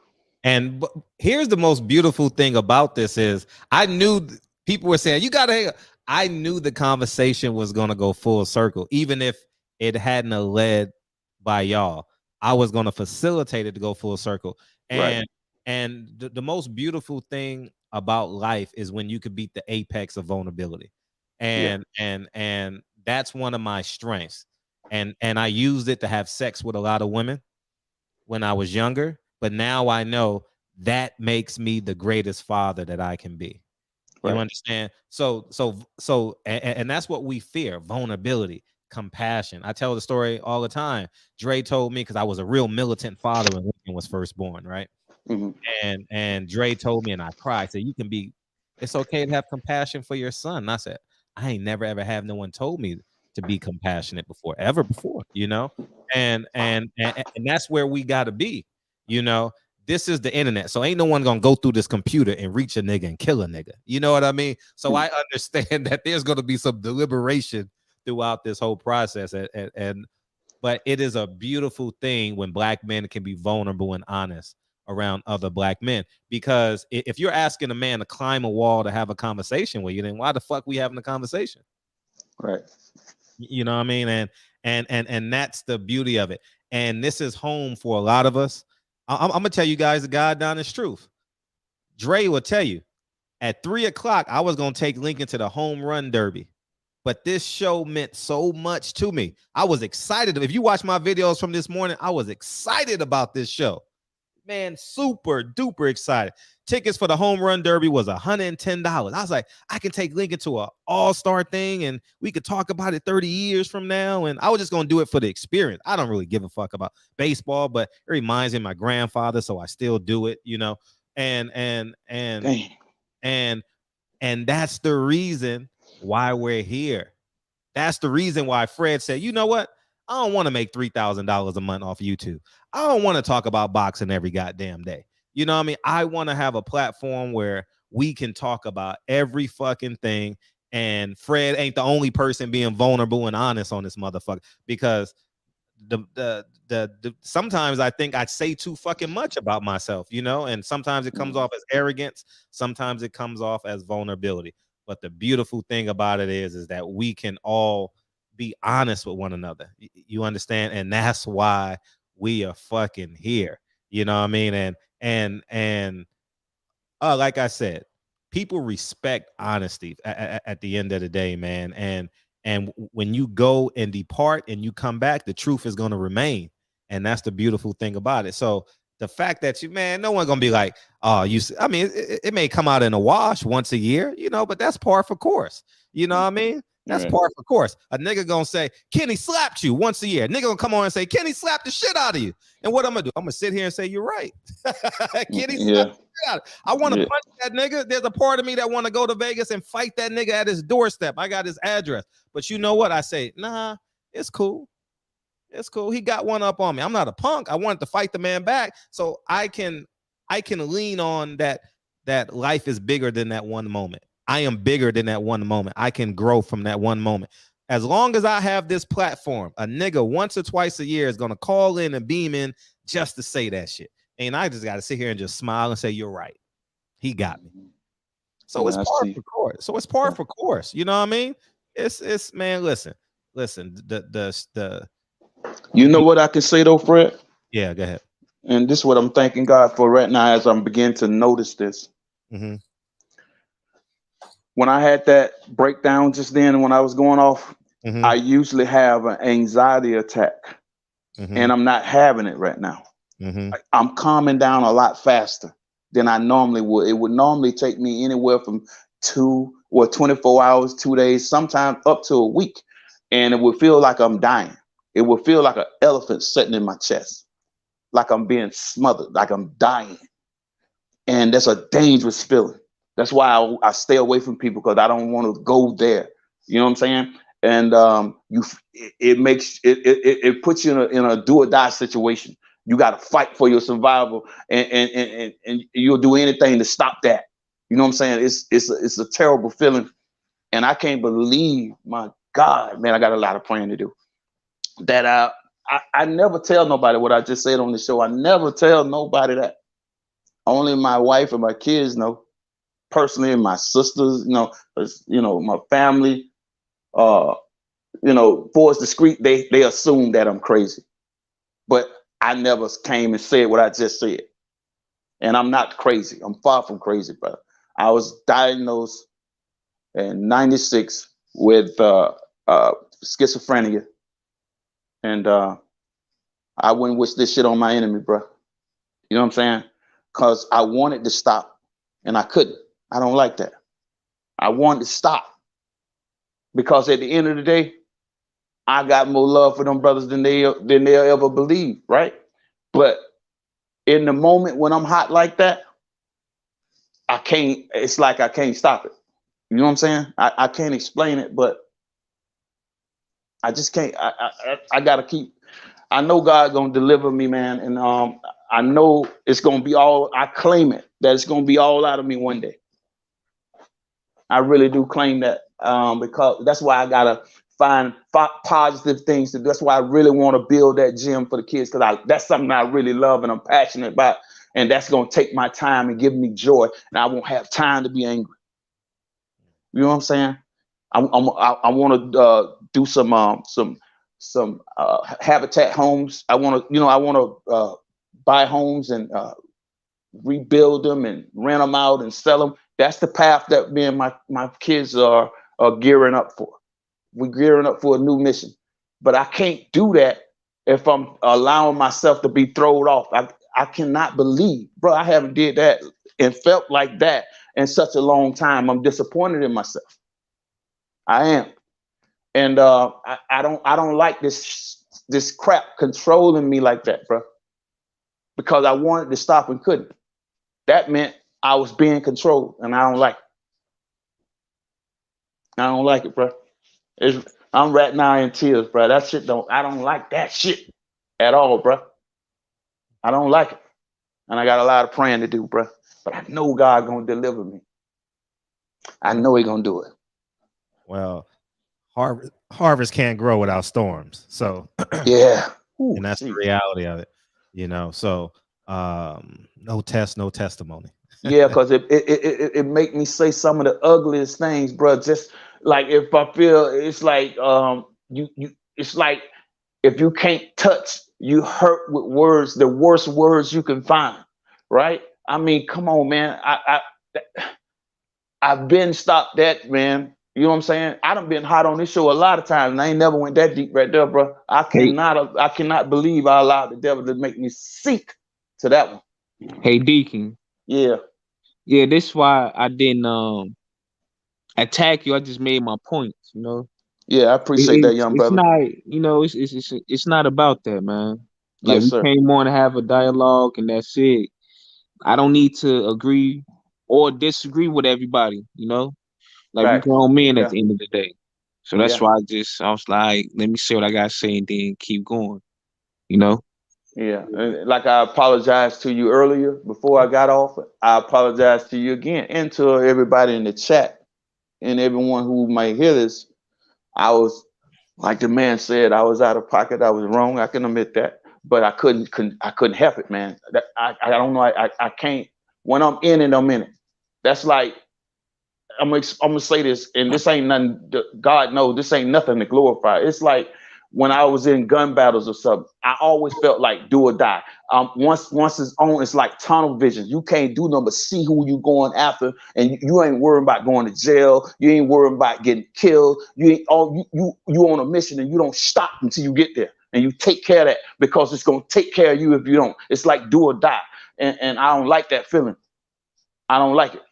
here's the most beautiful thing about this is I knew people were saying you gotta. I knew the conversation was gonna go full circle, even if it hadn't led by y'all. I was gonna facilitate it to go full circle, and the most beautiful thing about life is when you could beat the apex of vulnerability, and that's one of my strengths, and I used it to have sex with a lot of women when I was younger, but now I know that makes me the greatest father that I can be. You understand? So that's what we fear: vulnerability, compassion. I tell the story all the time. Dre told me, because I was a real militant father when Lincoln was first born, right? And Dre told me, and I cried, said, it's okay to have compassion for your son. And I said, I ain't never ever have no one told me to be compassionate before, and that's where we gotta be, This is the internet, so ain't no one gonna go through this computer and reach a nigga and kill a nigga. You know what I mean? So I understand that there's gonna be some deliberation throughout this whole process, but it is a beautiful thing when Black men can be vulnerable and honest around other Black men. Because if you're asking a man to climb a wall to have a conversation with you, then why the fuck we having a conversation? Right. You know what I mean? And that's the beauty of it. And this is home for a lot of us. I'm gonna tell you guys the God-honest truth. Dre will tell you at 3:00 I was gonna take Lincoln to the home run derby, but this show meant so much to me. I was excited. If you watch my videos from this morning, I was excited about this show, man. Super duper excited. Tickets for the home run derby was $110. I was like, I can take Lincoln to an all-star thing and we could talk about it 30 years from now. And I was just going to do it for the experience. I don't really give a fuck about baseball, but it reminds me of my grandfather, so I still do it, and that's the reason why we're here. That's the reason why Fred said, you know what? I don't want to make $3,000 a month off YouTube. I don't want to talk about boxing every goddamn day. You know what I mean? I want to have a platform where we can talk about every fucking thing. And Fred ain't the only person being vulnerable and honest on this motherfucker, because the sometimes I think I say too fucking much about myself, and sometimes it comes off as arrogance. Sometimes it comes off as vulnerability. But the beautiful thing about it is that we can all be honest with one another. You understand? And that's why we are fucking here. You know what I mean? And like I said, people respect honesty at the end of the day, man. And when you go and depart and you come back, the truth is going to remain. And that's the beautiful thing about it. So the fact that no one's going to be like, oh, it may come out in a wash once a year, but that's par for course. You know what I mean? That's par for course. A nigga gonna say, Kenny slapped you once a year. Nigga gonna come on and say, Kenny slapped the shit out of you. And what I'm gonna do? I'm gonna sit here and say, you're right. Kenny slapped the shit out of you. I want to punch that nigga. There's a part of me that want to go to Vegas and fight that nigga at his doorstep. I got his address. But you know what? I say, nah, it's cool. It's cool. He got one up on me. I'm not a punk. I wanted to fight the man back. So I can lean on that life is bigger than that one moment. I am bigger than that one moment. I can grow from that one moment. As long as I have this platform, a nigga once or twice a year is going to call in and beam in just to say that shit. And I just got to sit here and just smile and say, you're right. He got me. So it's par for course. So it's par for course. You know what I mean? It's man. Listen. The. You know what I can say though, Fred? Yeah, go ahead. And this is what I'm thanking God for right now as I'm beginning to notice this. Mm-hmm. When I had that breakdown just then, when I was going off, I usually have an anxiety attack, and I'm not having it right now. I'm calming down a lot faster than I normally would. It would normally take me anywhere from 24 hours, 2 days, sometimes up to a week, and it would feel like I'm dying. It would feel like an elephant sitting in my chest, like I'm being smothered, like I'm dying. And that's a dangerous feeling. That's why I stay away from people, because I don't want to go there. You know what I'm saying? And it puts you in a do or die situation. You got to fight for your survival, and you'll do anything to stop that. You know what I'm saying? It's a terrible feeling, and I can't believe, my God, man, I got a lot of praying to do. That I never tell nobody what I just said on the show. I never tell nobody that. Only my wife and my kids know. Personally, and my sisters, my family, for it's discreet, they assume that I'm crazy. But I never came and said what I just said. And I'm not crazy. I'm far from crazy, brother. I was diagnosed in '96 with schizophrenia. And I wouldn't wish this shit on my enemy, bro. You know what I'm saying? Because I wanted to stop and I couldn't. I don't like that. I wanted to stop because at the end of the day, I got more love for them brothers than they'll ever believe, right? But in the moment when I'm hot like that, it's like I can't stop it. You know what I'm saying? I can't explain it, but I just can't. I gotta keep. I know God gonna deliver me, man, and I know it's gonna be all. I claim it that it's gonna be all out of me one day. I really do claim that, because that's why I gotta find positive things to do. That's why I really want to build that gym for the kids, because that's something I really love and I'm passionate about, and that's gonna take my time and give me joy, and I won't have time to be angry. You know what I'm saying? I want to do some habitat homes. I want to buy homes and rebuild them and rent them out and sell them. That's the path that me and my kids are gearing up for. We're gearing up for a new mission, but I can't do that if I'm allowing myself to be thrown off. I cannot believe, bro, I haven't did that and felt like that in such a long time. I'm disappointed in myself. I am. And I don't like this crap controlling me like that, bro. Because I wanted to stop and couldn't. That meant I was being controlled, and I don't like it. I don't like it, bro. I'm right now in tears, bro. That shit I don't like that shit at all, bro. I don't like it. And I got a lot of praying to do, bro. But I know God gonna deliver me. I know He gonna do it. Well, harvest can't grow without storms. So yeah. And that's the reality of it, So no test, no testimony. Yeah, because it make me say some of the ugliest things, bro. Just like if I feel it's like it's like if you can't touch, you hurt with words, the worst words you can find, right? I mean, come on, man. I've been stopped that, man. You know what I'm saying? I done been hot on this show a lot of times, and I ain't never went that deep right there, bro. I cannot believe I allowed the devil to make me sink to that one. Hey, Deacon. Yeah. Yeah, this is why I didn't attack you. I just made my points, Yeah, I appreciate that, young brother. It's not, it's not about that, man. Like, yes, sir. We came on to have a dialogue, and that's it. I don't need to agree or disagree with everybody, Like, right. We grown men yeah. at the end of the day. So that's why I was like, let me see what I got to say and then keep going, Yeah, and like I apologized to you earlier before I got off. I apologize to you again, and to everybody in the chat, and everyone who might hear this. I was, like the man said, I was out of pocket. I was wrong. I can admit that, but I couldn't help it, man. I don't know. I can't. When I'm in it, I'm in it. That's like I'm gonna say this, and this ain't nothing. God knows this ain't nothing to glorify. It's like when I was in gun battles or something, I always felt like do or die. Once it's on, it's like tunnel vision. You can't do nothing but see who you going after, and you ain't worrying about going to jail. You ain't worrying about getting killed. You ain't you on a mission, and you don't stop until you get there, and you take care of that because it's gonna take care of you if you don't. It's like do or die, and I don't like that feeling. I don't like it.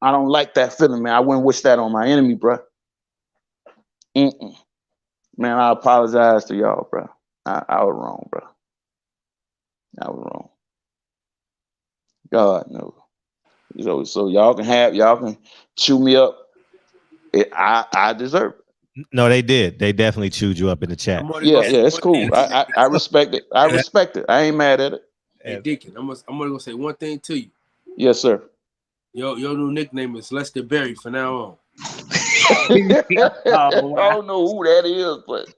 I don't like that feeling, man. I wouldn't wish that on my enemy, bro. Man, I apologize to y'all, bro. I was wrong, bro. I was wrong. God knows. So y'all can chew me up. I deserve it. No, they did. They definitely chewed you up in the chat. Yeah, it's cool. I respect it. I respect it. I ain't mad at it. Hey, Deacon, I'm gonna say one thing to you. Yes, sir. Your new nickname is Lester Berry from now on. I don't know who that is, but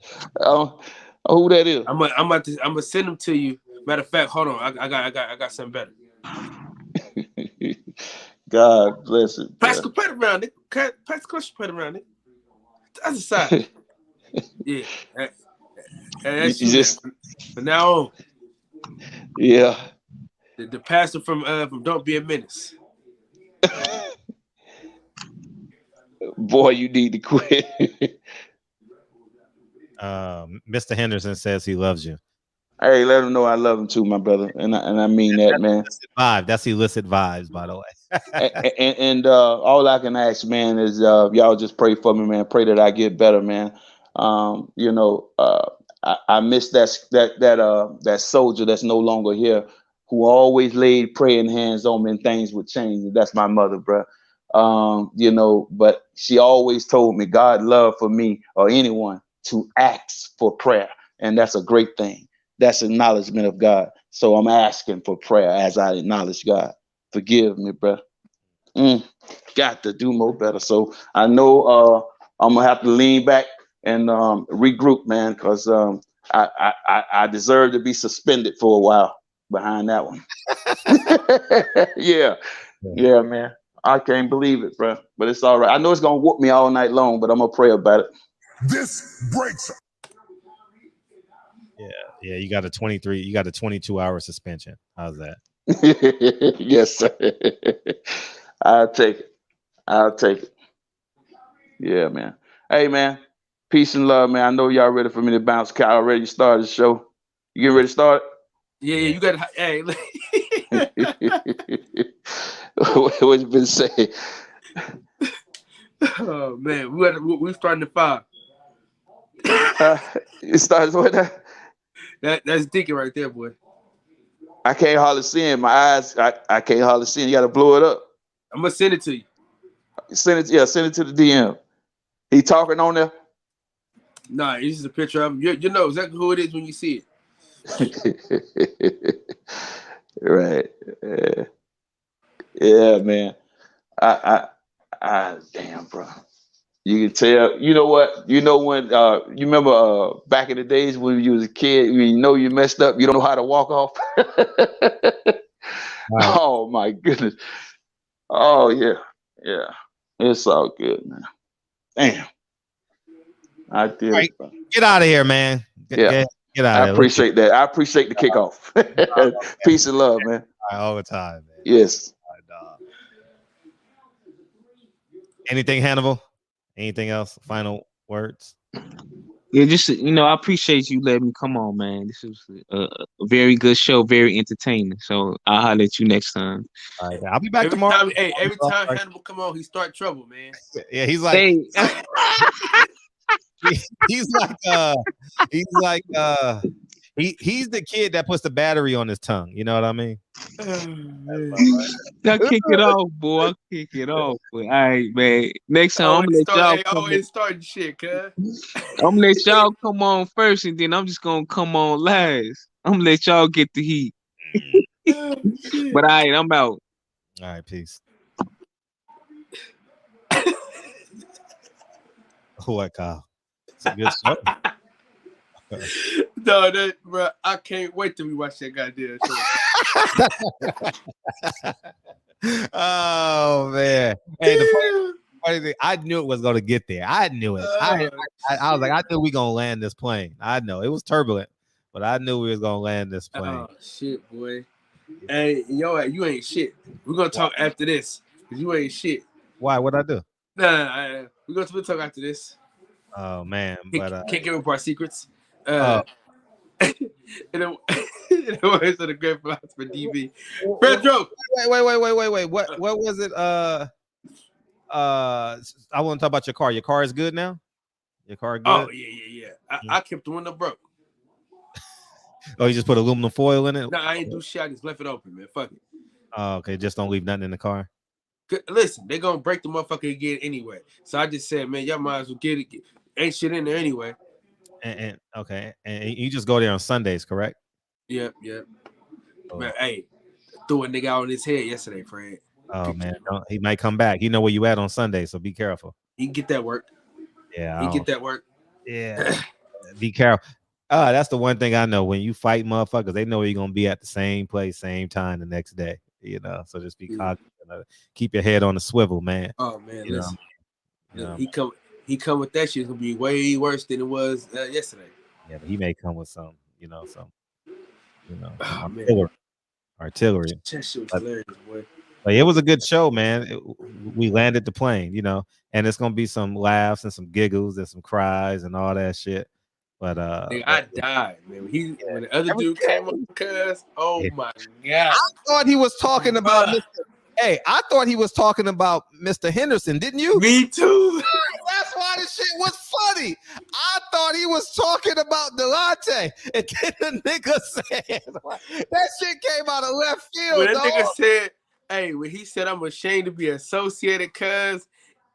who that is. I'm gonna send them to you. Matter of fact, hold on. I got something better. God bless it. Pascal, put it around it. Pascal, put it around it. That's the side. Yeah. That's you just from now on. Yeah. The pastor from Don't Be a Menace. Boy, you need to quit. Mr. Henderson says he loves you. Hey, let him know I love him too, my brother, and I mean that, man. That's illicit vibes, by the way. and all I can ask, man, is y'all just pray for me, man. Pray that I get better, man. I miss that soldier that's no longer here, who always laid praying hands on me and things would change. That's my mother, bro. But she always told me God love for me or anyone to ask for prayer, and that's a great thing. That's acknowledgement of God. So I'm asking for prayer as I acknowledge God. Forgive me, bro. Got to do more better. So I know I'm gonna have to lean back and regroup, man, because I deserve to be suspended for a while behind that one. Yeah, man. I can't believe it, bro. But it's all right. I know it's gonna whoop me all night long, but I'm gonna pray about it. This breaks. Yeah. You got a 22-hour suspension. How's that? Yes, sir. I'll take it. Yeah, man. Hey, man. Peace and love, man. I know y'all ready for me to bounce. I already started the show. You getting ready to start? Yeah. You got to. Hey. What you been saying? Oh man, we're starting to 5. It starts with that. That's Deacon right there, boy. I can't hardly see him. My eyes, I can't hardly see him. You got to blow it up. I'm gonna send it to you. Send it to the DM. He talking on there? Nah, it's just a picture of him. You know exactly who it is when you see it. Right. Yeah, man. I damn, bro. You can tell. You know what? You know when you remember back in the days when you was a kid, you know you messed up, you don't know how to walk off. Wow. Oh my goodness. Oh yeah. It's all good, man. Damn. I did right, it, bro. Get out of here, man. Get out of here. I appreciate that. I appreciate the kickoff. Peace and love, man. All the time, man. Yes. Anything, Hannibal? Anything else? Final words? Yeah, just I appreciate you letting me come on, man. This was a very good show, very entertaining. So I'll holler at you next time. All right, I'll be back tomorrow. Every time Hannibal come on, he start trouble, man. Yeah, he's like, hey. he's the kid that puts the battery on his tongue. You know what I mean? I'll kick it off, boy. I'll kick it off. Boy. All right, man. Next time I'm gonna let y'all come always starting shit, cuz. I'm gonna let y'all come on first, and then I'm just gonna come on last. I'm gonna let y'all get the heat. But all right, I'm out. All right, peace. What, Kyle? It's a good show. No, bro, I can't wait till we watch that goddamn show. Oh man. Hey, the funny thing, I knew it was gonna get there. I knew it. I was like, I knew we gonna land this plane. I know it was turbulent, but I knew we was gonna land this plane. Oh shit, boy. Hey, you ain't shit. We're gonna talk after this. Cause you ain't shit. Why? What'd I do? Nah, we're gonna talk after this. Oh man, but can't give up our secrets. And it was the great philosopher DB. Pedro. Wait. What was it? I want to talk about your car. Your car is good now? Your car good? Oh yeah. I kept the window broke. Oh, you just put aluminum foil in it? No, I ain't do shit. I just left it open, man. Fuck it. Oh, okay. Just don't leave nothing in the car. Listen, they gonna break the motherfucker again anyway. So I just said, man, y'all might as well get it. Ain't shit in there anyway. And okay, and you just go there on Sundays, correct? Yep. Oh. Man, hey, threw a nigga out on his head yesterday, Fred. Oh man, he might come back. You know where you at on Sunday, so be careful. He can get that work. Yeah, he get that work. Yeah, be careful. That's the one thing I know. When you fight motherfuckers, they know you're gonna be at the same place, same time the next day. You know, so just be cognizant. Keep your head on the swivel, man. Oh man, you listen. know? He come with that shit. It's gonna be way worse than it was yesterday. Yeah, but he may come with some, artillery. That shit was hilarious, boy. But it was a good show, man. We landed the plane, and it's gonna be some laughs and some giggles and some cries and all that shit. But I died, man. When the other dude came up, my god! I thought he was talking about I thought he was talking about Mr. Henderson, didn't you? Me too. That's why this shit was funny. I thought he was talking about Delante, and then the nigga said that shit came out of left field. When that nigga said, when he said, "I'm ashamed to be associated," cuz,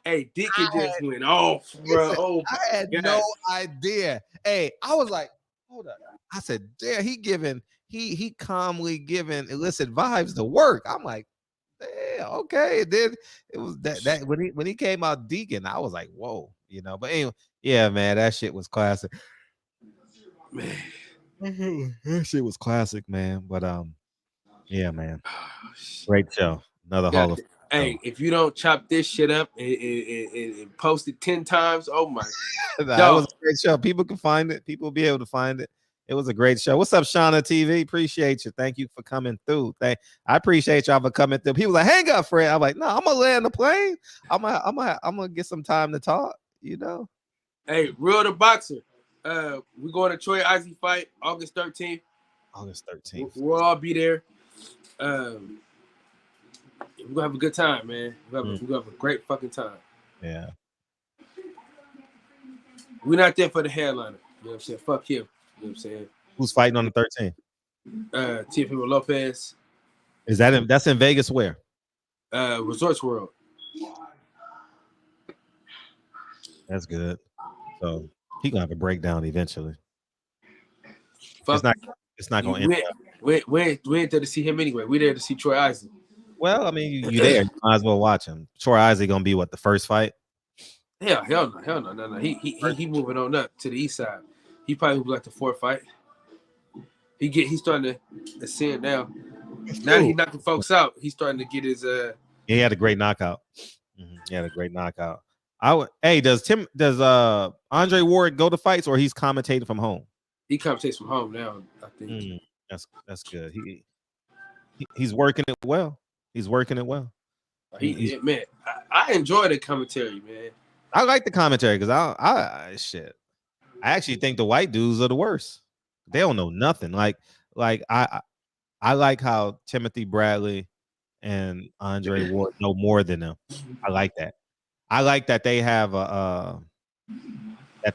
Deacon just went off, bro. I had no idea. I was like, hold up. I said, "Damn, he calmly giving illicit vibes to work." I'm like, "Yeah, okay." And then it was that when he came out Deacon, I was like, "Whoa," But anyway, yeah, man, that shit was classic. Man, that shit was classic, man. But yeah, man, great show. Another Hall of. Hey, if you don't chop this shit up and post it 10 times, oh my that was a great show. People can find it. People will be able to find it. It was a great show. What's up, Shauna TV? Appreciate you. Thank you for coming through. I appreciate y'all for coming through. People like, hang up, Fred. I'm like, no, I'm gonna land the plane. I'm gonna get some time to talk. Hey, Real the Boxer. We're going to Troy Isaac fight August 13th. August 13th. We'll all be there. We're gonna have a good time, man. We're gonna have a great fucking time. Yeah. We're not there for the headliner. You know what I'm saying? Fuck him. You know what I'm saying? Who's fighting on the 13th? Teofimo Lopez. Is that's in Vegas where? Resorts World. That's good. So he gonna have a breakdown eventually. Fuck. It's not gonna end. We ain't there to see him anyway. We're there to see Troy Isaac. Well, I mean, you there. You might as well watch him. Troy Isaac gonna be what, the first fight? Hell no. He moving on up to the east side. He probably will be like the fourth fight. He's starting to ascend now. Now he's knocking folks out. He's starting to get his He had a great knockout. He had a great knockout. Does Andre Ward go to fights, or he's commentating from home? He commentates from home now, I think. That's good. He's working it well. He's working it well. Man, I enjoy the commentary, man. I like the commentary because I actually think the white dudes are the worst. They don't know nothing. Like I like how Timothy Bradley and Andre Ward know more than them. I like that. I like that they have that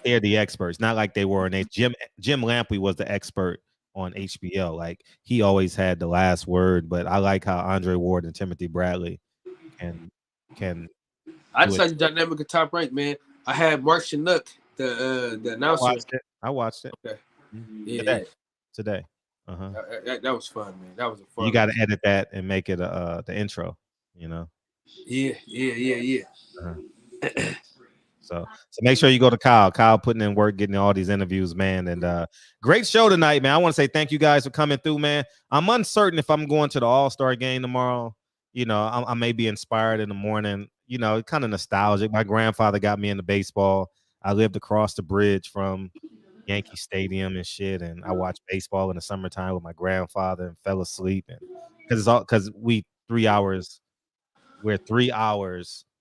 they're the experts, not like they were in Jim Lampley was the expert on HBO. Like he always had the last word, but I like how Andre Ward and Timothy Bradley can I just like the dynamic of Top Rank, man. I had Mark Chinook, the announcer. I watched it. Okay. Today. That was fun, man. That was a fun. You got to edit that and make it the intro. Yeah. So make sure you go to Kyle. Kyle putting in work, getting all these interviews, man. And great show tonight, man. I want to say thank you guys for coming through, man. I'm uncertain if I'm going to the All-Star game tomorrow. you know, I may be inspired in the morning, you know, kind of nostalgic. My grandfather got me into baseball. I lived across the bridge from Yankee Stadium and shit, and I watched baseball in the summertime with my grandfather and fell asleep. And because we're 3 hours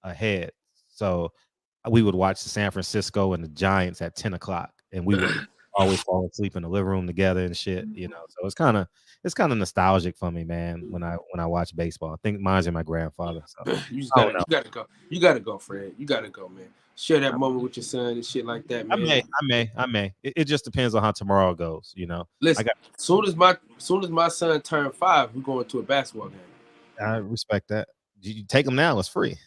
ahead, so we would watch the San Francisco and the Giants at 10 o'clock, and we would always fall asleep in the living room together and shit, you know. So it's kind of nostalgic for me, man, when I watch baseball. I think mine's in my grandfather. So You gotta go. You gotta go, Fred. You gotta go, man. Share that moment with your son and shit like that, man. I may. It just depends on how tomorrow goes, you know. Listen, soon as my son turned 5, we're going to a basketball game. I respect that. You take them now, it's free.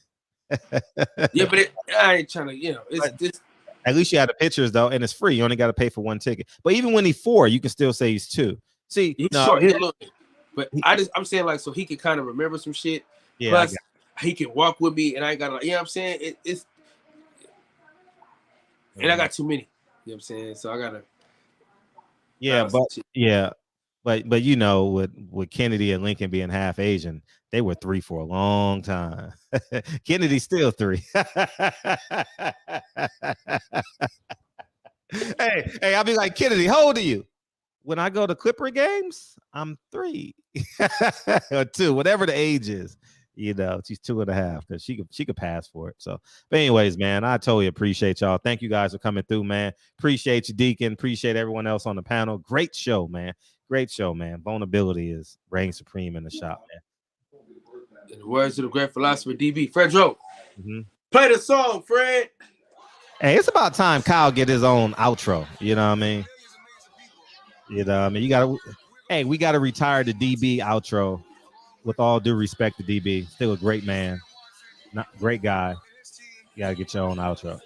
Yeah, but I ain't trying to, you know, it's this. At least you had the pictures though, and it's free. You only got to pay for 1 ticket. But even when he's 4, you can still say he's 2. See, he's short, he's a little bit. But I'm saying, like, so he can kind of remember some shit. Yeah, plus he can walk with me, and I ain't got, like, you know what I'm saying? It's and I got too many. You know what I'm saying? So I gotta. But you know, with Kennedy and Lincoln being half Asian, they were 3 for a long time. Kennedy's still 3. Hey, I'll be like, Kennedy, how old are you? When I go to Clipper games, I'm 3 or 2, whatever the age is. You know, she's 2.5 because she could pass for it. So, but anyways, man, I totally appreciate y'all. Thank you guys for coming through, man. Appreciate you, Deacon. Appreciate everyone else on the panel. Great show, man. Great show, man. Vulnerability is reign supreme in the shop, man. In the words of the great philosopher DB, Fredro, play the song, Fred. Hey, it's about time Kyle get his own outro. You know what I mean? You know what I mean? We gotta retire the DB outro. With all due respect to DB, still a great man, great guy. You gotta get your own outro.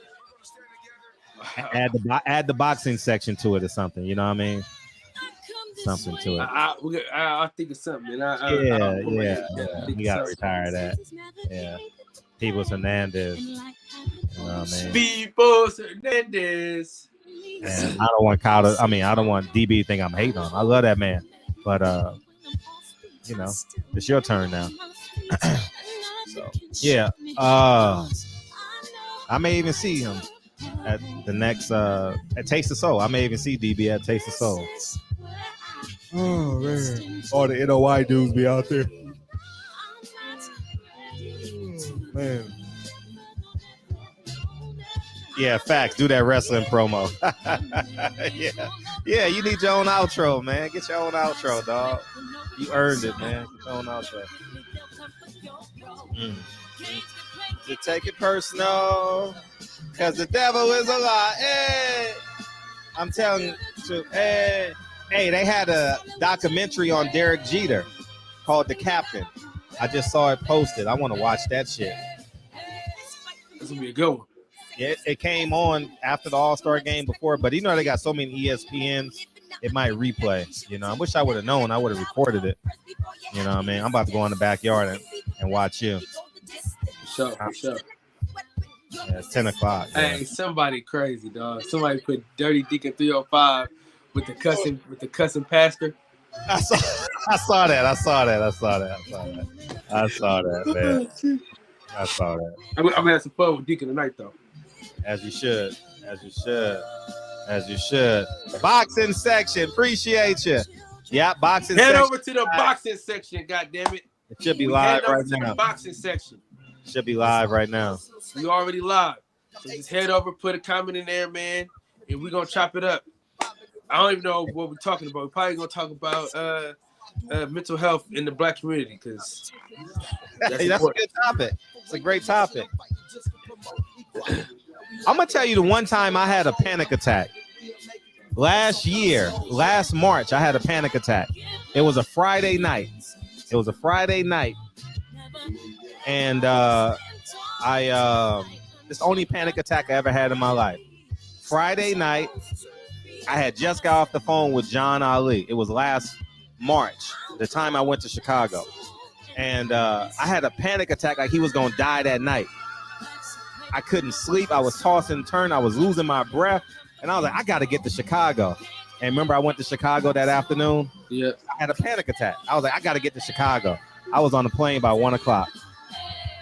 Add the boxing section to it or something. You know what I mean? Something to it. I think of something. You gotta retire that. Yeah, Peoples Hernandez. You know what I mean? Peoples Hernandez. And I don't want Kyle to. I don't want DB to think I'm hating on him. I love that man, but you know, it's your turn now. So yeah, I may even see him at the next at Taste of Soul. I may even see DB at Taste of Soul. Oh man, all the NOI dudes be out there. Oh, man. Yeah, facts. Do that wrestling promo. Yeah. You need your own outro, man. Get your own outro, dog. You earned it, man. Get your own outro. To take it personal, cause the devil is a lie. Hey, I'm telling you. Hey, they had a documentary on Derek Jeter called The Captain. I just saw it posted. I want to watch that shit. This will be a good one. Yeah, it came on after the All-Star game before, but you know they got so many ESPNs, it might replay. You know, I wish I would have known. I would have recorded it. You know what I mean? I'm about to go in the backyard and watch you. For sure. Yeah, it's 10 o'clock. Hey, somebody crazy, dog. Somebody put Dirty Deacon 305 with the cussing pastor. I saw that, man. I saw that. I'm gonna have some fun with Deacon tonight, though. As you should. Boxing section, appreciate you. Yeah, boxing Head section. over to the boxing section, goddammit. It should be live right now. The boxing section. Should be live right now. We already live. So just head over, put a comment in there, man, and we're gonna chop it up. I don't even know what we're talking about. We're probably gonna talk about mental health in the Black community because that's a good topic. It's a great topic. I'm gonna tell you the one time I had a panic attack. Last March, I had a panic attack. It was a Friday night. And it's the only panic attack I ever had in my life. Friday night, I had just got off the phone with John Ali. It was last March, the time I went to Chicago. And I had a panic attack like he was going to die that night. I couldn't sleep. I was tossing and turning. I was losing my breath. And I was like, I got to get to Chicago. And remember, I went to Chicago that afternoon? Yeah. I had a panic attack. I was like, I got to get to Chicago. I was on the plane by 1 o'clock.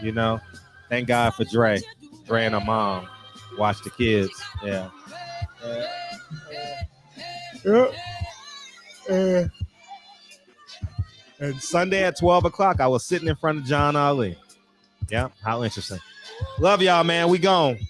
You know, thank God for Dre and her mom. Watch the kids. Yeah. And Sunday at 12 o'clock, I was sitting in front of John Ali. Yeah, how interesting. Love y'all, man. We gone.